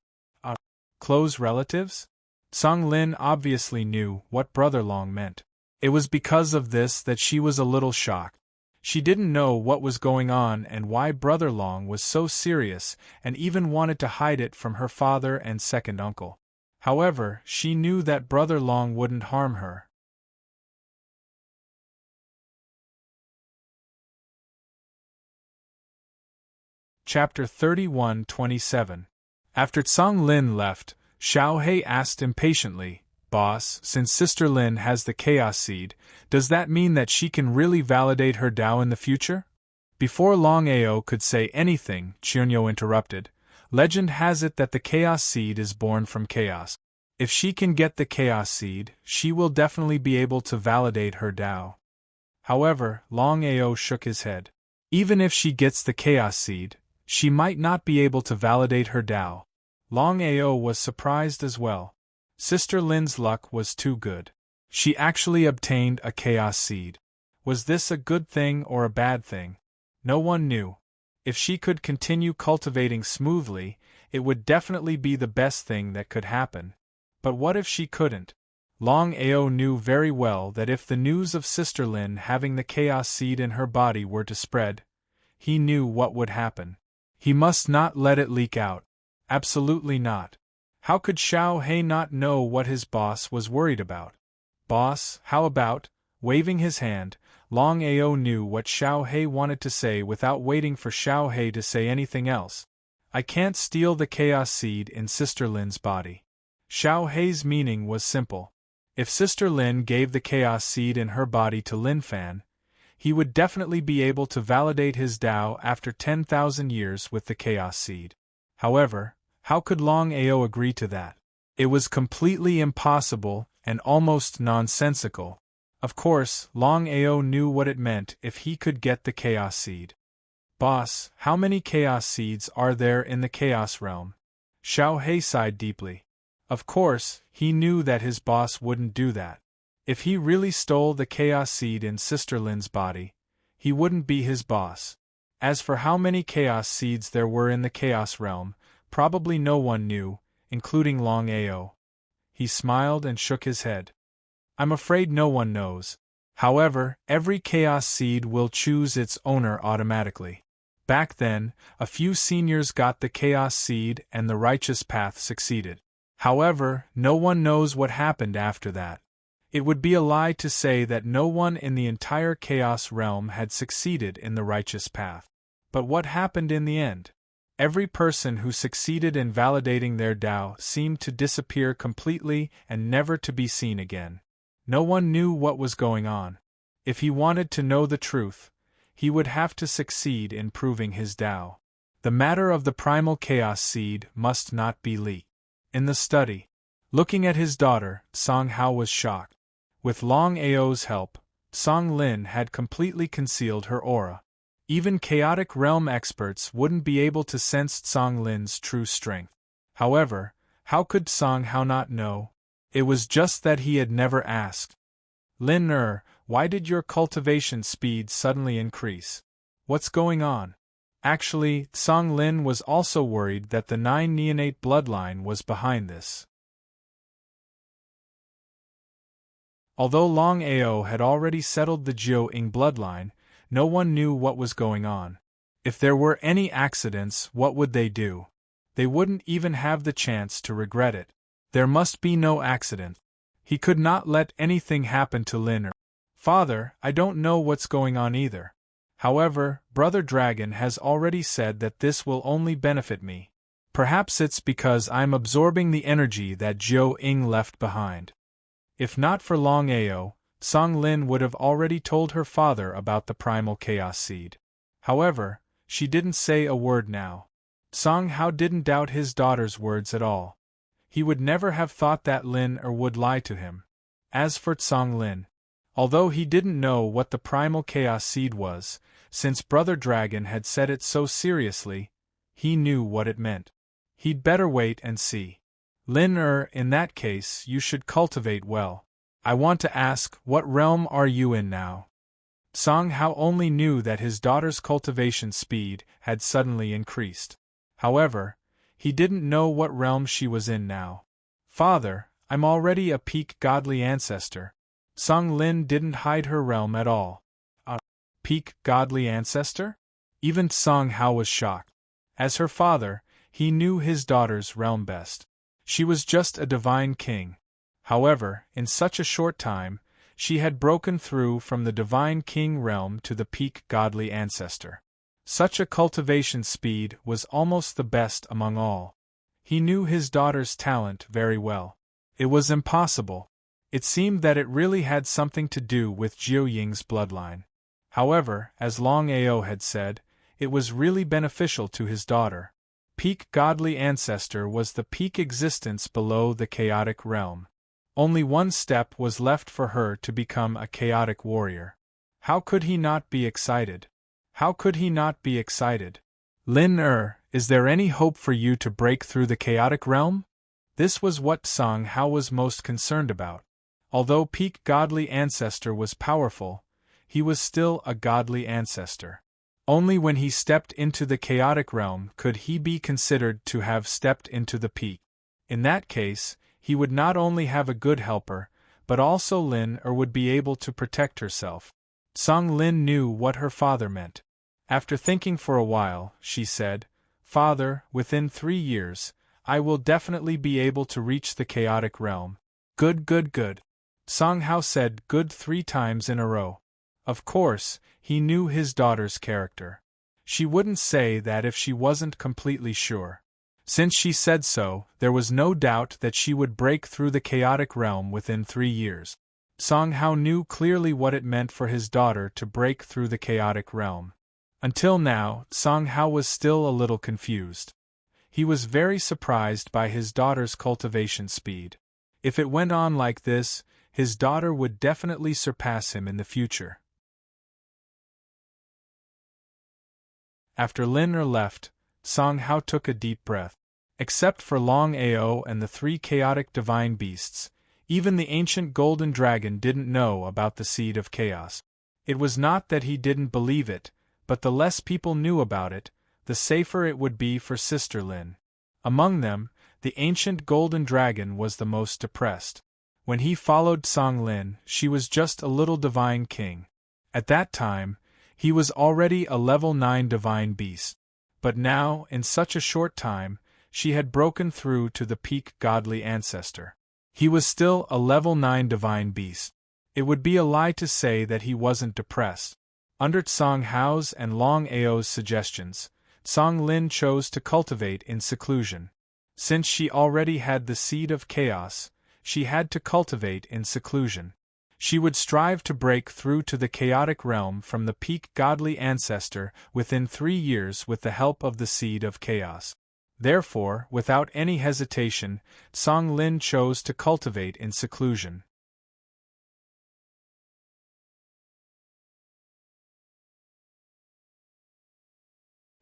Close relatives? Song Lin obviously knew what Brother Long meant. It was because of this that she was a little shocked. She didn't know what was going on and why Brother Long was so serious and even wanted to hide it from her father and second uncle. However, she knew that Brother Long wouldn't harm her. Chapter 31:27. After Song Lin left, Xiao He asked impatiently, Boss, since Sister Lin has the Chaos Seed, does that mean that she can really validate her Tao in the future? Before Longao could say anything, Chionyo interrupted. Legend has it that the Chaos Seed is born from chaos. If she can get the Chaos Seed, she will definitely be able to validate her Tao. However, Longao shook his head. Even if she gets the Chaos Seed, she might not be able to validate her Tao. Longao was surprised as well. Sister Lin's luck was too good. She actually obtained a Chaos Seed. Was this a good thing or a bad thing? No one knew. If she could continue cultivating smoothly, it would definitely be the best thing that could happen. But what if she couldn't? Longao knew very well that if the news of Sister Lin having the Chaos Seed in her body were to spread, he knew what would happen. He must not let it leak out. Absolutely not. How could Xiao He not know what his boss was worried about? Boss, how about, waving his hand, Longao knew what Xiao He wanted to say without waiting for Xiao He to say anything else. I can't steal the Chaos Seed in Sister Lin's body. Xiao He's meaning was simple. If Sister Lin gave the Chaos Seed in her body to Lin Fan, he would definitely be able to validate his Tao after 10,000 years with the Chaos Seed. However, how could Longao agree to that? It was completely impossible and almost nonsensical. Of course, Longao knew what it meant if he could get the Chaos Seed. Boss, how many Chaos Seeds are there in the Chaos Realm? Xiao He sighed deeply. Of course, he knew that his boss wouldn't do that. If he really stole the Chaos Seed in Sister Lin's body, he wouldn't be his boss. As for how many Chaos Seeds there were in the Chaos Realm, probably no one knew, including Longao. He smiled and shook his head. I'm afraid no one knows. However, every Chaos Seed will choose its owner automatically. Back then, a few seniors got the Chaos Seed and the righteous path succeeded. However, no one knows what happened after that. It would be a lie to say that no one in the entire Chaos Realm had succeeded in the righteous path. But what happened in the end? Every person who succeeded in validating their Tao seemed to disappear completely and never to be seen again. No one knew what was going on. If he wanted to know the truth, he would have to succeed in proving his Tao. The matter of the primal Chaos Seed must not be leaked. In the study, looking at his daughter, Song Hao was shocked. With Longao's help, Song Lin had completely concealed her aura. Even chaotic realm experts wouldn't be able to sense Song Lin's true strength. However, how could Song Hao not know? It was just that he had never asked. Lin why did your cultivation speed suddenly increase? What's going on? Actually, Song Lin was also worried that the 9 neonate bloodline was behind this. Although Longao had already settled the Jiu Ying bloodline, no one knew what was going on. If there were any accidents, what would they do? They wouldn't even have the chance to regret it. There must be no accident. He could not let anything happen to Lin. Father, I don't know what's going on either. However, Brother Dragon has already said that this will only benefit me. Perhaps it's because I'm absorbing the energy that Jiu Ying left behind. If not for Longao, Song Lin would have already told her father about the primal chaos seed. However, she didn't say a word now. Song Hao didn't doubt his daughter's words at all. He would never have thought that Lin would lie to him. As for Song Lin, although he didn't know what the primal chaos seed was, since Brother Dragon had said it so seriously, he knew what it meant. He'd better wait and see. Lin in that case you should cultivate well. I want to ask, what realm are you in now? Song Hao only knew that his daughter's cultivation speed had suddenly increased. However, he didn't know what realm she was in now. Father, I'm already a peak godly ancestor. Song Lin didn't hide her realm at all. A peak godly ancestor? Even Song Hao was shocked. As her father, he knew his daughter's realm best. She was just a divine king. However, in such a short time, she had broken through from the divine king realm to the peak godly ancestor. Such a cultivation speed was almost the best among all. He knew his daughter's talent very well. It was impossible. It seemed that it really had something to do with Jiu Ying's bloodline. However, as Longao had said, it was really beneficial to his daughter. Peak godly ancestor was the peak existence below the chaotic realm. Only one step was left for her to become a chaotic warrior. How could he not be excited? How could he not be excited? Lin is there any hope for you to break through the chaotic realm? This was what Song Hao was most concerned about. Although peak godly ancestor was powerful, he was still a godly ancestor. Only when he stepped into the chaotic realm could he be considered to have stepped into the peak. In that case, he would not only have a good helper, but also Lin would be able to protect herself. Song Lin knew what her father meant. After thinking for a while, she said, Father, within 3 years, I will definitely be able to reach the chaotic realm. Good, good, good. Song Hao said good 3 times in a row. Of course, he knew his daughter's character. She wouldn't say that if she wasn't completely sure. Since she said so, there was no doubt that she would break through the chaotic realm within 3 years. Song Hao knew clearly what it meant for his daughter to break through the chaotic realm. Until now, Song Hao was still a little confused. He was very surprised by his daughter's cultivation speed. If it went on like this, his daughter would definitely surpass him in the future. After Lin left, Song Hao took a deep breath. Except for Longao and the 3 chaotic divine beasts, even the ancient golden dragon didn't know about the seed of chaos. It was not that he didn't believe it, but the less people knew about it, the safer it would be for Sister Lin. Among them, the ancient golden dragon was the most depressed. When he followed Song Lin, she was just a little divine king. At that time, he was already a level 9 divine beast. But now, in such a short time, she had broken through to the peak godly ancestor. He was still a level 9 divine beast. It would be a lie to say that he wasn't depressed. Under Song Hao's and Longao's suggestions, Song Lin chose to cultivate in seclusion. Since she already had the seed of chaos, she had to cultivate in seclusion. She would strive to break through to the chaotic realm from the peak godly ancestor within 3 years with the help of the seed of chaos. Therefore, without any hesitation, Song Lin chose to cultivate in seclusion.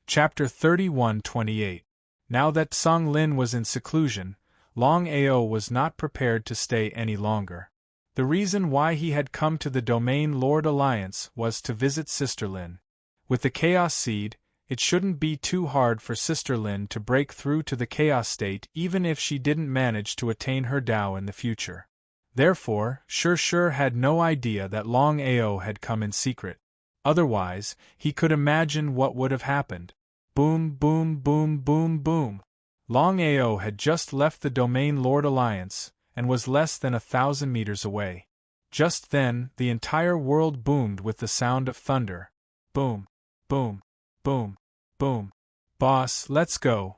Chapter 31-28. Now that Song Lin was in seclusion, Longao was not prepared to stay any longer. The reason why he had come to the Domain Lord Alliance was to visit Sister Lin. With the Chaos Seed, it shouldn't be too hard for Sister Lin to break through to the Chaos state even if she didn't manage to attain her Tao in the future. Therefore, Sure had no idea that Longao had come in secret. Otherwise, he could imagine what would have happened. Boom, boom, boom, boom, boom. Longao had just left the Domain Lord Alliance, and was less than 1,000 meters away. Just then, the entire world boomed with the sound of thunder. Boom, boom, boom, boom. Boss, let's go.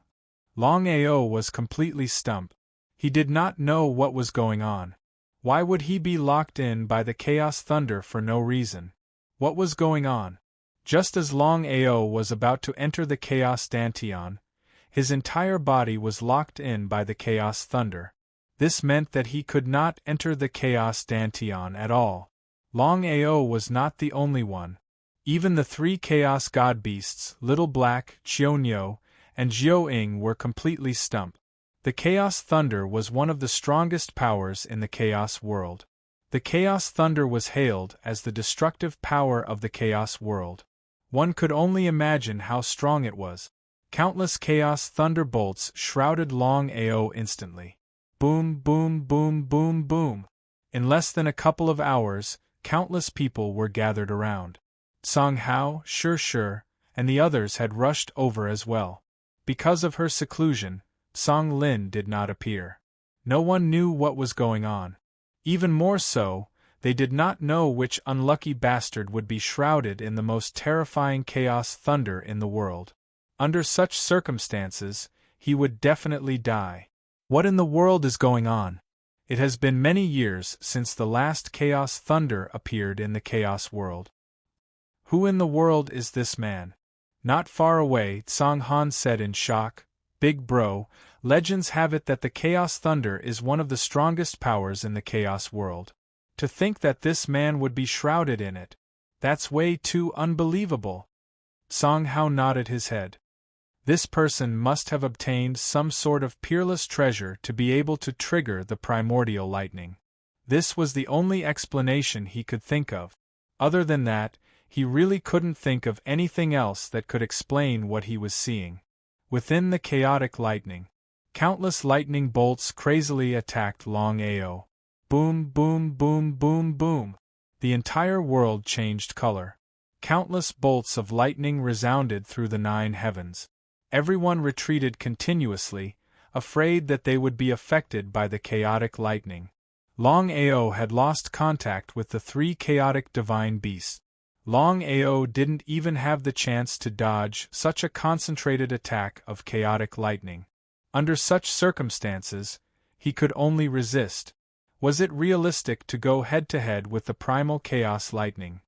Longao was completely stumped. He did not know what was going on. Why would he be locked in by the Chaos Thunder for no reason? What was going on? Just as Longao was about to enter the Chaos Dantian, his entire body was locked in by the Chaos Thunder. This meant that he could not enter the Chaos Dantian at all. Longao was not the only one. Even the 3 Chaos God Beasts, Little Black, Chionyo, and Jiao-ing were completely stumped. The Chaos Thunder was one of the strongest powers in the Chaos world. The Chaos Thunder was hailed as the destructive power of the Chaos world. One could only imagine how strong it was. Countless Chaos Thunderbolts shrouded Longao instantly. Boom, boom, boom, boom, boom. In less than a couple of hours, countless people were gathered around. Song Hao, Sure, and the others had rushed over as well. Because of her seclusion, Song Lin did not appear. No one knew what was going on. Even more so, they did not know which unlucky bastard would be shrouded in the most terrifying Chaos Thunder in the world. Under such circumstances, he would definitely die. What in the world is going on? It has been many years since the last Chaos Thunder appeared in the Chaos world. Who in the world is this man? Not far away, Song Han said in shock. Big bro, legends have it that the Chaos Thunder is one of the strongest powers in the Chaos world. To think that this man would be shrouded in it. That's way too unbelievable. Song Hao nodded his head. This person must have obtained some sort of peerless treasure to be able to trigger the primordial lightning. This was the only explanation he could think of. Other than that, he really couldn't think of anything else that could explain what he was seeing. Within the chaotic lightning, countless lightning bolts crazily attacked Longao. Boom, boom, boom, boom, boom. The entire world changed color. Countless bolts of lightning resounded through the 9 heavens. Everyone retreated continuously, afraid that they would be affected by the chaotic lightning. Longao had lost contact with the 3 chaotic divine beasts. Longao didn't even have the chance to dodge such a concentrated attack of chaotic lightning. Under such circumstances, he could only resist. Was it realistic to go head-to-head with the primal chaos lightning?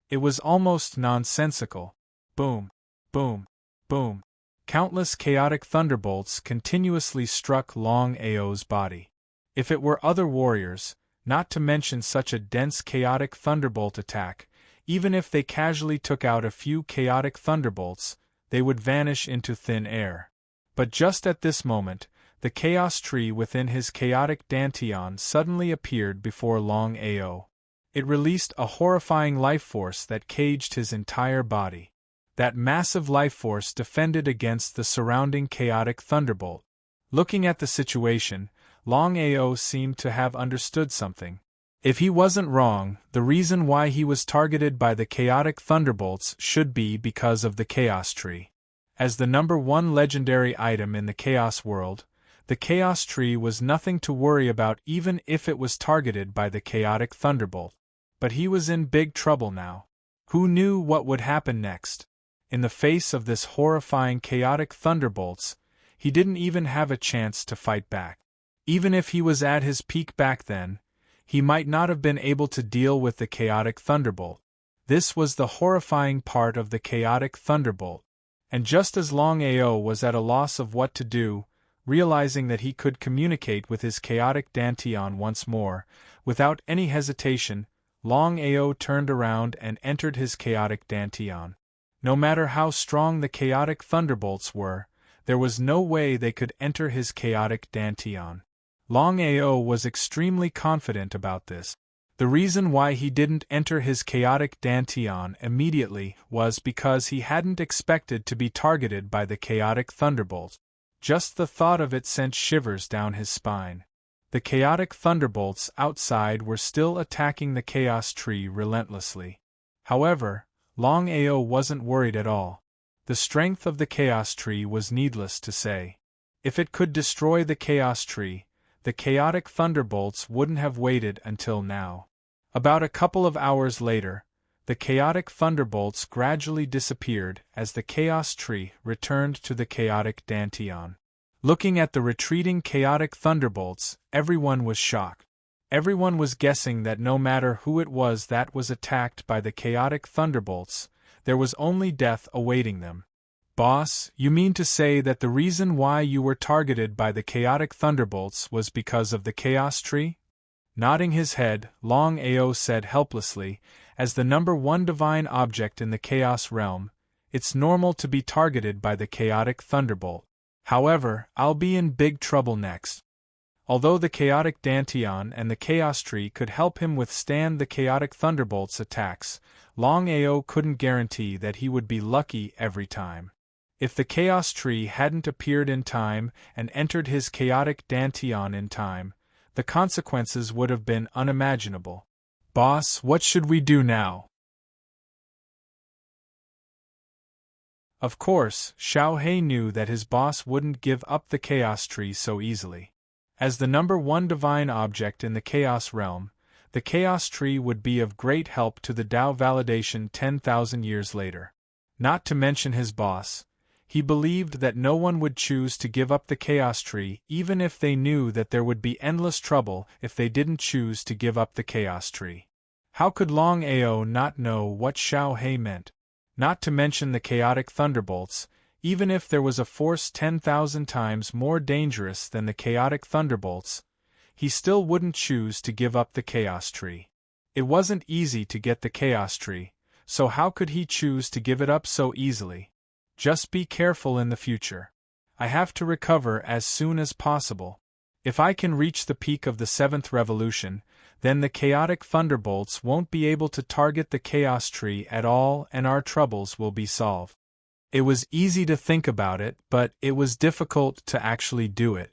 It was almost nonsensical. Boom, boom, boom. Countless chaotic thunderbolts continuously struck Longao's body. If it were other warriors, not to mention such a dense chaotic thunderbolt attack, even if they casually took out a few chaotic thunderbolts, they would vanish into thin air. But just at this moment, the chaos tree within his chaotic dantian suddenly appeared before Longao. It released a horrifying life force that caged his entire body. That massive life force defended against the surrounding chaotic thunderbolt. Looking at the situation, Longao seemed to have understood something. If he wasn't wrong, the reason why he was targeted by the chaotic thunderbolts should be because of the Chaos Tree. As the number 1 legendary item in the Chaos world, the Chaos Tree was nothing to worry about even if it was targeted by the chaotic thunderbolt. But he was in big trouble now. Who knew what would happen next? In the face of this horrifying chaotic thunderbolts, he didn't even have a chance to fight back. Even if he was at his peak back then, he might not have been able to deal with the chaotic thunderbolt. This was the horrifying part of the chaotic thunderbolt. And just as Longao was at a loss of what to do, realizing that he could communicate with his chaotic dantian once more, without any hesitation, Longao turned around and entered his chaotic dantian. No matter how strong the chaotic thunderbolts were, there was no way they could enter his chaotic dantian. Longao was extremely confident about this. The reason why he didn't enter his chaotic dantian immediately was because he hadn't expected to be targeted by the chaotic thunderbolt. Just the thought of it sent shivers down his spine. The chaotic thunderbolts outside were still attacking the chaos tree relentlessly. However, Longao wasn't worried at all. The strength of the chaos tree was needless to say. If it could destroy the chaos tree, the chaotic thunderbolts wouldn't have waited until now. About a couple of hours later, the chaotic thunderbolts gradually disappeared as the chaos tree returned to the chaotic dantian. Looking at the retreating chaotic thunderbolts, everyone was shocked. Everyone was guessing that no matter who it was that was attacked by the chaotic thunderbolts, there was only death awaiting them. Boss, you mean to say that the reason why you were targeted by the chaotic thunderbolts was because of the chaos tree? Nodding his head, Longao said helplessly, as the number one divine object in the chaos realm, it's normal to be targeted by the chaotic thunderbolt. However, I'll be in big trouble next. Although the chaotic dantian and the chaos tree could help him withstand the chaotic thunderbolt's attacks, Longao couldn't guarantee that he would be lucky every time. If the chaos tree hadn't appeared in time and entered his chaotic dantian in time, the consequences would have been unimaginable. Boss, what should we do now? Of course, Xiaohei knew that his boss wouldn't give up the chaos tree so easily. As the number one divine object in the chaos realm, the chaos tree would be of great help to the Tao validation 10,000 years later. Not to mention his boss, he believed that no one would choose to give up the chaos tree even if they knew that there would be endless trouble if they didn't choose to give up the chaos tree. How could Longao not know what Xiaohei meant? Not to mention the chaotic thunderbolts, even if there was a force 10,000 times more dangerous than the chaotic thunderbolts, he still wouldn't choose to give up the chaos tree. It wasn't easy to get the chaos tree, so how could he choose to give it up so easily? Just be careful in the future. I have to recover as soon as possible. If I can reach the peak of the 7th revolution, then the chaotic thunderbolts won't be able to target the chaos tree at all and our troubles will be solved. It was easy to think about it, but it was difficult to actually do it.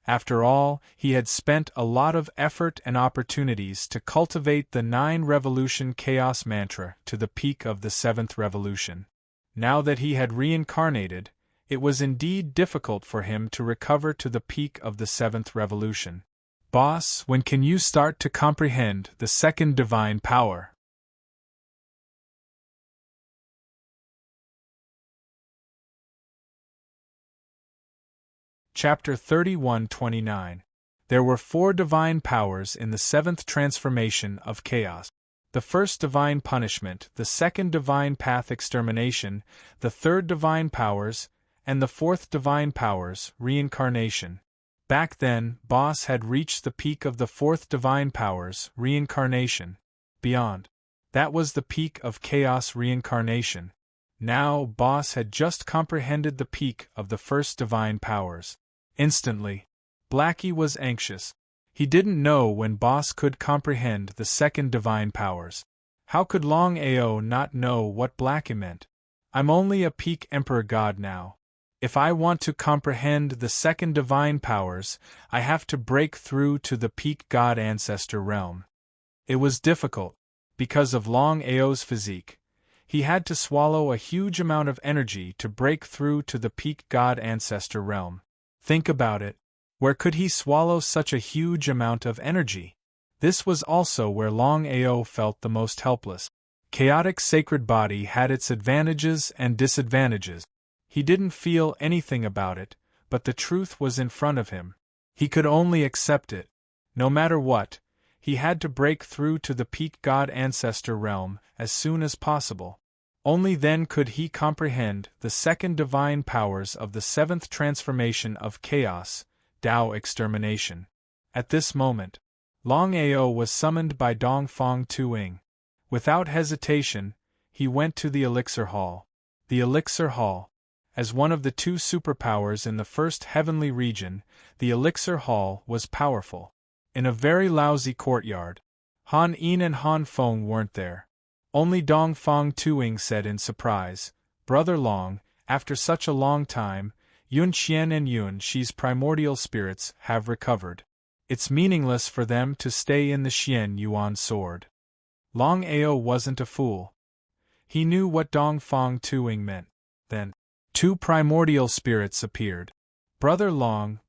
After all, he had spent a lot of effort and opportunities to cultivate the 9-revolution chaos mantra to the peak of the 7th revolution. Now that he had reincarnated, it was indeed difficult for him to recover to the peak of the 7th revolution. Boss, when can you start to comprehend the second divine power? Chapter 31:29. There were 4 divine powers in the 7th transformation of chaos. The first divine punishment, the second divine path extermination, the third divine powers, and the fourth divine powers, reincarnation. Back then, Boss had reached the peak of the fourth divine powers, reincarnation. Beyond. That was the peak of chaos reincarnation. Now, Boss had just comprehended the peak of the first divine powers. Instantly, Blackie was anxious. He didn't know when Boss could comprehend the second divine powers. How could Longao not know what Blackie meant? I'm only a peak emperor god now. If I want to comprehend the second divine powers, I have to break through to the peak god ancestor realm. It was difficult, because of Longao's physique. He had to swallow a huge amount of energy to break through to the peak god ancestor realm. Think about it. Where could he swallow such a huge amount of energy? This was also where Longao felt the most helpless. Chaotic sacred body had its advantages and disadvantages. He didn't feel anything about it, but the truth was in front of him. He could only accept it. No matter what, he had to break through to the peak god ancestor realm as soon as possible. Only then could he comprehend the second divine powers of the 7th transformation of chaos, Tao extermination. At this moment, Longao was summoned by Dongfang Tuing. Without hesitation, he went to the Elixir Hall. The Elixir Hall. As one of the 2 superpowers in the first heavenly region, the Elixir Hall was powerful. In a very lousy courtyard, Han Yin and Han Feng weren't there. Only Dong Fang Tuing said in surprise, "Brother Long, after such a long time, Yun Qian and Yun Shi's primordial spirits have recovered. It's meaningless for them to stay in the Xian Yuan sword." Long Ao wasn't a fool. He knew what Dong Fang Tuing meant. Then, two primordial spirits appeared. Brother Long,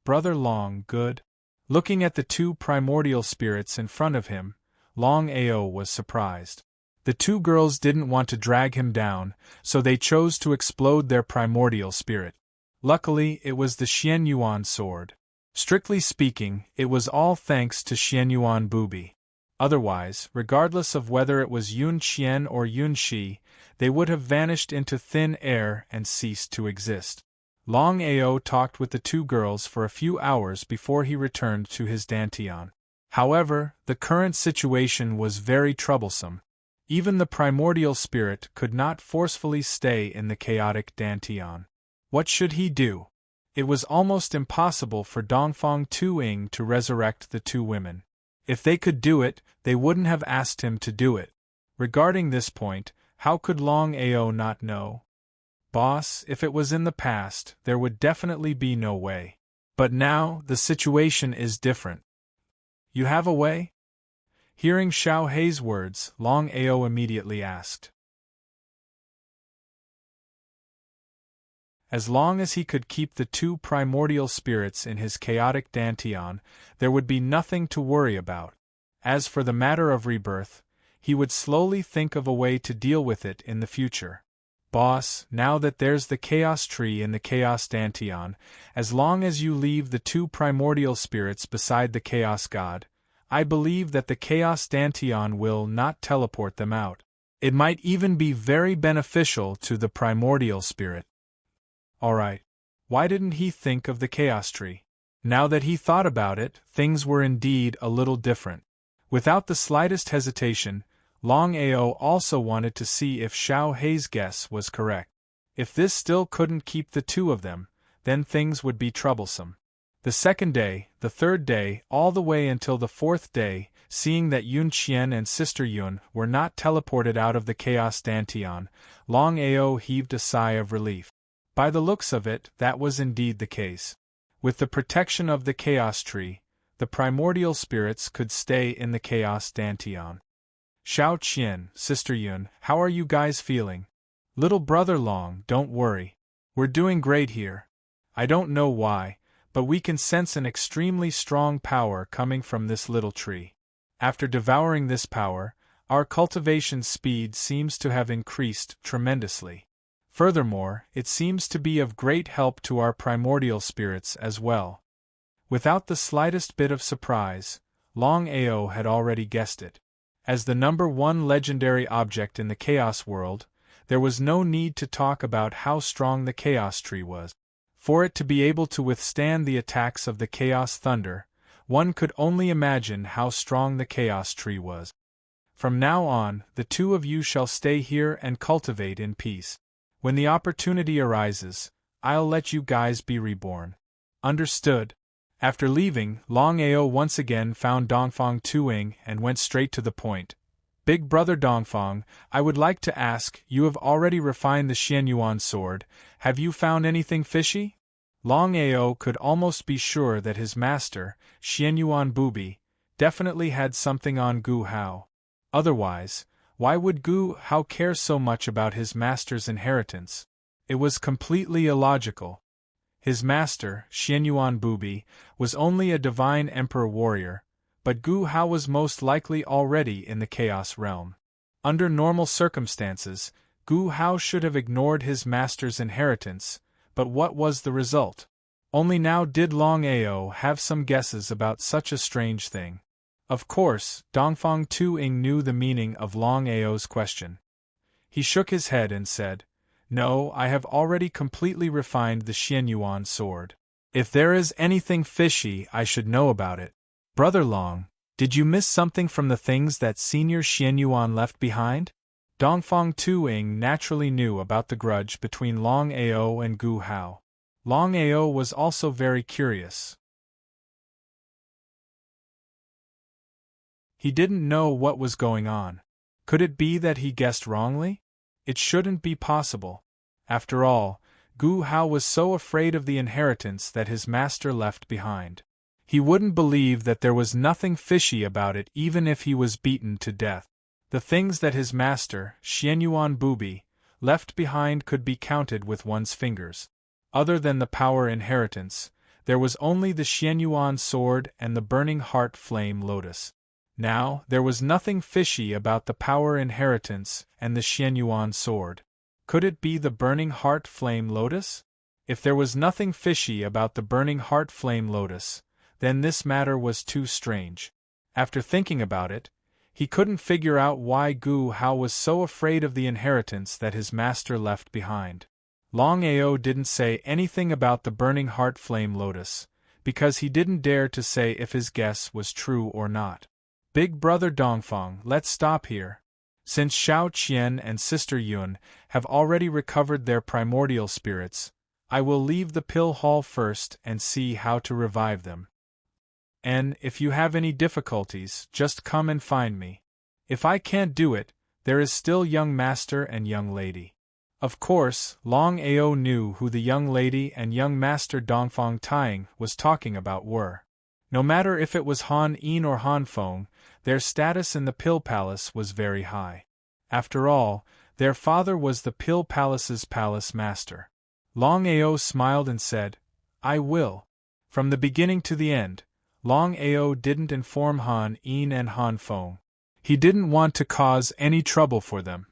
good." Looking at the two primordial spirits in front of him, Long Ao was surprised. The two girls didn't want to drag him down, so they chose to explode their primordial spirit. Luckily, it was the Xian Yuan sword. Strictly speaking, it was all thanks to Xian Yuan Bubi. Otherwise, regardless of whether it was Yun Qian or Yun Shi, they would have vanished into thin air and ceased to exist. Long Ao talked with the two girls for a few hours before he returned to his dantian. However, the current situation was very troublesome. Even the primordial spirit could not forcefully stay in the chaotic dantian. What should he do? It was almost impossible for Dongfang Tuing to resurrect the two women. If they could do it, they wouldn't have asked him to do it. Regarding this point, how could Long Ao not know? Boss, if it was in the past, there would definitely be no way. But now, the situation is different. You have a way? Hearing Xiao Hei's words, Long Ao immediately asked. As long as he could keep the two primordial spirits in his chaotic dantian, there would be nothing to worry about. As for the matter of rebirth, he would slowly think of a way to deal with it in the future. Boss, now that there's the chaos tree in the chaos dantian, as long as you leave the two primordial spirits beside the chaos god, I believe that the chaos dantian will not teleport them out. It might even be very beneficial to the primordial spirit. Alright. Why didn't he think of the chaos tree? Now that he thought about it, things were indeed a little different. Without the slightest hesitation, Long Ao also wanted to see if Xiao Hei's guess was correct. If this still couldn't keep the two of them, then things would be troublesome. The second day, the third day, all the way until the fourth day, seeing that Yun Qian and Sister Yun were not teleported out of the chaos dantian, Long Ao heaved a sigh of relief. By the looks of it, that was indeed the case. With the protection of the chaos tree, the primordial spirits could stay in the chaos dantian. Xiao Qian, Sister Yun, how are you guys feeling? Little brother Long, don't worry. We're doing great here. I don't know why, but we can sense an extremely strong power coming from this little tree. After devouring this power, our cultivation speed seems to have increased tremendously. Furthermore, it seems to be of great help to our primordial spirits as well. Without the slightest bit of surprise, Long Ao had already guessed it. As the number one legendary object in the Chaos world, there was no need to talk about how strong the Chaos tree was. For it to be able to withstand the attacks of the Chaos thunder, one could only imagine how strong the Chaos tree was. From now on, the two of you shall stay here and cultivate in peace. When the opportunity arises, I'll let you guys be reborn. Understood? After leaving, Long Ao once again found Dongfang Tuing and went straight to the point. Big brother Dongfang, I would like to ask, you have already refined the Xian Yuan sword, have you found anything fishy? Long Ao could almost be sure that his master, Xian Yuan Bubi, definitely had something on Gu Hao. Otherwise, why would Gu Hao care so much about his master's inheritance? It was completely illogical. His master, Xian Yuan Bubi, was only a divine emperor warrior, but Gu Hao was most likely already in the chaos realm. Under normal circumstances, Gu Hao should have ignored his master's inheritance, but what was the result? Only now did Long Ao have some guesses about such a strange thing. Of course, Dongfang Tuing knew the meaning of Long Ao's question. He shook his head and said, No, I have already completely refined the Xian Yuan sword. If there is anything fishy, I should know about it. Brother Long, did you miss something from the things that Senior Xian Yuan left behind? Dongfang Tuing naturally knew about the grudge between Long Ao and Gu Hao. Long Ao was also very curious. He didn't know what was going on. Could it be that he guessed wrongly? It shouldn't be possible. After all, Gu Hao was so afraid of the inheritance that his master left behind. He wouldn't believe that there was nothing fishy about it even if he was beaten to death. The things that his master, Xianyuan Bubi, left behind could be counted with one's fingers. Other than the power inheritance, there was only the Xianyuan sword and the burning heart flame lotus. Now, there was nothing fishy about the power inheritance and the Xianyuan sword. Could it be the burning heart flame lotus? If there was nothing fishy about the burning heart flame lotus, then this matter was too strange. After thinking about it, he couldn't figure out why Gu Hao was so afraid of the inheritance that his master left behind. Longao didn't say anything about the burning heart flame lotus, because he didn't dare to say if his guess was true or not. Big brother Dongfang, let's stop here. Since Xiao Qian and Sister Yun have already recovered their primordial spirits, I will leave the pill hall first and see how to revive them. And, if you have any difficulties, just come and find me. If I can't do it, there is still young master and young lady. Of course, Longao knew who the young lady and young master Dongfang Tying was talking about were. No matter if it was Han Yin or Han Feng, their status in the Pill Palace was very high. After all, their father was the Pill Palace's palace master. Longao smiled and said, I will. From the beginning to the end, Longao didn't inform Han Yin and Han Feng. He didn't want to cause any trouble for them.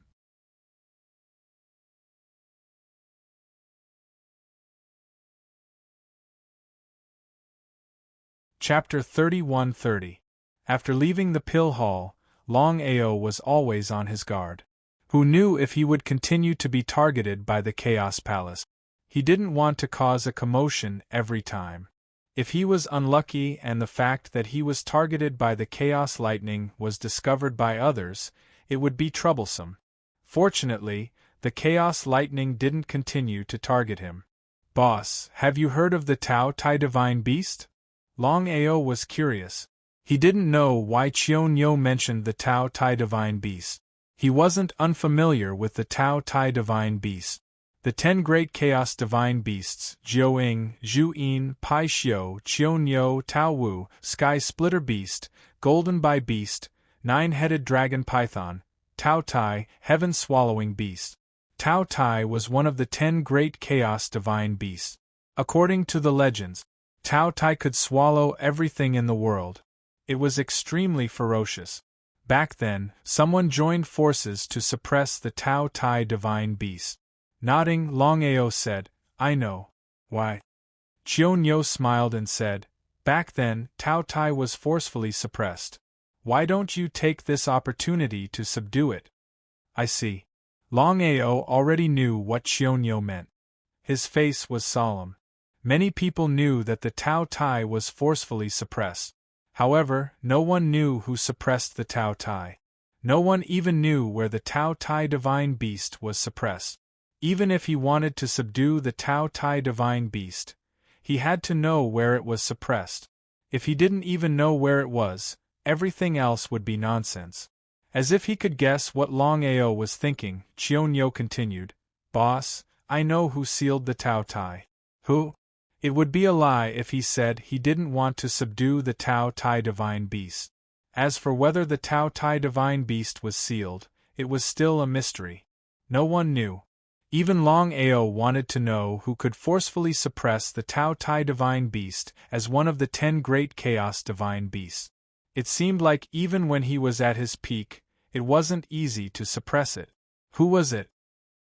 Chapter 31:30. After leaving the pill hall, Longao was always on his guard. Who knew if he would continue to be targeted by the Chaos Palace? He didn't want to cause a commotion every time. If he was unlucky and the fact that he was targeted by the Chaos Lightning was discovered by others, it would be troublesome. Fortunately, the Chaos Lightning didn't continue to target him. Boss, have you heard of the Tao Tai Divine Beast? Longao was curious. He didn't know why Qianyo mentioned the Tao Tai Divine Beast. He wasn't unfamiliar with the Tao Tai Divine Beast. The 10 great Chaos Divine Beasts, Jiuing, Zhuyin, Pai Xiu, Qianyo, Tao Wu, Sky Splitter Beast, Golden Bai Beast, 9-headed Dragon Python, Tao Tai, Heaven Swallowing Beast. Tao Tai was one of the 10 great Chaos Divine Beasts. According to the legends, Tao Tai could swallow everything in the world. It was extremely ferocious. Back then, someone joined forces to suppress the Tao Tai Divine Beast. Nodding, Longao said, I know. Why? Qianyo smiled and said, back then, Tao Tai was forcefully suppressed. Why don't you take this opportunity to subdue it? I see. Longao already knew what Qianyo meant. His face was solemn. Many people knew that the Tao Tai was forcefully suppressed. However, no one knew who suppressed the Tao Tai. No one even knew where the Tao Tai Divine Beast was suppressed. Even if he wanted to subdue the Tao Tai Divine Beast, he had to know where it was suppressed. If he didn't even know where it was, everything else would be nonsense. As if he could guess what Longao was thinking, Qianyo continued, Boss, I know who sealed the Tao Tai. Who? It would be a lie if he said he didn't want to subdue the Tao Tai Divine Beast. As for whether the Tao Tai Divine Beast was sealed, it was still a mystery. No one knew. Even Longao wanted to know who could forcefully suppress the Tao Tai Divine Beast as one of the 10 great Chaos Divine Beasts. It seemed like even when he was at his peak, it wasn't easy to suppress it. Who was it?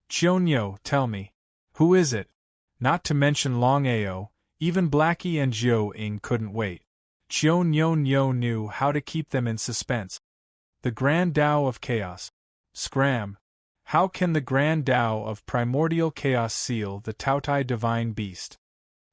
Qianyo, tell me. Who is it? Not to mention Longao, even Blackie and Zhou-Ing couldn't wait. Qianyo knew how to keep them in suspense. The Grand Tao of Chaos. Scram. How can the Grand Tao of Primordial Chaos seal the Tao Tai Divine Beast?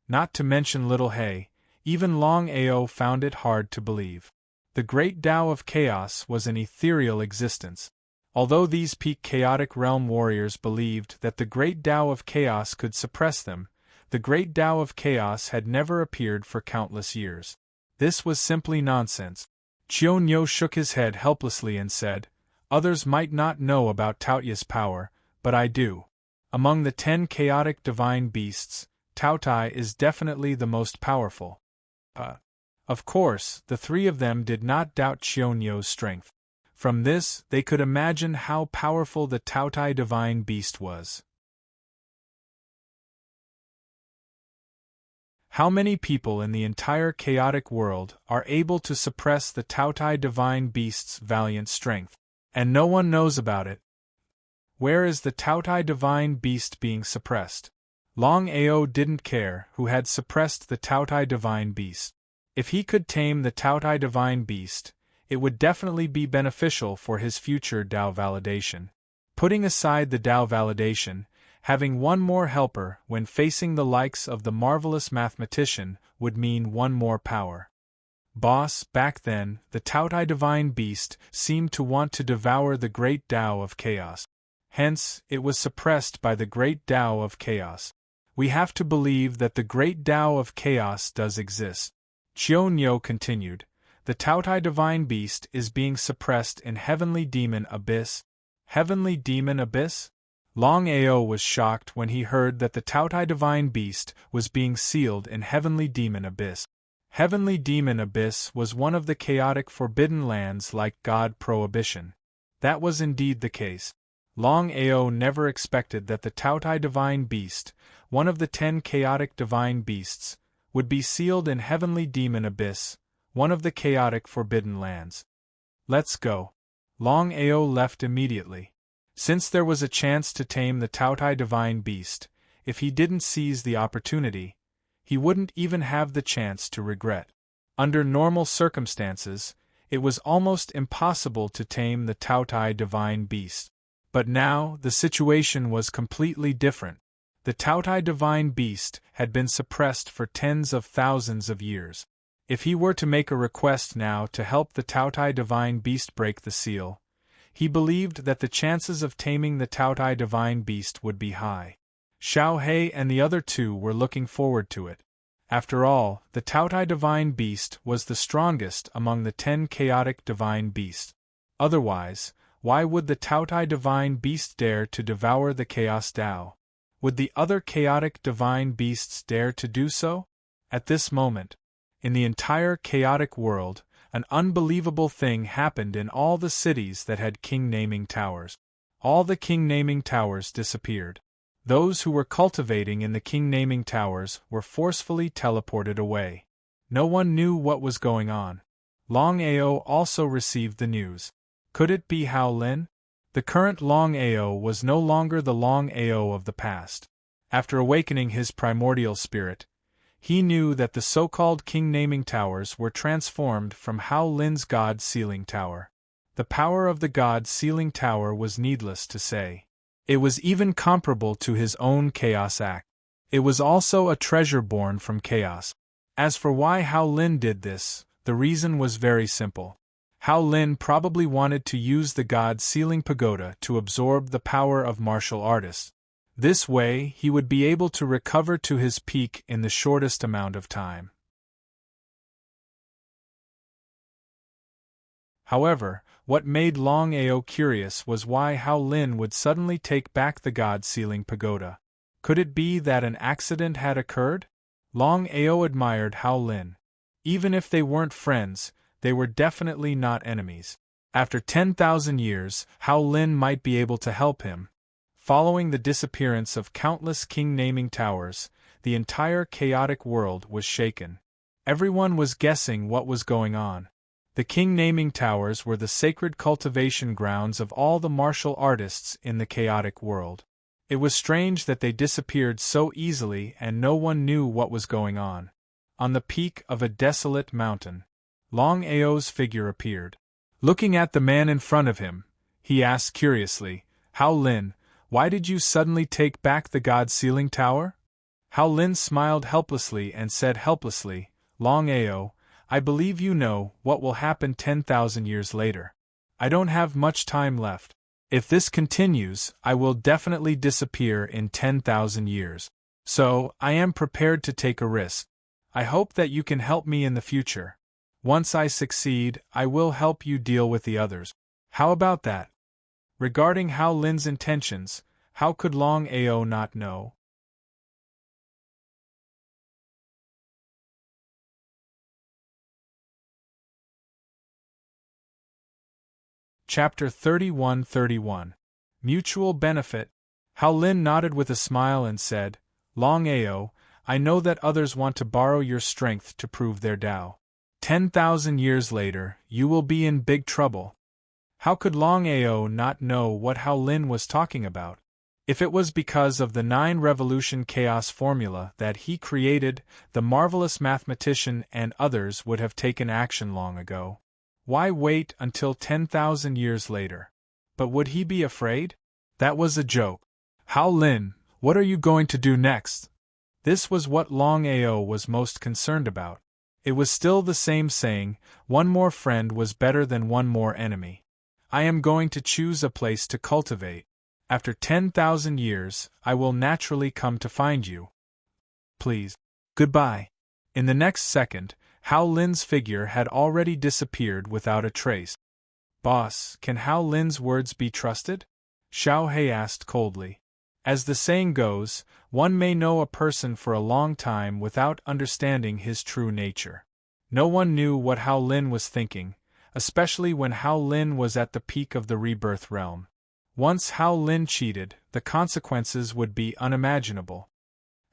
Not to mention Little Hay, even Longao found it hard to believe. The Great Tao of Chaos was an ethereal existence. Although these peak chaotic realm warriors believed that the Great Tao of Chaos could suppress them, the Great Tao of Chaos had never appeared for countless years. This was simply nonsense. Qianyo shook his head helplessly and said, "Others might not know about Taotia's power, but I do. Among the 10 chaotic divine beasts, Taotai is definitely the most powerful." Of course, the three of them did not doubt Qianyo's strength. From this, they could imagine how powerful the Taotai divine beast was. How many people in the entire chaotic world are able to suppress the Taotai divine beast's valiant strength? And no one knows about it. Where is the Taotai divine beast being suppressed? Longao didn't care who had suppressed the Taotai divine beast. If he could tame the Taotai divine beast, it would definitely be beneficial for his future Tao validation. Putting aside the Tao validation, having one more helper when facing the likes of the marvelous mathematician would mean one more power. Boss, back then, the Taotai divine beast seemed to want to devour the great Tao of chaos. Hence, it was suppressed by the great Tao of chaos. We have to believe that the great Tao of chaos does exist. Qianyo continued, the Taotai divine beast is being suppressed in Heavenly Demon Abyss. Heavenly Demon Abyss? Longao was shocked when he heard that the Taotai divine beast was being sealed in Heavenly Demon Abyss. Heavenly Demon Abyss was one of the chaotic forbidden lands like God Prohibition. That was indeed the case. Longao never expected that the Taotai divine beast, one of the 10 chaotic divine beasts, would be sealed in Heavenly Demon Abyss, one of the chaotic forbidden lands. Let's go. Longao left immediately. Since there was a chance to tame the Taotai divine beast, if he didn't seize the opportunity, he wouldn't even have the chance to regret. Under normal circumstances, it was almost impossible to tame the Taotai divine beast. But now, the situation was completely different. The Taotai divine beast had been suppressed for tens of thousands of years. If he were to make a request now to help the Taotai divine beast break the seal, he believed that the chances of taming the Taotai divine beast would be high. Xiao He and the other two were looking forward to it. After all, the Taotai divine beast was the strongest among the 10 chaotic divine beasts. Otherwise, why would the Taotai divine beast dare to devour the Chaos Tao? Would the other chaotic divine beasts dare to do so? At this moment, in the entire chaotic world, an unbelievable thing happened in all the cities that had king-naming towers. All the king-naming towers disappeared. Those who were cultivating in the king-naming towers were forcefully teleported away. No one knew what was going on. Longao also received the news. Could it be Hao Lin? The current Longao was no longer the Longao of the past. After awakening his primordial spirit, he knew that the so-called king-naming towers were transformed from Hao Lin's God Sealing Tower. The power of the God Sealing Tower was needless to say. It was even comparable to his own Chaos Act. It was also a treasure born from chaos. As for why Hao Lin did this, the reason was very simple. Hao Lin probably wanted to use the God Sealing Pagoda to absorb the power of martial artists. This way, he would be able to recover to his peak in the shortest amount of time. However, what made Longao curious was why Hao Lin would suddenly take back the God Sealing Pagoda. Could it be that an accident had occurred? Longao admired Hao Lin. Even if they weren't friends, they were definitely not enemies. After 10,000 years, Hao Lin might be able to help him. Following the disappearance of countless king-naming towers, the entire chaotic world was shaken. Everyone was guessing what was going on. The king-naming towers were the sacred cultivation grounds of all the martial artists in the chaotic world. It was strange that they disappeared so easily and no one knew what was going on. On the peak of a desolate mountain, Longao's figure appeared. Looking at the man in front of him, he asked curiously, "Hao Lin, why did you suddenly take back the God Sealing Tower?" Hao Lin smiled helplessly and said helplessly, "Longao, I believe you know what will happen 10,000 years later. I don't have much time left. If this continues, I will definitely disappear in 10,000 years. So, I am prepared to take a risk. I hope that you can help me in the future. Once I succeed, I will help you deal with the others. How about that? Regarding Hao Lin's intentions, how could Longao not know? Chapter 31-31. Mutual Benefit. Hao Lin nodded with a smile and said, Longao, I know that others want to borrow your strength to prove their Tao. 10,000 years later, you will be in big trouble. How could Longao not know what Hao Lin was talking about? If it was because of the 9-revolution chaos formula that he created, the marvelous mathematician and others would have taken action long ago. Why wait until 10,000 years later? But would he be afraid? That was a joke. Hao Lin, what are you going to do next? This was what Longao was most concerned about. It was still the same saying, one more friend was better than one more enemy. I am going to choose a place to cultivate. After 10,000 years, I will naturally come to find you. Please. Goodbye. In the next second, Hao Lin's figure had already disappeared without a trace. Boss, can Hao Lin's words be trusted? Xiao He asked coldly. As the saying goes, one may know a person for a long time without understanding his true nature. No one knew what Hao Lin was thinking, especially when Hao Lin was at the peak of the rebirth realm. Once Hao Lin cheated, the consequences would be unimaginable.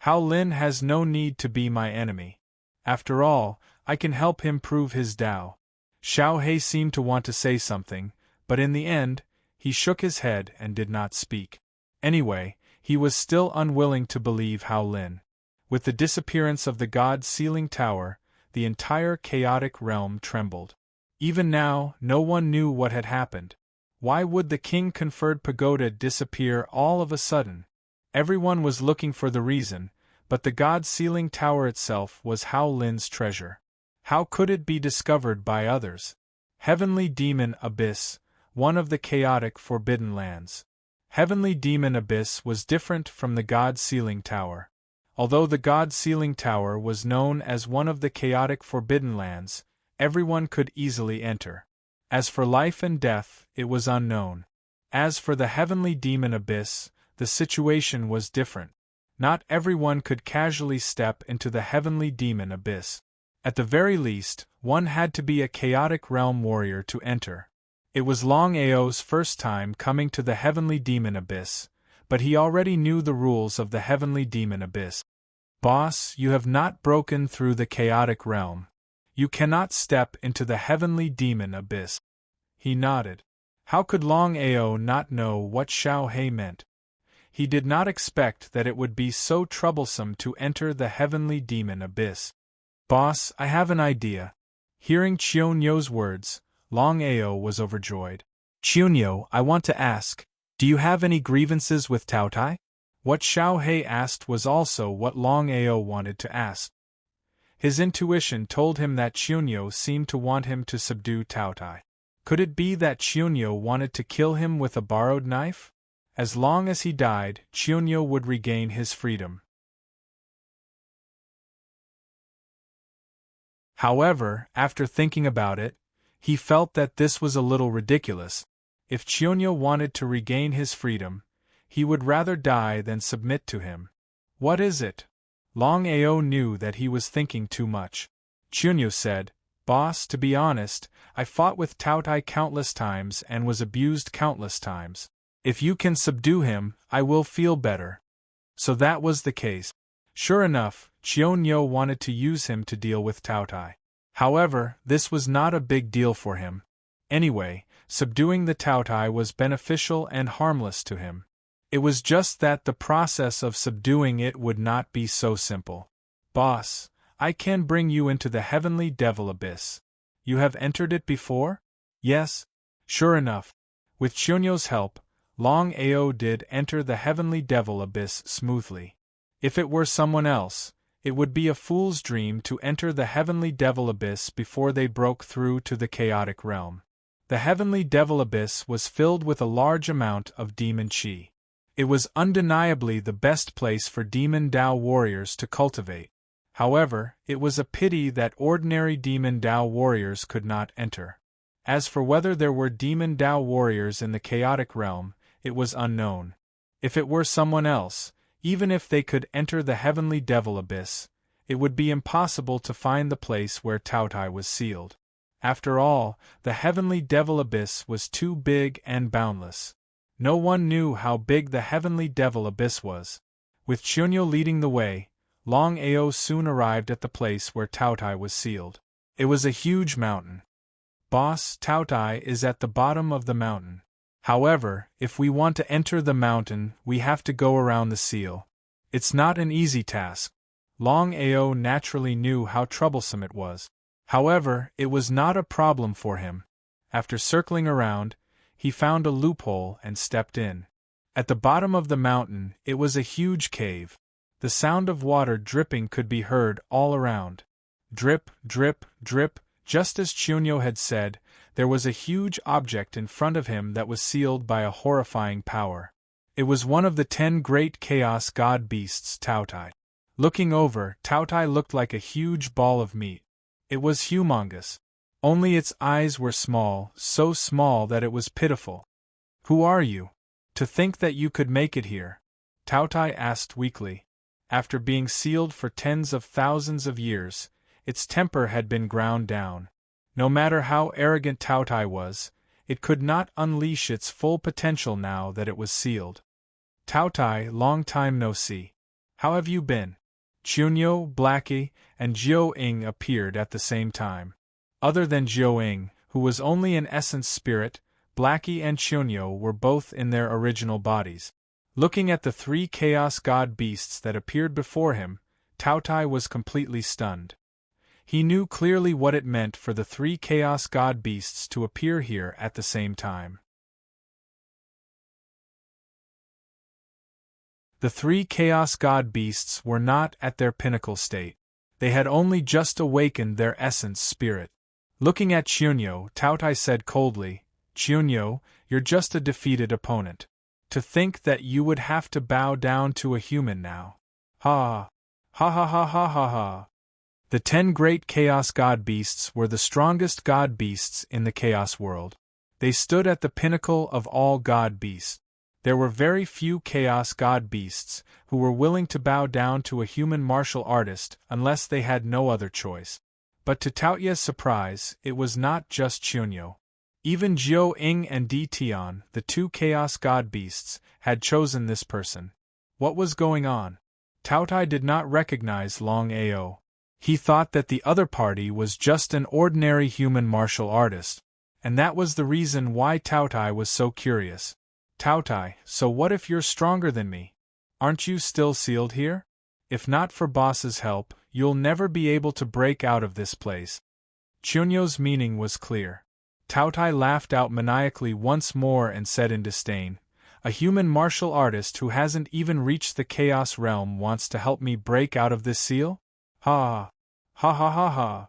Hao Lin has no need to be my enemy. After all, I can help him prove his Tao. Xiao He seemed to want to say something, but in the end, he shook his head and did not speak. Anyway, he was still unwilling to believe Hao Lin. With the disappearance of the God Sealing Tower, the entire chaotic realm trembled. Even now, no one knew what had happened. Why would the king-conferred pagoda disappear all of a sudden? Everyone was looking for the reason, but the God Sealing Tower itself was Hao Lin's treasure. How could it be discovered by others? Heavenly Demon Abyss, one of the chaotic Forbidden Lands. Heavenly Demon Abyss was different from the God Sealing Tower. Although the God Sealing Tower was known as one of the chaotic Forbidden Lands, everyone could easily enter. As for life and death, it was unknown. As for the Heavenly Demon Abyss, the situation was different. Not everyone could casually step into the Heavenly Demon Abyss. At the very least, one had to be a chaotic realm warrior to enter. It was Longao's first time coming to the Heavenly Demon Abyss, but he already knew the rules of the Heavenly Demon Abyss. Boss, you have not broken through the chaotic realm. You cannot step into the Heavenly Demon Abyss. He nodded. How could Longao not know what Xiao He meant? He did not expect that it would be so troublesome to enter the Heavenly Demon Abyss. Boss, I have an idea. Hearing Qianyo's words, Longao was overjoyed. Qianyo, I want to ask, do you have any grievances with Taotai? What Xiao He asked was also what Longao wanted to ask. His intuition told him that Qianyo seemed to want him to subdue Taotai. Could it be that Qianyo wanted to kill him with a borrowed knife? As long as he died, Qianyo would regain his freedom. However, after thinking about it, he felt that this was a little ridiculous. If Qianyo wanted to regain his freedom, he would rather die than submit to him. What is it? Longao knew that he was thinking too much. Qianyo said, Boss, to be honest, I fought with Taotai countless times and was abused countless times. If you can subdue him, I will feel better. So that was the case. Sure enough, Qianyo wanted to use him to deal with Taotai. However, this was not a big deal for him. Anyway, subduing the Taotai was beneficial and harmless to him. It was just that the process of subduing it would not be so simple. Boss, I can bring you into the Heavenly Devil Abyss. You have entered it before? Yes. Sure enough. With Qianyo's help, Longao did enter the Heavenly Devil Abyss smoothly. If it were someone else, it would be a fool's dream to enter the Heavenly Devil Abyss before they broke through to the chaotic realm. The Heavenly Devil Abyss was filled with a large amount of demon qi. It was undeniably the best place for demon Tao warriors to cultivate. However, it was a pity that ordinary Demon Dao warriors could not enter. As for whether there were Demon Dao warriors in the chaotic realm, it was unknown. If it were someone else, even if they could enter the heavenly devil abyss, it would be impossible to find the place where Taotai was sealed. After all, the heavenly devil abyss was too big and boundless. No one knew how big the heavenly devil abyss was. With Chunyo leading the way, Longao soon arrived at the place where Taotai was sealed. It was a huge mountain. Boss, Taotai is at the bottom of the mountain. However, if we want to enter the mountain, we have to go around the seal. It's not an easy task. Longao naturally knew how troublesome it was. However, it was not a problem for him. After circling around, he found a loophole and stepped in. At the bottom of the mountain, it was a huge cave. The sound of water dripping could be heard all around. Drip, drip, drip. Just as Chunyo had said, there was a huge object in front of him that was sealed by a horrifying power. It was one of the 10 great chaos god beasts, Taotai. Looking over, Taotai looked like a huge ball of meat. It was humongous. Only its eyes were small, so small that it was pitiful. "Who are you? To think that you could make it here?" Taotai asked weakly. After being sealed for tens of thousands of years, its temper had been ground down. No matter how arrogant Taotai was, it could not unleash its full potential now that it was sealed. "Taotai, long time no see. How have you been?" Chunyo, Blackie, and Jiao-ing appeared at the same time. Other than Jiao-ing, who was only an essence spirit, Blackie and Chunyo were both in their original bodies. Looking at the 3 chaos god beasts that appeared before him, Taotai was completely stunned. He knew clearly what it meant for the 3 chaos god beasts to appear here at the same time. The 3 chaos god beasts were not at their pinnacle state. They had only just awakened their essence spirit. Looking at Chunyo, Taotai said coldly, "Chunyo, you're just a defeated opponent. To think that you would have to bow down to a human now. Ha! Ha ha ha ha ha ha!" The 10 great chaos god beasts were the strongest god beasts in the chaos world. They stood at the pinnacle of all god beasts. There were very few chaos god beasts who were willing to bow down to a human martial artist unless they had no other choice. But to Taoya's surprise, it was not just Chunyo. Even Jiao-ing and Di-Tian, the 2 chaos god beasts, had chosen this person. What was going on? Taotai did not recognize Longao. He thought that the other party was just an ordinary human martial artist, and that was the reason why Taotai was so curious. "Taotai, so what if you're stronger than me? Aren't you still sealed here? If not for boss's help, you'll never be able to break out of this place." Chunyo's meaning was clear. Taotai laughed out maniacally once more and said in disdain, "A human martial artist who hasn't even reached the chaos realm wants to help me break out of this seal? Ha! Ha ha ha ha!"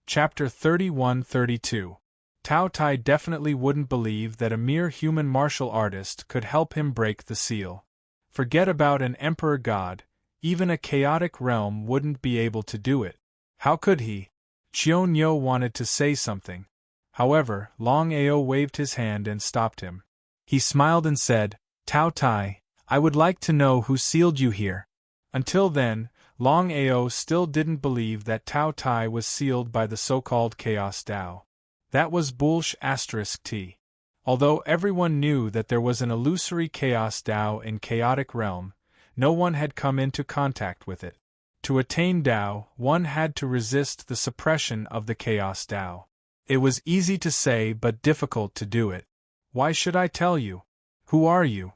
Chapter 31-32. Taotai definitely wouldn't believe that a mere human martial artist could help him break the seal. Forget about an emperor god, even a chaotic realm wouldn't be able to do it. How could he? Chunyo wanted to say something. However, Longao waved his hand and stopped him. He smiled and said, "Taotai, I would like to know who sealed you here." Until then, Longao still didn't believe that Taotai was sealed by the so-called Chaos Dao. That was bullsh*t. Although everyone knew that there was an illusory Chaos Dao in chaotic realm, no one had come into contact with it. To attain Dao, one had to resist the suppression of the Chaos Dao. It was easy to say but difficult to do it. Why should I tell you? Who are you?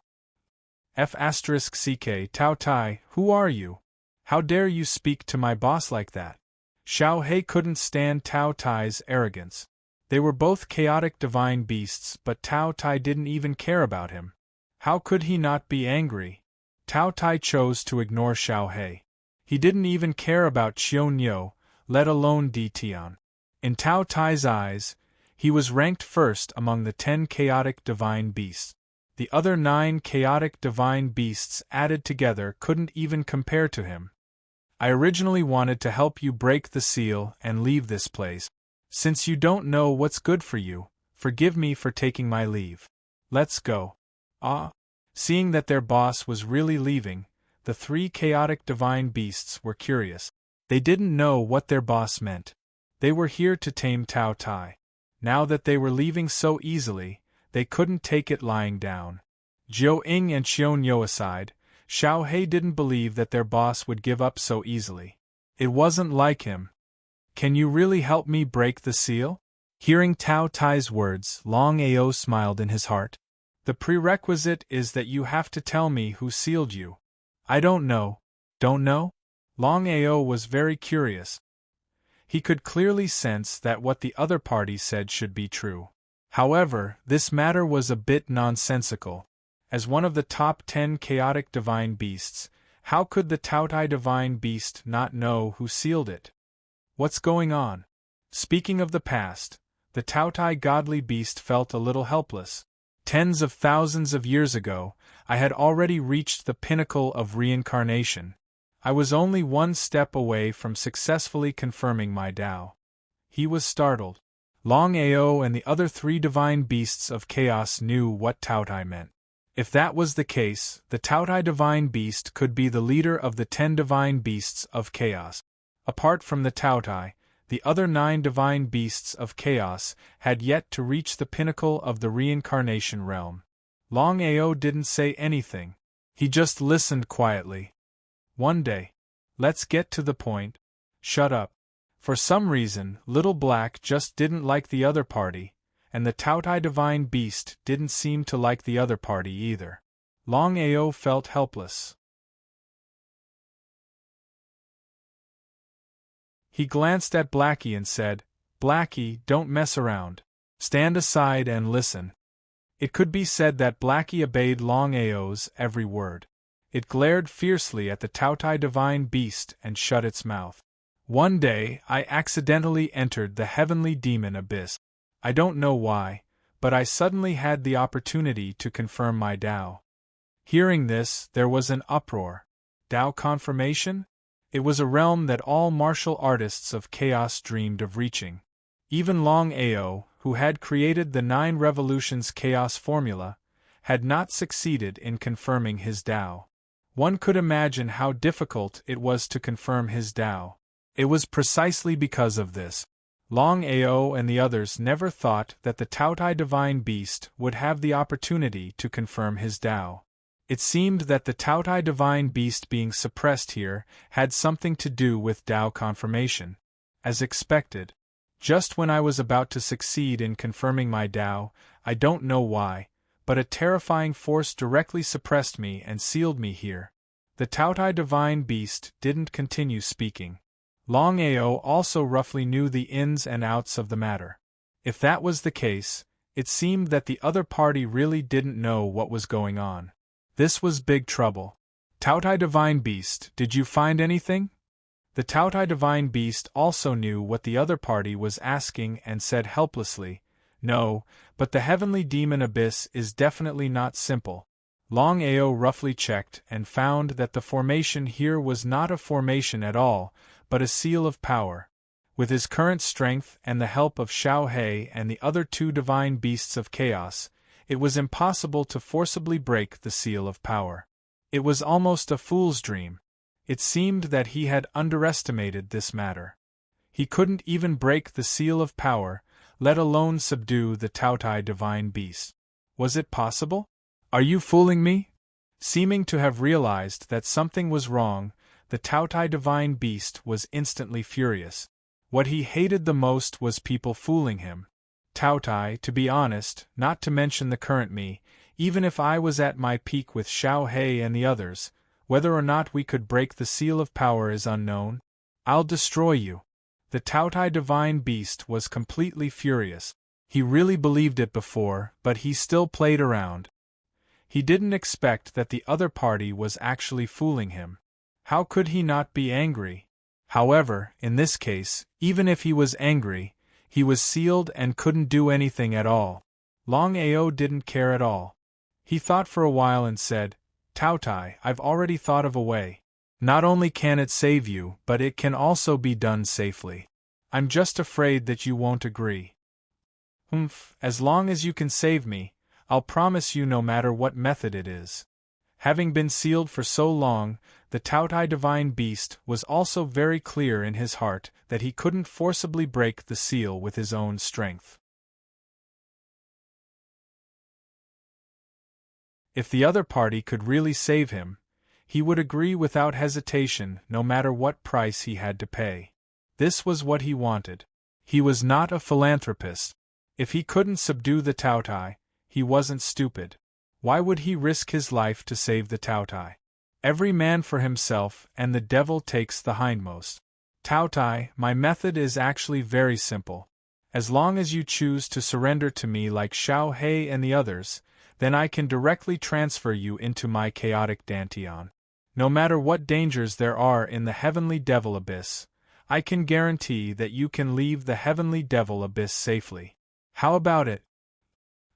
F*ck Taotai, who are you? How dare you speak to my boss like that? Xiao He couldn't stand Taotai's arrogance. They were both chaotic divine beasts, but Taotai didn't even care about him. How could he not be angry? Taotai chose to ignore Xiao He. He didn't even care about Chunyo, let alone Di-Tian. In Taotai's eyes, He was ranked first among the 10 chaotic divine beasts. The other 9 chaotic divine beasts added together couldn't even compare to him. I originally wanted to help you break the seal and leave this place. Since you don't know what's good for you, forgive me for taking my leave. Let's go. Seeing that their boss was really leaving, the 3 chaotic divine beasts were curious. They didn't know what their boss meant. They were here to tame Tao Tai. Now that they were leaving so easily, they couldn't take it lying down. Jiao Ying and Xion Yo aside, Xiao He didn't believe that their boss would give up so easily. It wasn't like him. Can you really help me break the seal? Hearing Tao Tai's words, Longao smiled in his heart. The prerequisite is that you have to tell me who sealed you. I don't know. Don't know? Longao was very curious. He could clearly sense that what the other party said should be true. However, this matter was a bit nonsensical. As one of the top 10 chaotic divine beasts, how could the Tao Tai divine beast not know who sealed it? What's going on? Speaking of the past, the Tao Tai godly beast felt a little helpless. Tens of thousands of years ago, I had already reached the pinnacle of reincarnation. I was only one step away from successfully confirming my Tao. He was startled. Longao and the other 3 divine beasts of chaos knew what Tao Tai meant. If that was the case, the Tao Tai divine beast could be the leader of the 10 divine beasts of chaos. Apart from the Tao Tai, the other 9 divine beasts of chaos had yet to reach the pinnacle of the reincarnation realm. Longao didn't say anything. He just listened quietly. One day. Let's get to the point. Shut up. For some reason, Little Black just didn't like the other party, and the Tao Tai divine beast didn't seem to like the other party either. Longao felt helpless. He glanced at Blackie and said, "Blackie, don't mess around. Stand aside and listen." It could be said that Blackie obeyed Longao's every word. It glared fiercely at the Tao Tai divine beast and shut its mouth. One day, I accidentally entered the heavenly demon abyss. I don't know why, but I suddenly had the opportunity to confirm my Tao. Hearing this, there was an uproar. Tao confirmation? It was a realm that all martial artists of chaos dreamed of reaching. Even Longao, who had created the 9 revolutions chaos formula, had not succeeded in confirming his Tao. One could imagine how difficult it was to confirm his Tao. It was precisely because of this. Longao and the others never thought that the Tao Tai divine beast would have the opportunity to confirm his Tao. It seemed that the Tao Tai divine beast being suppressed here had something to do with Tao confirmation. As expected. Just when I was about to succeed in confirming my Tao, I don't know why, but a terrifying force directly suppressed me and sealed me here. The Tao Tai divine beast didn't continue speaking. Longao also roughly knew the ins and outs of the matter. If that was the case, it seemed that the other party really didn't know what was going on. This was big trouble. Tao Tai divine beast, did you find anything? The Tao Tai divine beast also knew what the other party was asking and said helplessly, "No, but the heavenly demon abyss is definitely not simple." Longao roughly checked and found that the formation here was not a formation at all, but a seal of power. With his current strength and the help of Xiao He and the other 2 divine beasts of chaos, it was impossible to forcibly break the seal of power. It was almost a fool's dream. It seemed that he had underestimated this matter. He couldn't even break the seal of power, let alone subdue the Tao Tai divine beast. Was it possible? Are you fooling me? Seeming to have realized that something was wrong, the Tao Tai divine beast was instantly furious. What he hated the most was people fooling him. Tao Tai, to be honest, not to mention the current me, even if I was at my peak with Xiao He and the others, whether or not we could break the seal of power is unknown. I'll destroy you. The Tao Tai divine beast was completely furious. He really believed it before, but he still played around. He didn't expect that the other party was actually fooling him. How could he not be angry? However, in this case, even if he was angry, He was sealed and couldn't do anything at all. Longao didn't care at all. He thought for a while and said, "Tao Tai, I've already thought of a way. Not only can it save you, but it can also be done safely. I'm just afraid that you won't agree." As long as you can save me, I'll promise you no matter what method it is." Having been sealed for so long, the Taotai divine beast was also very clear in his heart that he couldn't forcibly break the seal with his own strength. If the other party could really save him, he would agree without hesitation no matter what price he had to pay. This was what he wanted. He was not a philanthropist. If he couldn't subdue the Taotai, he wasn't stupid. Why would he risk his life to save the Taotai? Every man for himself, and the devil takes the hindmost. Taotai, my method is actually very simple. As long as you choose to surrender to me like Xiao He and the others, then I can directly transfer you into my chaotic dantian. No matter what dangers there are in the heavenly devil abyss, I can guarantee that you can leave the heavenly devil abyss safely. How about it?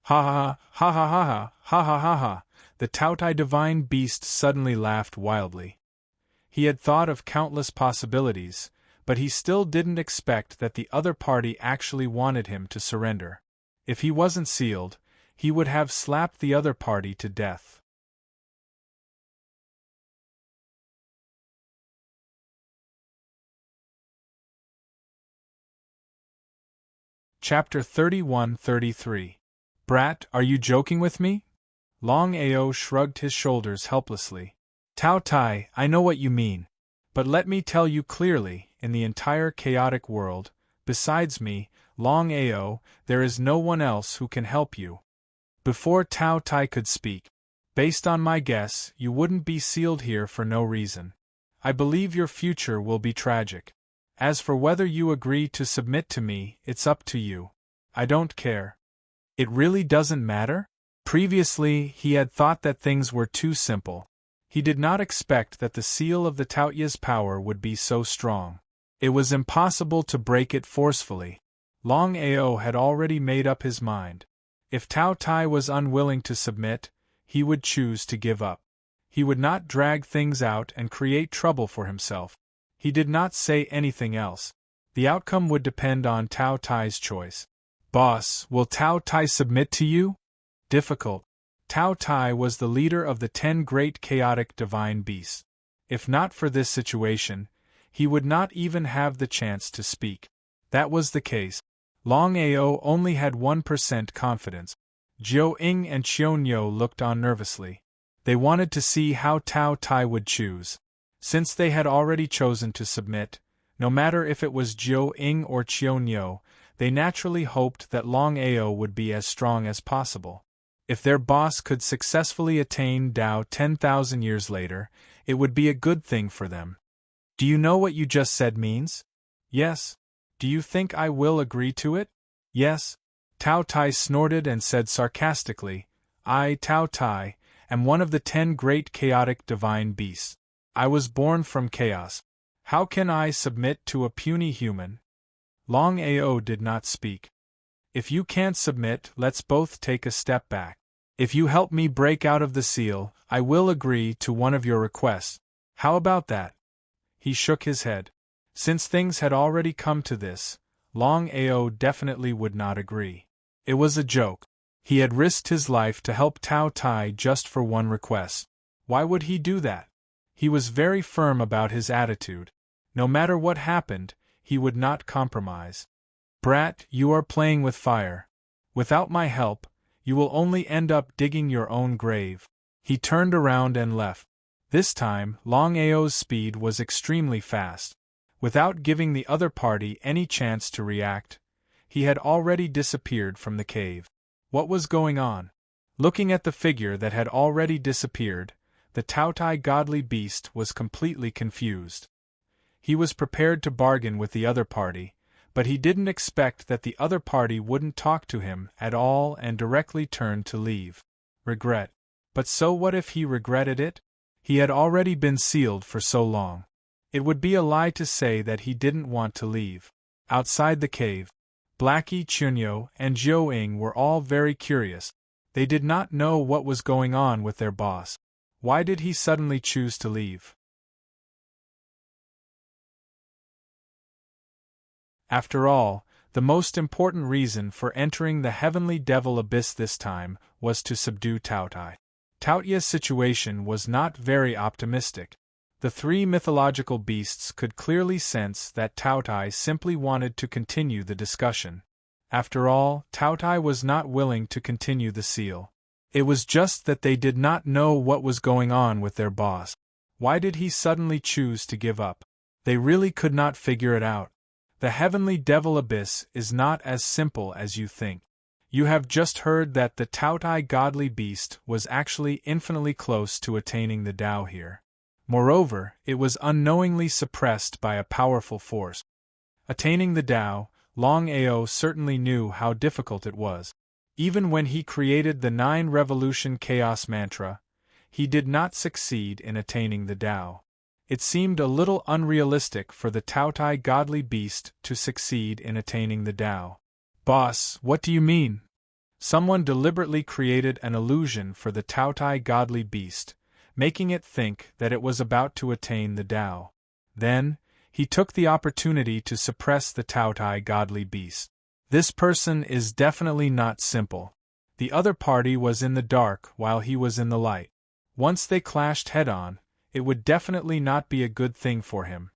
Ha ha ha ha ha ha ha ha ha ha. The Taotai divine beast suddenly laughed wildly. He had thought of countless possibilities, but he still didn't expect that the other party actually wanted him to surrender. If he wasn't sealed, he would have slapped the other party to death. Chapter 31-33. Brat, are you joking with me? Longao shrugged his shoulders helplessly. Tao Tai, I know what you mean. But let me tell you clearly, in the entire chaotic world, besides me, Longao, there is no one else who can help you. Before Tao Tai could speak, based on my guess, you wouldn't be sealed here for no reason. I believe your future will be tragic. As for whether you agree to submit to me, it's up to you. I don't care. It really doesn't matter? Previously, he had thought that things were too simple. He did not expect that the seal of the Taoya's power would be so strong. It was impossible to break it forcefully. Longao had already made up his mind. If Tao Tai was unwilling to submit, he would choose to give up. He would not drag things out and create trouble for himself. He did not say anything else. The outcome would depend on Tao Tai's choice. Boss, will Tao Tai submit to you? Difficult. Tao Tai was the leader of the 10 great chaotic divine beasts. If not for this situation, he would not even have the chance to speak. That was the case. Longao only had 1% confidence. Jiao Ying and Qianyo looked on nervously. They wanted to see how Tao Tai would choose. Since they had already chosen to submit, no matter if it was Jiao Ying or Qianyo, they naturally hoped that Longao would be as strong as possible. If their boss could successfully attain Tao 10,000 years later, it would be a good thing for them. Do you know what you just said means? Yes. Do you think I will agree to it? Yes. Tao Tai snorted and said sarcastically, I, Tao Tai, am one of the 10 great chaotic divine beasts. I was born from chaos. How can I submit to a puny human? Longao did not speak. If you can't submit, let's both take a step back. If you help me break out of the seal, I will agree to one of your requests. How about that? He shook his head. Since things had already come to this, Longao definitely would not agree. It was a joke. He had risked his life to help Tao Tai just for one request. Why would he do that? He was very firm about his attitude. No matter what happened, he would not compromise. Brat, you are playing with fire. Without my help, you will only end up digging your own grave. He turned around and left. This time, Longao's speed was extremely fast. Without giving the other party any chance to react, he had already disappeared from the cave. What was going on? Looking at the figure that had already disappeared, the Taotai godly beast was completely confused. He was prepared to bargain with the other party, but he didn't expect that the other party wouldn't talk to him at all and directly turned to leave. Regret. But so what if he regretted it? He had already been sealed for so long. It would be a lie to say that he didn't want to leave. Outside the cave, Blackie, Chunyo, and Jiao were all very curious. They did not know what was going on with their boss. Why did he suddenly choose to leave? After all, the most important reason for entering the heavenly devil abyss this time was to subdue Taotai. Taotia's situation was not very optimistic. The three mythological beasts could clearly sense that Taotai simply wanted to continue the discussion. After all, Taotai was not willing to continue the seal. It was just that they did not know what was going on with their boss. Why did he suddenly choose to give up? They really could not figure it out. The heavenly devil abyss is not as simple as you think. You have just heard that the Taotai godly beast was actually infinitely close to attaining the Tao here. Moreover, it was unknowingly suppressed by a powerful force. Attaining the Tao, Longao certainly knew how difficult it was. Even when he created the 9-revolution chaos mantra, he did not succeed in attaining the Tao. It seemed a little unrealistic for the Taotai godly beast to succeed in attaining the Tao. Boss, what do you mean? Someone deliberately created an illusion for the Taotai godly beast, making it think that it was about to attain the Tao. Then, he took the opportunity to suppress the Taotai godly beast. This person is definitely not simple. The other party was in the dark while he was in the light. Once they clashed head-on, it would definitely not be a good thing for him.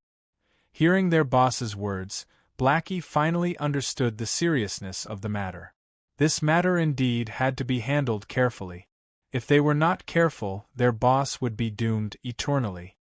Hearing their boss's words, Blackie finally understood the seriousness of the matter. This matter indeed had to be handled carefully. If they were not careful, their boss would be doomed eternally.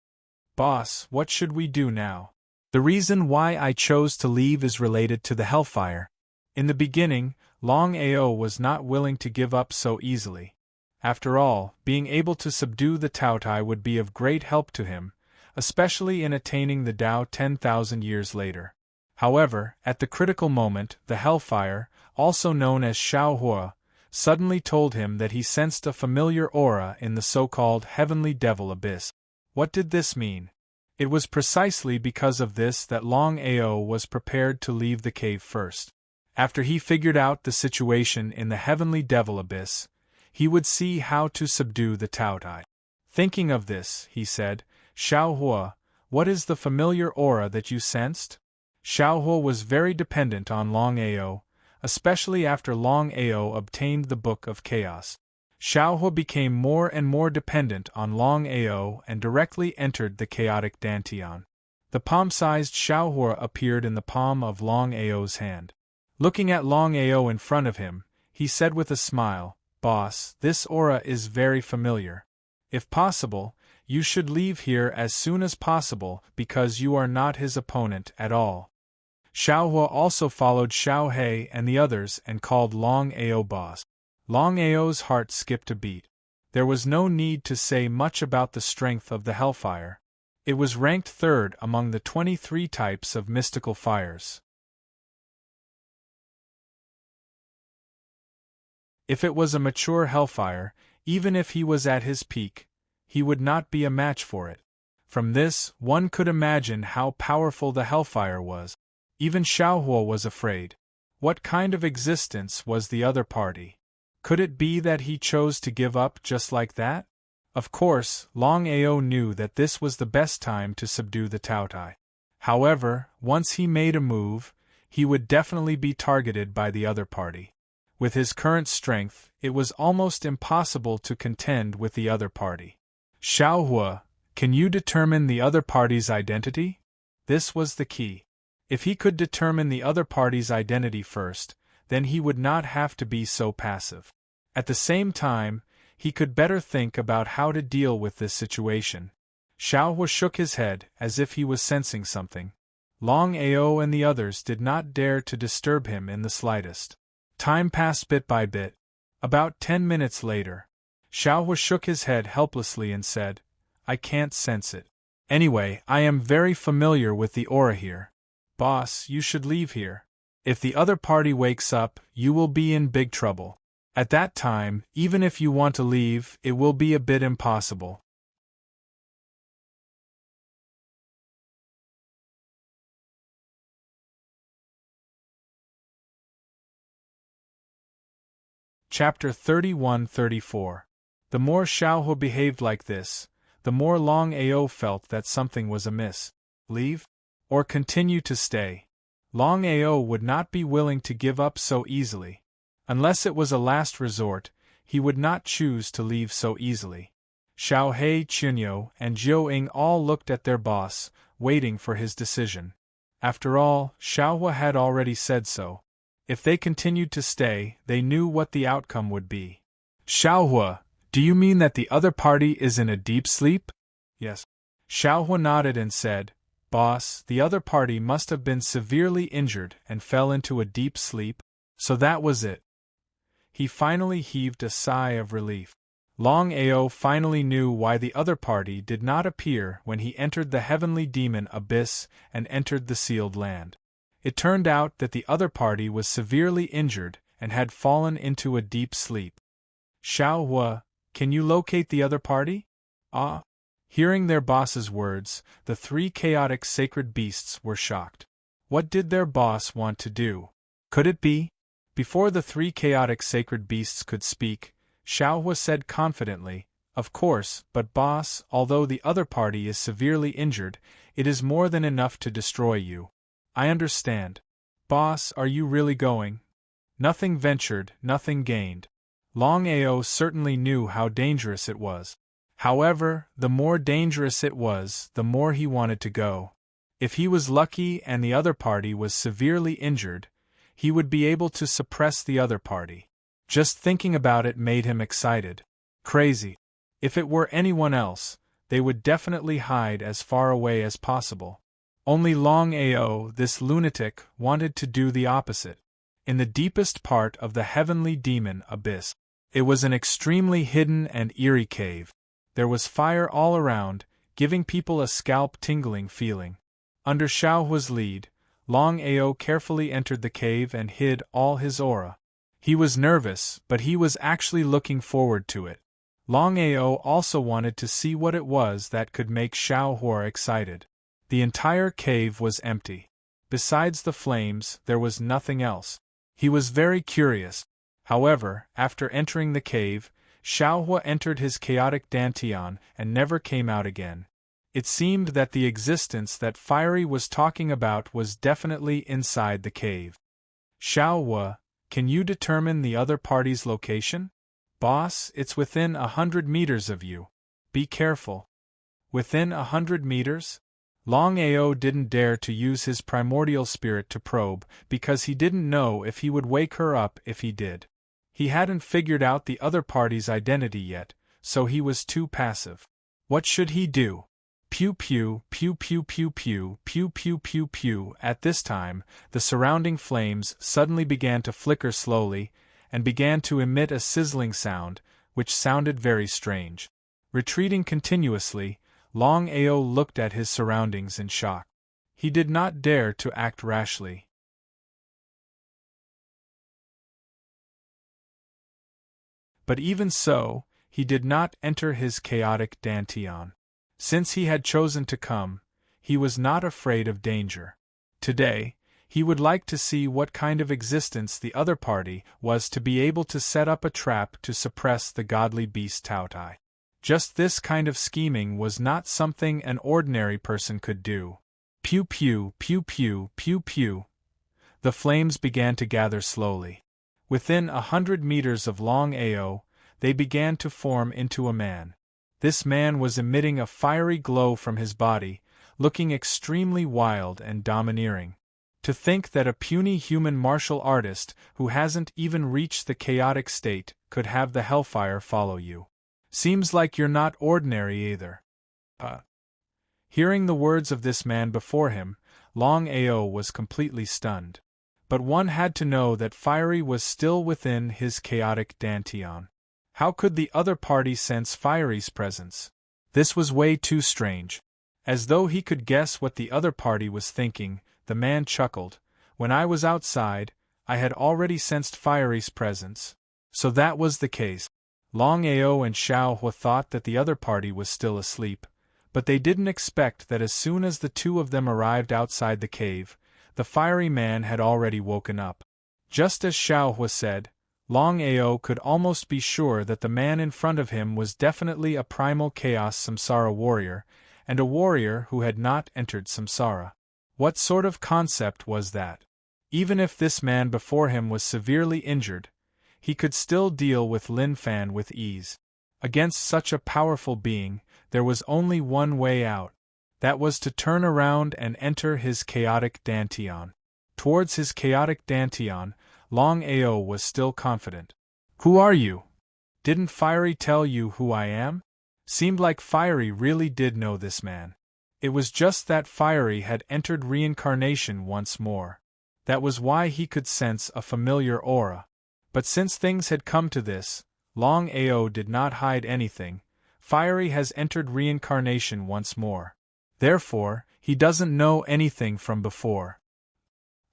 Boss, what should we do now? The reason why I chose to leave is related to the hellfire. In the beginning, Longao was not willing to give up so easily. After all, being able to subdue the Taotai would be of great help to him, especially in attaining the Tao 10,000 years later. However, at the critical moment, the hellfire, also known as Shaohua, suddenly told him that he sensed a familiar aura in the so-called heavenly devil abyss. What did this mean? It was precisely because of this that Longao was prepared to leave the cave first. After he figured out the situation in the heavenly devil abyss, he would see how to subdue the Taotai. Thinking of this, he said, Shaohua, what is the familiar aura that you sensed? Shaohua was very dependent on Longao, especially after Longao obtained the Book of Chaos. Shaohua became more and more dependent on Longao and directly entered the chaotic dantian. The palm-sized Shaohua appeared in the palm of Longao's hand. Looking at Longao in front of him, he said with a smile, Boss, this aura is very familiar. If possible, you should leave here as soon as possible because you are not his opponent at all. Shaohua also followed Xiaohei and the others and called Longao boss. Longao's heart skipped a beat. There was no need to say much about the strength of the hellfire. It was ranked third among the 23 types of mystical fires. If it was a mature hellfire, even if he was at his peak, he would not be a match for it. From this, one could imagine how powerful the hellfire was. Even Shaohua was afraid. What kind of existence was the other party? Could it be that he chose to give up just like that? Of course, Longao knew that this was the best time to subdue the Taotai. However, once he made a move, he would definitely be targeted by the other party. With his current strength, it was almost impossible to contend with the other party. Shaohua, can you determine the other party's identity? This was the key. If he could determine the other party's identity first, then he would not have to be so passive. At the same time, he could better think about how to deal with this situation. Shaohua shook his head as if he was sensing something. Longao and the others did not dare to disturb him in the slightest. Time passed bit by bit. About 10 minutes later, Shaohua shook his head helplessly and said, I can't sense it. Anyway, I am very familiar with the aura here. Boss, you should leave here. If the other party wakes up, you will be in big trouble. At that time, even if you want to leave, it will be a bit impossible. Chapter 31-34. The more Xiaohua behaved like this, the more Longao felt that something was amiss. Leave? Or continue to stay? Longao would not be willing to give up so easily. Unless it was a last resort, he would not choose to leave so easily. Xiaohei, Chunyo, and Jiuying all looked at their boss, waiting for his decision. After all, Xiaohua had already said so. If they continued to stay, they knew what the outcome would be. Xiaohua, do you mean that the other party is in a deep sleep? Yes. Xiaohua nodded and said, Boss, the other party must have been severely injured and fell into a deep sleep, so that was it. He finally heaved a sigh of relief. Longao finally knew why the other party did not appear when he entered the heavenly demon abyss and entered the sealed land. It turned out that the other party was severely injured and had fallen into a deep sleep. Xiaohua, can you locate the other party? Ah. Hearing their boss's words, the three chaotic sacred beasts were shocked. What did their boss want to do? Could it be? Before the three chaotic sacred beasts could speak, Xiaohua said confidently, Of course, but boss, although the other party is severely injured, it is more than enough to destroy you. I understand. Boss, are you really going? Nothing ventured, nothing gained. Longao certainly knew how dangerous it was. However, the more dangerous it was, the more he wanted to go. If he was lucky and the other party was severely injured, he would be able to suppress the other party. Just thinking about it made him excited. Crazy. If it were anyone else, they would definitely hide as far away as possible. Only Longao, this lunatic, wanted to do the opposite. In the deepest part of the heavenly demon abyss, it was an extremely hidden and eerie cave. There was fire all around, giving people a scalp-tingling feeling. Under Xiaohua's lead, Longao carefully entered the cave and hid all his aura. He was nervous, but he was actually looking forward to it. Longao also wanted to see what it was that could make Xiaohua excited. The entire cave was empty. Besides the flames, there was nothing else. He was very curious. However, after entering the cave, Xiaohua entered his chaotic dantian and never came out again. It seemed that the existence that Fiery was talking about was definitely inside the cave. Xiaohua, can you determine the other party's location? Boss, it's within 100 meters of you. Be careful. Within 100 meters? Longao didn't dare to use his primordial spirit to probe because he didn't know if he would wake her up if he did. He hadn't figured out the other party's identity yet, so he was too passive. What should he do? Pew pew, pew pew pew pew, pew pew pew pew. At this time, the surrounding flames suddenly began to flicker slowly, and began to emit a sizzling sound, which sounded very strange. Retreating continuously, Longao looked at his surroundings in shock. He did not dare to act rashly. But even so, he did not enter his chaotic dantian. Since he had chosen to come, he was not afraid of danger. Today, he would like to see what kind of existence the other party was to be able to set up a trap to suppress the godly beast Taotai. Just this kind of scheming was not something an ordinary person could do. Pew pew, pew pew, pew pew. The flames began to gather slowly. Within 100 meters of Longao, they began to form into a man. This man was emitting a fiery glow from his body, looking extremely wild and domineering. To think that a puny human martial artist who hasn't even reached the chaotic state could have the hellfire follow you. Seems like you're not ordinary either. Hearing the words of this man before him, Longao was completely stunned. But one had to know that Fiery was still within his chaotic dantian. How could the other party sense Fiery's presence? This was way too strange. As though he could guess what the other party was thinking, the man chuckled. When I was outside, I had already sensed Fiery's presence. So that was the case. Longao and Xiaohua thought that the other party was still asleep, but they didn't expect that as soon as the two of them arrived outside the cave, the fiery man had already woken up. Just as Xiaohua said, Longao could almost be sure that the man in front of him was definitely a primal chaos samsara warrior, and a warrior who had not entered samsara. What sort of concept was that? Even if this man before him was severely injured, he could still deal with Lin Fan with ease. Against such a powerful being, there was only one way out. That was to turn around and enter his chaotic dantian. Towards his chaotic dantian, Longao was still confident. "Who are you? Didn't Fiery tell you who I am?" Seemed like Fiery really did know this man. It was just that Fiery had entered reincarnation once more. That was why he could sense a familiar aura. But since things had come to this, Longao did not hide anything. Fiery has entered reincarnation once more. Therefore, he doesn't know anything from before.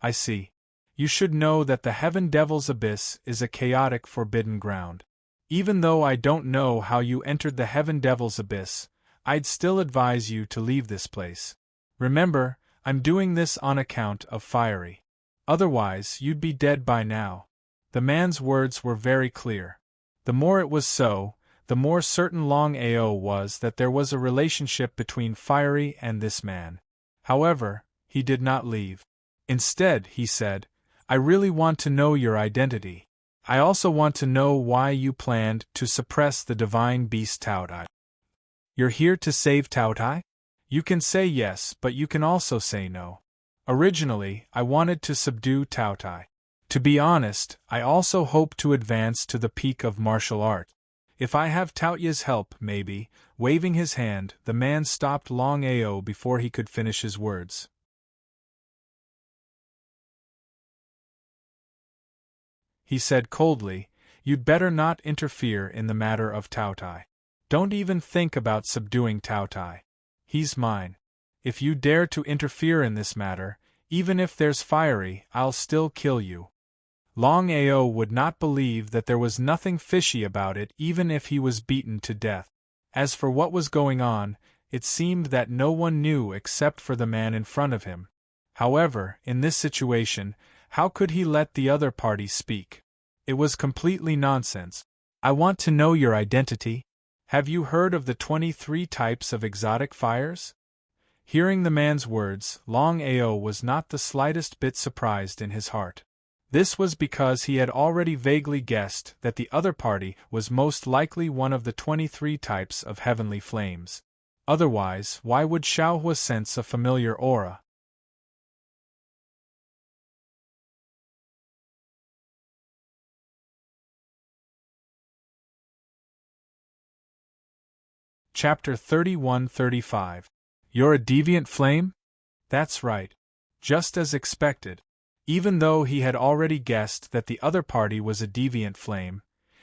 I see. You should know that the Heaven Devil's Abyss is a chaotic forbidden ground. Even though I don't know how you entered the Heaven Devil's Abyss, I'd still advise you to leave this place. Remember, I'm doing this on account of Fiery. Otherwise, you'd be dead by now. The man's words were very clear. The more it was so, the more certain Longao was that there was a relationship between Fiery and this man. However, he did not leave. Instead, he said, "I really want to know your identity. I also want to know why you planned to suppress the divine beast Taotai." "You're here to save Taotai?" You can say yes, but you can also say no. Originally, I wanted to subdue Taotai. To be honest, I also hope to advance to the peak of martial art. If I have Taoya's help, maybe. Waving his hand, the man stopped Longao before he could finish his words. He said coldly, "You'd better not interfere in the matter of Taotai. Don't even think about subduing Taotai. He's mine. If you dare to interfere in this matter, even if there's Fiery, I'll still kill you." Longao would not believe that there was nothing fishy about it even if he was beaten to death. As for what was going on, it seemed that no one knew except for the man in front of him. However, in this situation, how could he let the other party speak? It was completely nonsense. "I want to know your identity. Have you heard of the 23 types of exotic fires?" Hearing the man's words, Longao was not the slightest bit surprised in his heart. This was because he had already vaguely guessed that the other party was most likely one of the 23 types of heavenly flames. Otherwise, why would Xiaohua sense a familiar aura? Chapter 31-35. You're a deviant flame? That's right. Just as expected. Even though he had already guessed that the other party was a deviant flame,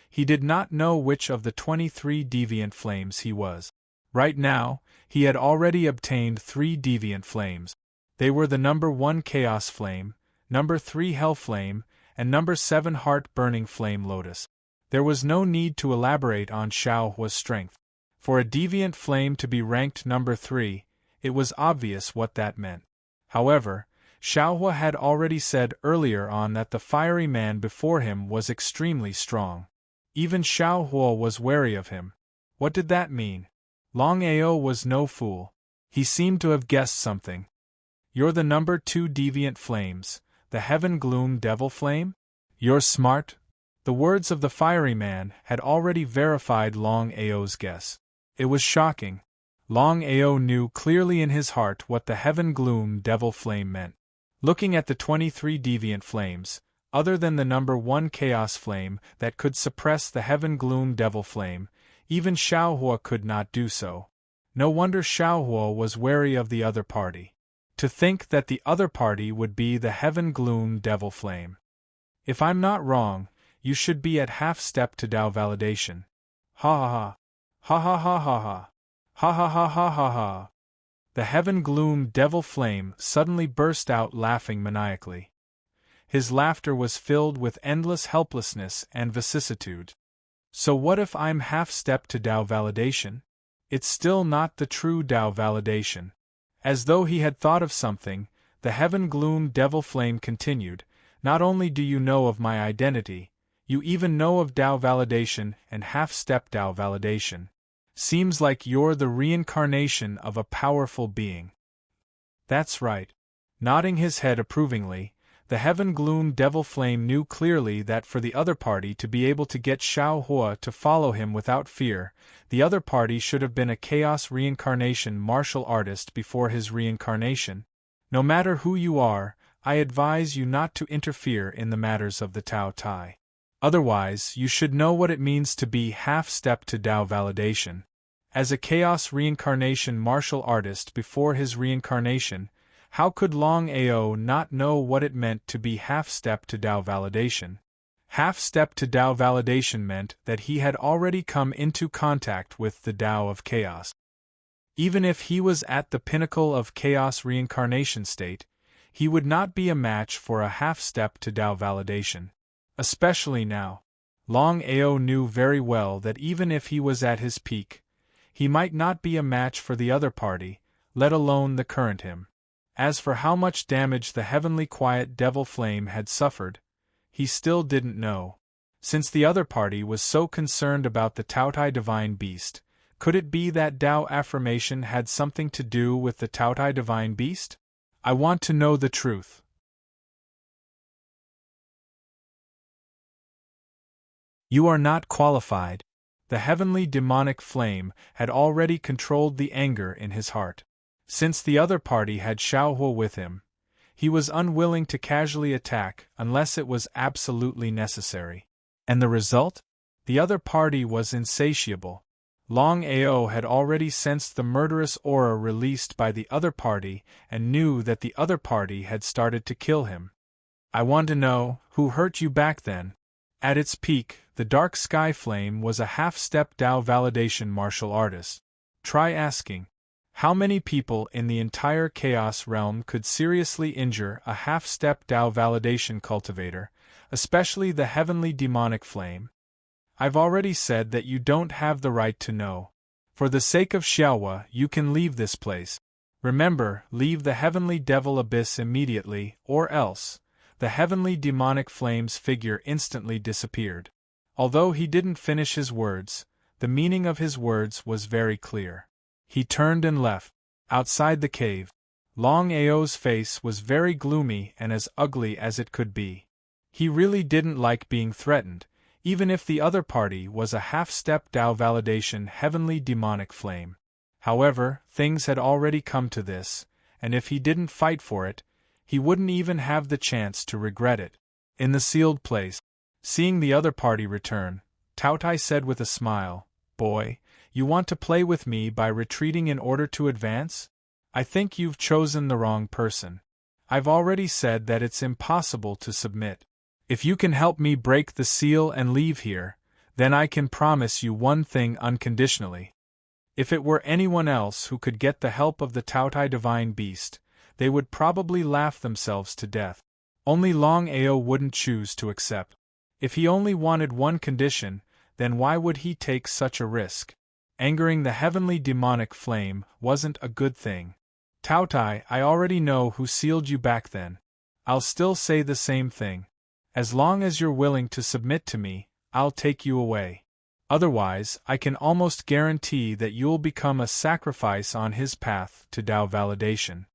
he did not know which of the 23 deviant flames he was. Right now, he had already obtained 3 deviant flames. They were the number 1 Chaos Flame, number 3 Hell Flame, and number 7 Heart-Burning Flame Lotus. There was no need to elaborate on Xiaohua's strength. For a deviant flame to be ranked number 3, it was obvious what that meant. However, Xiaohua had already said earlier on that the fiery man before him was extremely strong. Even Xiaohua was wary of him. What did that mean? Longao was no fool. He seemed to have guessed something. "You're the number 2 deviant flames, the Heaven Gloom Devil Flame? You're smart." The words of the fiery man had already verified Longao's guess. It was shocking. Longao knew clearly in his heart what the Heaven Gloom Devil Flame meant. Looking at the 23 deviant flames, other than the number 1 Chaos Flame that could suppress the Heaven Gloom Devil Flame, even Xiaohua could not do so. No wonder Xiaohua was wary of the other party. To think that the other party would be the Heaven Gloom Devil Flame. If I'm not wrong, you should be at half step to Tao validation. Ha ha ha. Ha ha ha ha ha. Ha ha ha ha ha ha. The Heaven Gloom Devil Flame suddenly burst out laughing maniacally. His laughter was filled with endless helplessness and vicissitude. So what if I'm half step to Tao validation? It's still not the true Tao validation. As though he had thought of something, the Heaven Gloom Devil Flame continued, "Not only do you know of my identity, You even know of Tao validation and half-step Tao validation. Seems like you're the reincarnation of a powerful being. That's right. Nodding his head approvingly, the Heaven Gloom Devil Flame knew clearly that for the other party to be able to get Xiao Hua to follow him without fear, the other party should have been a chaos reincarnation martial artist before his reincarnation. No matter who you are, I advise you not to interfere in the matters of the Tao Tai. Otherwise, you should know what it means to be half-step to Tao validation. As a chaos reincarnation martial artist before his reincarnation, how could Longao not know what it meant to be half-step to Tao validation? Half-step to Tao validation meant that he had already come into contact with the Tao of chaos. Even if he was at the pinnacle of chaos reincarnation state, he would not be a match for a half-step to Tao validation. Especially now. Longao knew very well that even if he was at his peak, he might not be a match for the other party, let alone the current him. As for how much damage the heavenly quiet devil flame had suffered, he still didn't know. Since the other party was so concerned about the Taotai divine beast, could it be that Tao affirmation had something to do with the Taotai divine beast? I want to know the truth. You are not qualified. The heavenly demonic flame had already controlled the anger in his heart. Since the other party had Xiaohua with him, he was unwilling to casually attack unless it was absolutely necessary. And the result? The other party was insatiable. Longao had already sensed the murderous aura released by the other party and knew that the other party had started to kill him. I want to know, who hurt you back then? At its peak, the dark sky flame was a half-step Tao validation martial artist. Try asking. How many people in the entire chaos realm could seriously injure a half-step Tao validation cultivator, especially the heavenly demonic flame? I've already said that you don't have the right to know. For the sake of Xiaohua, you can leave this place. Remember, leave the heavenly devil abyss immediately, or else. The heavenly demonic flame's figure instantly disappeared. Although he didn't finish his words, the meaning of his words was very clear. He turned and left. Outside the cave, Longao's face was very gloomy and as ugly as it could be. He really didn't like being threatened, even if the other party was a half-step Tao validation heavenly demonic flame. However, things had already come to this, and if he didn't fight for it, he wouldn't even have the chance to regret it. In the sealed place, seeing the other party return, Taotai said with a smile, "Boy, you want to play with me by retreating in order to advance? I think you've chosen the wrong person. I've already said that it's impossible to submit. If you can help me break the seal and leave here, then I can promise you one thing unconditionally. If it were anyone else who could get the help of the Taotai divine beast, they would probably laugh themselves to death. Only Longao wouldn't choose to accept. If he only wanted one condition, then why would he take such a risk? Angering the heavenly demonic flame wasn't a good thing. Taotai, I already know who sealed you back then. I'll still say the same thing. As long as you're willing to submit to me, I'll take you away. Otherwise, I can almost guarantee that you'll become a sacrifice on his path to Tao validation."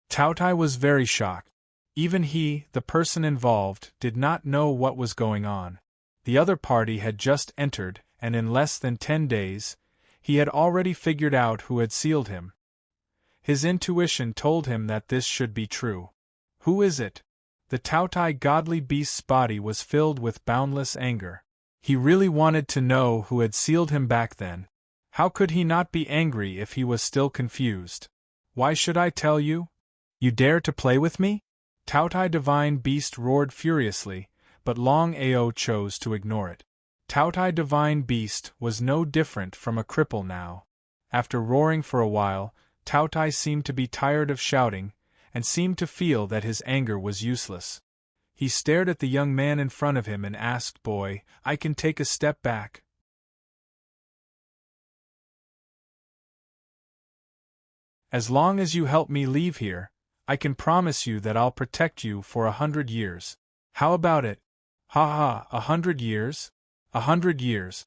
Taotai was very shocked. Even he, the person involved, did not know what was going on. The other party had just entered, and in less than 10 days, he had already figured out who had sealed him. His intuition told him that this should be true. Who is it? The Taotai godly beast's body was filled with boundless anger. He really wanted to know who had sealed him back then. How could he not be angry if he was still confused? Why should I tell you? You dare to play with me? Taotai divine beast roared furiously, but Longao chose to ignore it. Taotai divine beast was no different from a cripple now. After roaring for a while, Taotai seemed to be tired of shouting, and seemed to feel that his anger was useless. He stared at the young man in front of him and asked, "Boy, I can take a step back?" "As long as you help me leave here, I can promise you that I'll protect you for 100 years. How about it?" Ha ha, 100 years? 100 years.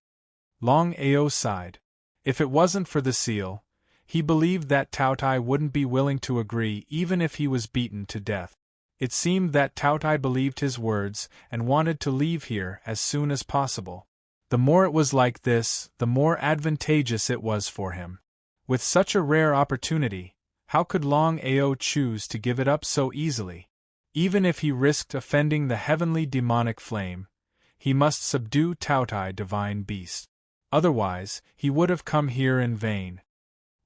Longao sighed. If it wasn't for the seal, he believed that Taotai wouldn't be willing to agree even if he was beaten to death. It seemed that Taotai believed his words and wanted to leave here as soon as possible. The more it was like this, the more advantageous it was for him. With such a rare opportunity, how could Longao choose to give it up so easily? Even if he risked offending the heavenly demonic flame, he must subdue Taotai divine beast. Otherwise, he would have come here in vain.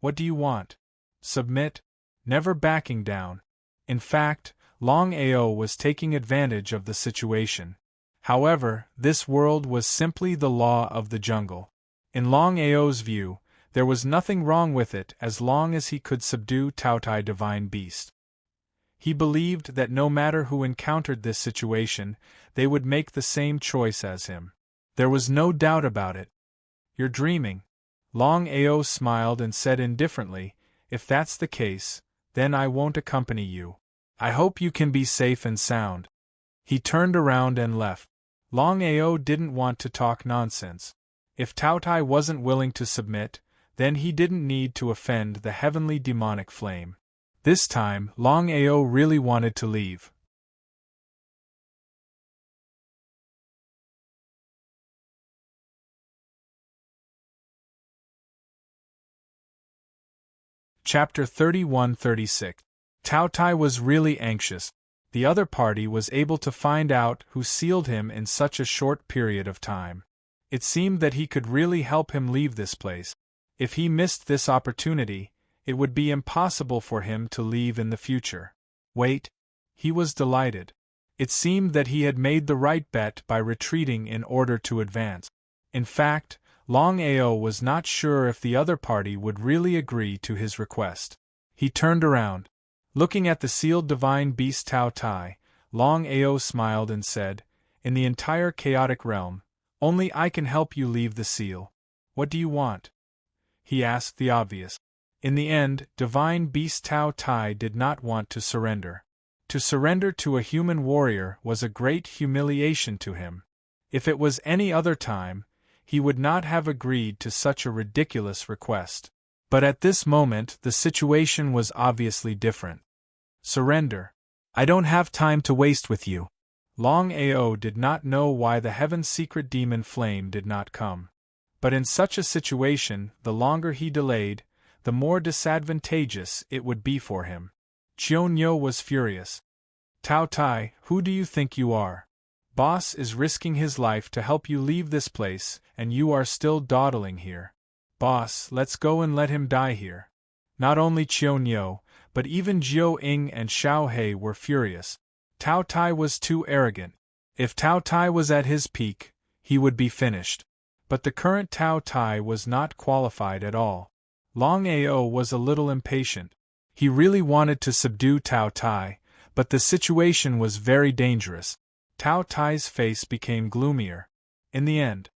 What do you want? Submit, never backing down. In fact, Longao was taking advantage of the situation. However, this world was simply the law of the jungle. In Longao's view, there was nothing wrong with it as long as he could subdue Taotai divine beast. He believed that no matter who encountered this situation, they would make the same choice as him. There was no doubt about it. You're dreaming. Longao smiled and said indifferently, if that's the case, then I won't accompany you. I hope you can be safe and sound. He turned around and left. Longao didn't want to talk nonsense. If Taotai wasn't willing to submit, then he didn't need to offend the heavenly demonic flame. This time, Longao really wanted to leave. Chapter 31-36. Taotai was really anxious. The other party was able to find out who sealed him in such a short period of time. It seemed that he could really help him leave this place. If he missed this opportunity, it would be impossible for him to leave in the future. Wait. He was delighted. It seemed that he had made the right bet by retreating in order to advance. In fact, Longao was not sure if the other party would really agree to his request. He turned around. Looking at the sealed divine beast Taotai, Longao smiled and said, in the entire chaotic realm, only I can help you leave the seal. What do you want? He asked the obvious. In the end, divine beast Taotai did not want to surrender. To surrender to a human warrior was a great humiliation to him. If it was any other time, he would not have agreed to such a ridiculous request. But at this moment the situation was obviously different. Surrender. I don't have time to waste with you. Longao did not know why the heaven's secret demon flame did not come. But in such a situation, the longer he delayed, the more disadvantageous it would be for him. Chionyo was furious. Taotai, who do you think you are? Boss is risking his life to help you leave this place, and you are still dawdling here. Boss, let's go and let him die here. Not only Chionyo, but even Jiao Ying and Xiao He were furious. Taotai was too arrogant. If Taotai was at his peak, he would be finished. But the current Taotai was not qualified at all. Longao was a little impatient. He really wanted to subdue Taotai, but the situation was very dangerous. Taotai's face became gloomier. In the end,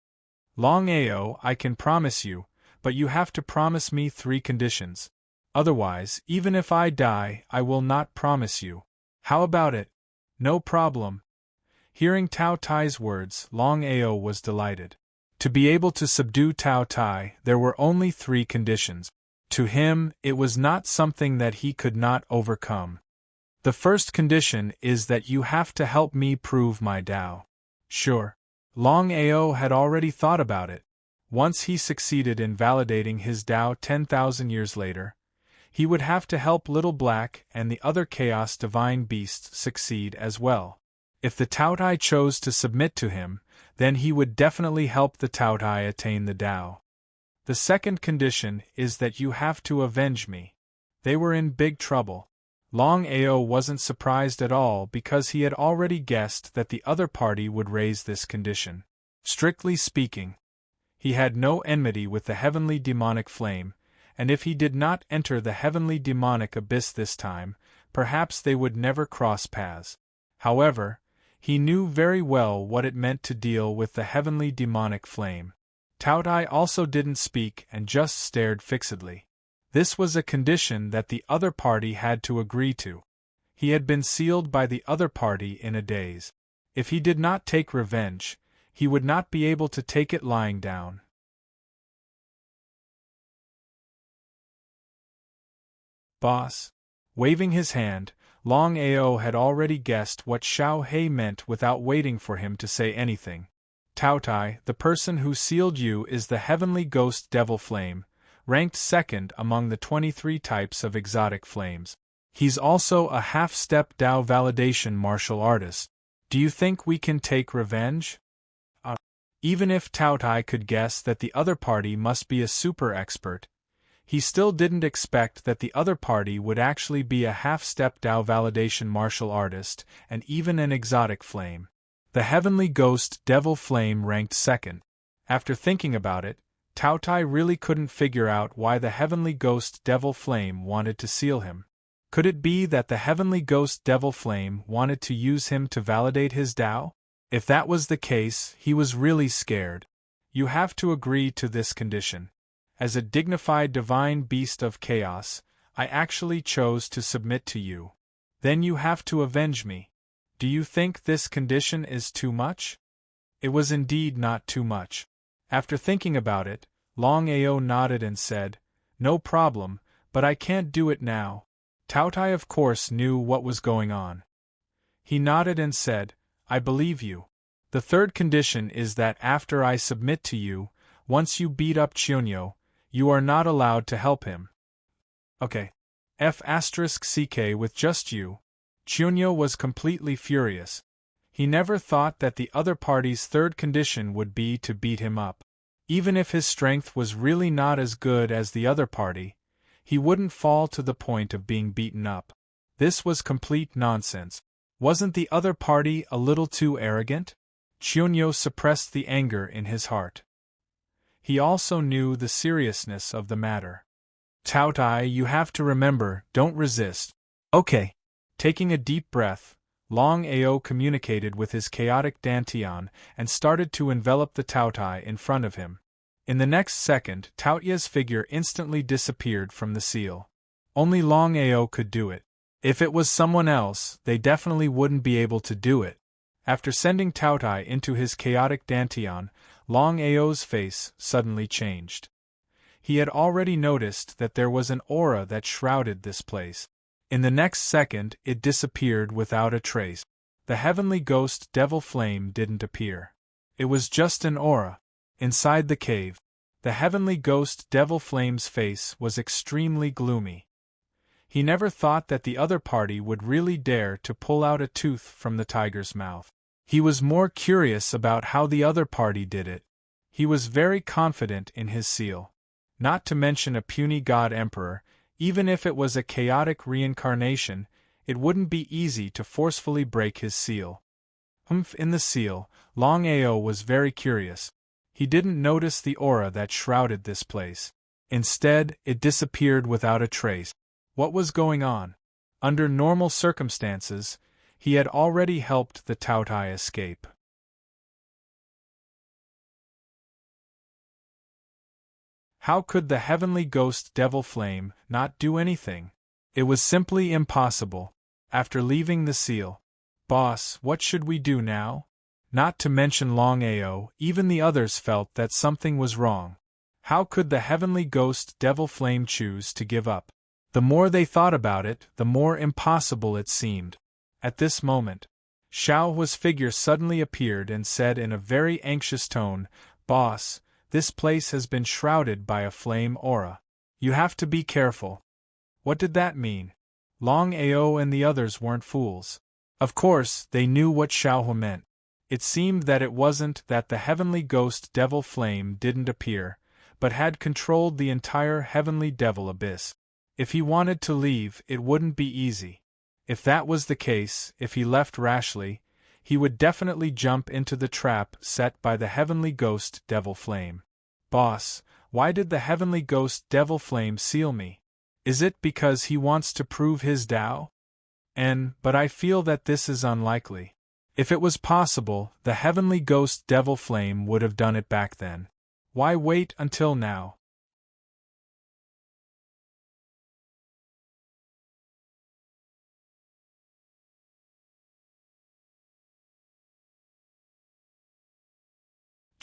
Longao, I can promise you, but you have to promise me 3 conditions. Otherwise, even if I die, I will not promise you. How about it? No problem. Hearing Taotai's words, Longao was delighted. To be able to subdue Taotai, there were only 3 conditions. To him, it was not something that he could not overcome. The first condition is that you have to help me prove my Tao. Sure. Longao had already thought about it. Once he succeeded in validating his Tao 10,000 years later, he would have to help Little Black and the other Chaos Divine Beasts succeed as well. If the Taotai chose to submit to him, then he would definitely help the Taotai attain the Tao. The second condition is that you have to avenge me. They were in big trouble. Longao wasn't surprised at all because he had already guessed that the other party would raise this condition. Strictly speaking, he had no enmity with the heavenly demonic flame, and if he did not enter the heavenly demonic abyss this time, perhaps they would never cross paths. However, he knew very well what it meant to deal with the heavenly demonic flame. Taotai also didn't speak and just stared fixedly. This was a condition that the other party had to agree to. He had been sealed by the other party in a daze. If he did not take revenge, he would not be able to take it lying down. Boss. Waving his hand, Longao had already guessed what Xiao He meant without waiting for him to say anything. Taotai, the person who sealed you is the heavenly ghost devil flame, ranked second among the 23 types of exotic flames. He's also a half-step Dao validation martial artist. Do you think we can take revenge? Even if Taotai could guess that the other party must be a super expert, he still didn't expect that the other party would actually be a half-step Dao validation martial artist and even an exotic flame. The heavenly ghost devil flame ranked second. After thinking about it, Taotai really couldn't figure out why the heavenly ghost devil flame wanted to seal him. Could it be that the heavenly ghost devil flame wanted to use him to validate his Dao? If that was the case, he was really scared. You have to agree to this condition. As a dignified divine beast of chaos, I actually chose to submit to you. Then you have to avenge me. Do you think this condition is too much? It was indeed not too much. After thinking about it, Longao nodded and said, "No problem, but I can't do it now." Taotai of course knew what was going on. He nodded and said, "I believe you. The third condition is that after I submit to you, once you beat up Chionyo, you are not allowed to help him." Okay. F*CK with just you. Chionyo was completely furious. He never thought that the other party's third condition would be to beat him up. Even if his strength was really not as good as the other party, he wouldn't fall to the point of being beaten up. This was complete nonsense. Wasn't the other party a little too arrogant? Chionyo suppressed the anger in his heart. He also knew the seriousness of the matter. Taotai, you have to remember, don't resist. Okay. Taking a deep breath, Longao communicated with his chaotic dantian and started to envelop the Taotai in front of him. In the next second, Taotia's figure instantly disappeared from the seal. Only Longao could do it. If it was someone else, they definitely wouldn't be able to do it. After sending Taotai into his chaotic dantian, Longao's face suddenly changed. He had already noticed that there was an aura that shrouded this place. In the next second, it disappeared without a trace. The heavenly ghost devil flame didn't appear. It was just an aura. Inside the cave, the heavenly ghost devil flame's face was extremely gloomy. He never thought that the other party would really dare to pull out a tooth from the tiger's mouth. He was more curious about how the other party did it. He was very confident in his seal. Not to mention a puny god emperor, even if it was a chaotic reincarnation, it wouldn't be easy to forcefully break his seal. In the seal, Longao was very curious. He didn't notice the aura that shrouded this place. Instead, it disappeared without a trace. What was going on? Under normal circumstances, he had already helped the Taotai escape. How could the heavenly ghost devil flame not do anything? It was simply impossible. After leaving the seal, "Boss, what should we do now?" Not to mention Longao, even the others felt that something was wrong. How could the heavenly ghost devil flame choose to give up? The more they thought about it, the more impossible it seemed. At this moment, Xiao Hua's figure suddenly appeared and said in a very anxious tone, "Boss, this place has been shrouded by a flame aura. You have to be careful." What did that mean? Longao and the others weren't fools. Of course, they knew what Xiao Hua meant. It seemed that it wasn't that the heavenly ghost devil flame didn't appear, but had controlled the entire heavenly devil abyss. If he wanted to leave, it wouldn't be easy. If that was the case, if he left rashly, he would definitely jump into the trap set by the heavenly ghost devil flame. "Boss, why did the heavenly ghost devil flame seal me? Is it because he wants to prove his Dao? But I feel that this is unlikely. If it was possible, the heavenly ghost devil flame would have done it back then. Why wait until now?"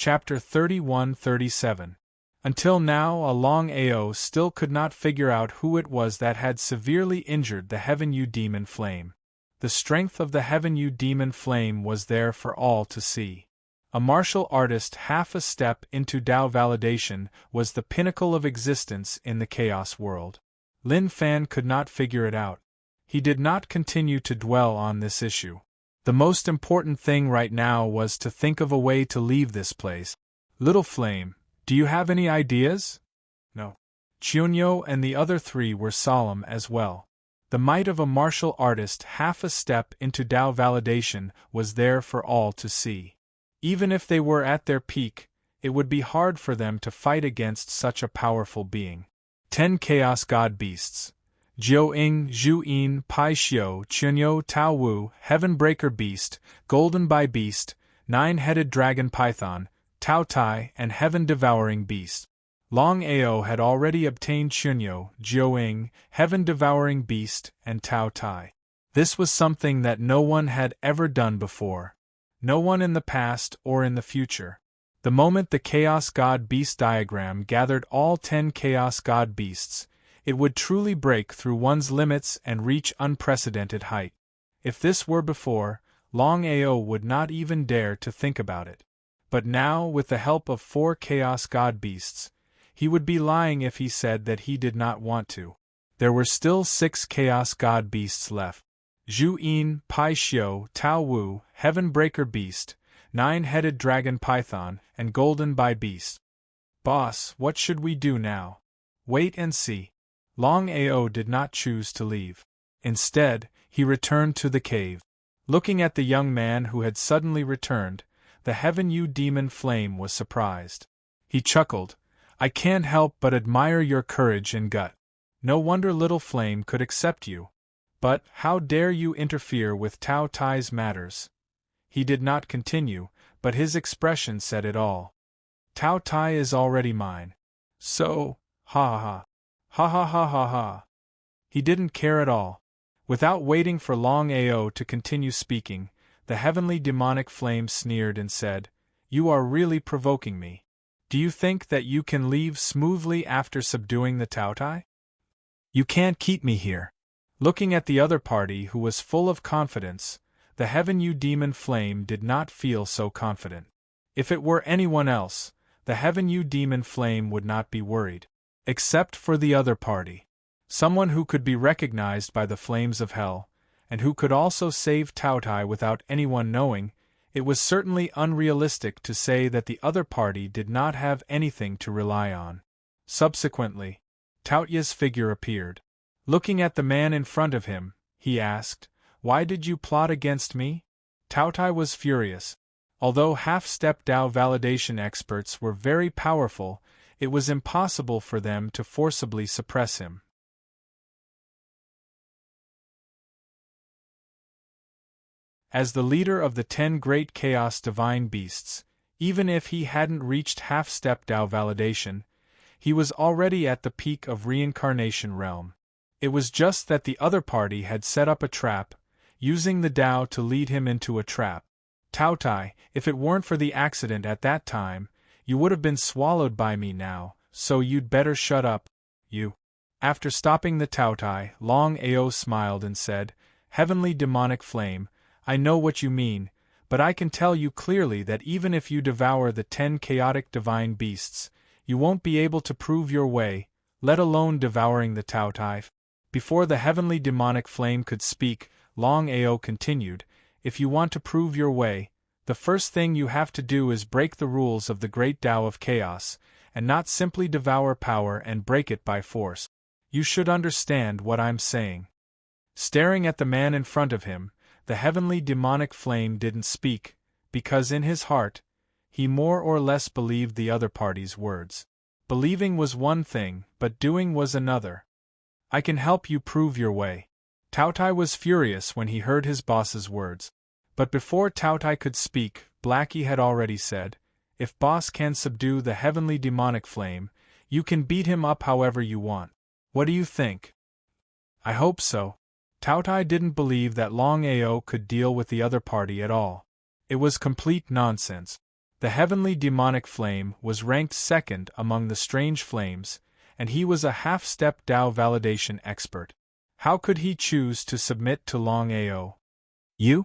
Chapter 31-37. Until now, Longao still could not figure out who it was that had severely injured the Heaven You Demon Flame. The strength of the Heaven You Demon Flame was there for all to see. A martial artist half a step into Tao validation was the pinnacle of existence in the chaos world. Lin Fan could not figure it out. He did not continue to dwell on this issue. The most important thing right now was to think of a way to leave this place. Little Flame, do you have any ideas? No. Chunyo and the other three were solemn as well. The might of a martial artist half a step into Tao validation was there for all to see. Even if they were at their peak, it would be hard for them to fight against such a powerful being. 10 Chaos God Beasts. Jiu-ing, Zhu-yin, Pai Xiu, Chunyo, Tao Wu, Heaven Breaker Beast, Golden Bai Beast, Nine-Headed Dragon Python, Tao Tai, and Heaven Devouring Beast. Longao had already obtained Chunyo, Jiu-ing, Heaven Devouring Beast, and Tao Tai. This was something that no one had ever done before. No one in the past or in the future. The moment the Chaos God Beast diagram gathered all 10 Chaos God Beasts, it would truly break through one's limits and reach unprecedented height. If this were before, Longao would not even dare to think about it. But now, with the help of 4 Chaos God Beasts, he would be lying if he said that he did not want to. There were still 6 Chaos God Beasts left. Zhu-yin, Pai Xiu, Tao Wu, Heaven Breaker Beast, Nine-Headed Dragon Python, and Golden Bai Beast. Boss, what should we do now? Wait and see. Longao did not choose to leave. Instead, he returned to the cave. Looking at the young man who had suddenly returned, the Heaven You Demon Flame was surprised. He chuckled. I can't help but admire your courage and gut. No wonder Little Flame could accept you. But, how dare you interfere with Tao Tai's matters? He did not continue, but his expression said it all. Tao Tai is already mine. So, ha ha. Ha ha ha ha ha. He didn't care at all. Without waiting for Longao to continue speaking, the heavenly demonic flame sneered and said, You are really provoking me. Do you think that you can leave smoothly after subduing the Tao Tai? You can't keep me here. Looking at the other party who was full of confidence, the Heaven You Demon Flame did not feel so confident. If it were anyone else, the Heaven You Demon Flame would not be worried. Except for the other party. Someone who could be recognized by the flames of hell, and who could also save Tao Tai without anyone knowing, it was certainly unrealistic to say that the other party did not have anything to rely on. Subsequently, Tao Tai's figure appeared. Looking at the man in front of him, he asked, Why did you plot against me? Tao Tai was furious. Although half-step Tao validation experts were very powerful, it was impossible for them to forcibly suppress him. As the leader of the 10 great chaos divine beasts, even if he hadn't reached half-step Tao validation, he was already at the peak of reincarnation realm. It was just that the other party had set up a trap, using the Tao to lead him into a trap. Tao Tai, if it weren't for the accident at that time, you would have been swallowed by me now, so you'd better shut up, you. After stopping the Tao Tai, Longao smiled and said, Heavenly demonic flame, I know what you mean, but I can tell you clearly that even if you devour the 10 chaotic divine beasts, you won't be able to prove your way, let alone devouring the Tao Tai. Before the heavenly demonic flame could speak, Longao continued, If you want to prove your way, the first thing you have to do is break the rules of the great Tao of chaos, and not simply devour power and break it by force. You should understand what I'm saying. Staring at the man in front of him, the heavenly demonic flame didn't speak, because in his heart, he more or less believed the other party's words. Believing was one thing, but doing was another. I can help you prove your way. Tao Tai was furious when he heard his boss's words. But before Tao Tai could speak, Blackie had already said, If boss can subdue the heavenly demonic flame, you can beat him up however you want. What do you think? I hope so. Tao Tai didn't believe that Longao could deal with the other party at all. It was complete nonsense. The heavenly demonic flame was ranked second among the strange flames, and he was a half-step Tao validation expert. How could he choose to submit to Longao? You?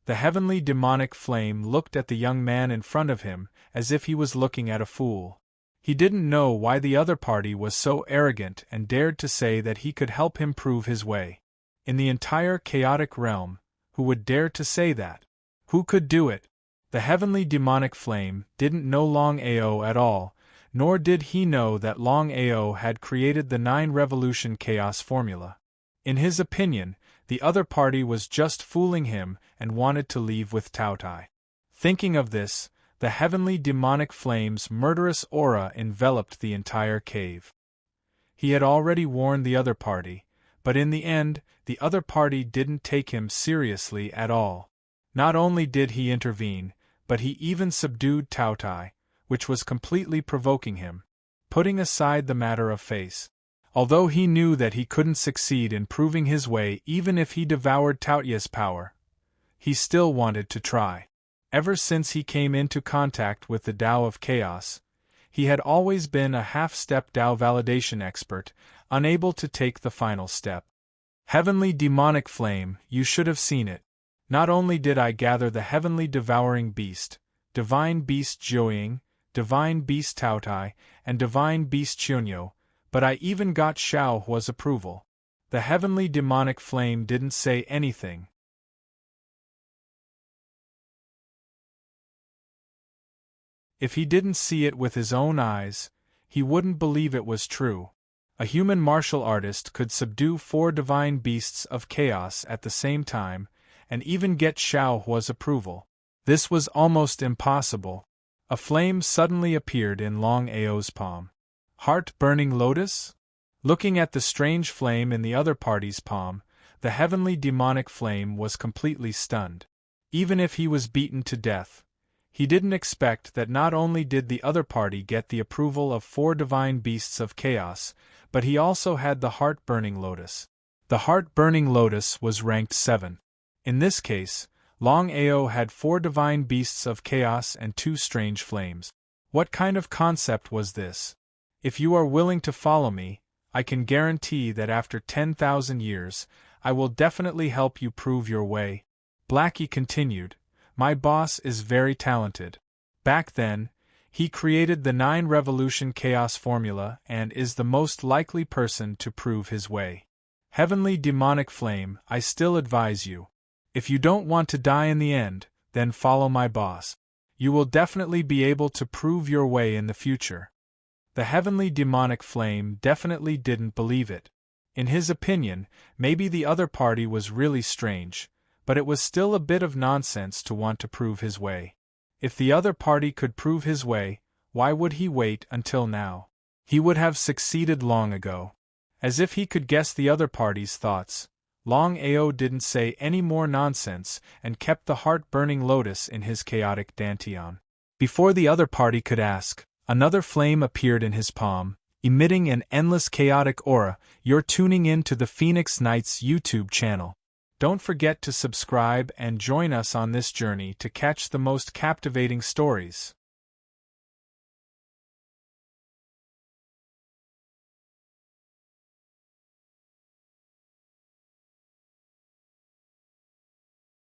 The heavenly demonic flame looked at the young man in front of him as if he was looking at a fool. He didn't know why the other party was so arrogant and dared to say that he could help him prove his way. In the entire chaotic realm, who would dare to say that? Who could do it? The heavenly demonic flame didn't know Longao at all, nor did he know that Longao had created the 9-revolution chaos formula. In his opinion, the other party was just fooling him and wanted to leave with Taotai. Thinking of this, the heavenly demonic flame's murderous aura enveloped the entire cave. He had already warned the other party, but in the end, the other party didn't take him seriously at all. Not only did he intervene, but he even subdued Taotai, which was completely provoking him. Putting aside the matter of face, although he knew that he couldn't succeed in proving his way even if he devoured Taotia's power, he still wanted to try. Ever since he came into contact with the Tao of Chaos, he had always been a half-step Tao validation expert, unable to take the final step. Heavenly demonic flame, you should have seen it. Not only did I gather the heavenly devouring beast, divine beast Jiuying, divine beast Taotai, and divine beast Chunyo, but I even got Xiao Hua's approval. The heavenly demonic flame didn't say anything. If he didn't see it with his own eyes, he wouldn't believe it was true. A human martial artist could subdue 4 divine beasts of chaos at the same time, and even get Xiao Hua's approval. This was almost impossible. A flame suddenly appeared in Longao's palm. Heart-burning lotus? Looking at the strange flame in the other party's palm, the heavenly demonic flame was completely stunned. Even if he was beaten to death, he didn't expect that not only did the other party get the approval of 4 divine beasts of chaos, but he also had the heart-burning lotus. The heart-burning lotus was ranked 7. In this case, Longao had 4 divine beasts of chaos and 2 strange flames. What kind of concept was this? If you are willing to follow me, I can guarantee that after 10,000 years, I will definitely help you prove your way. Blackie continued, my boss is very talented. Back then, he created the 9-revolution chaos formula and is the most likely person to prove his way. Heavenly demonic flame, I still advise you. If you don't want to die in the end, then follow my boss. You will definitely be able to prove your way in the future. The heavenly demonic flame definitely didn't believe it. In his opinion, maybe the other party was really strange, but it was still a bit of nonsense to want to prove his way. If the other party could prove his way, why would he wait until now? He would have succeeded long ago. As if he could guess the other party's thoughts, Longao didn't say any more nonsense and kept the heart-burning lotus in his chaotic dantian. Before the other party could ask, another flame appeared in his palm, emitting an endless chaotic aura. You're tuning in to the Phoenix Knights YouTube channel. Don't forget to subscribe and join us on this journey to catch the most captivating stories.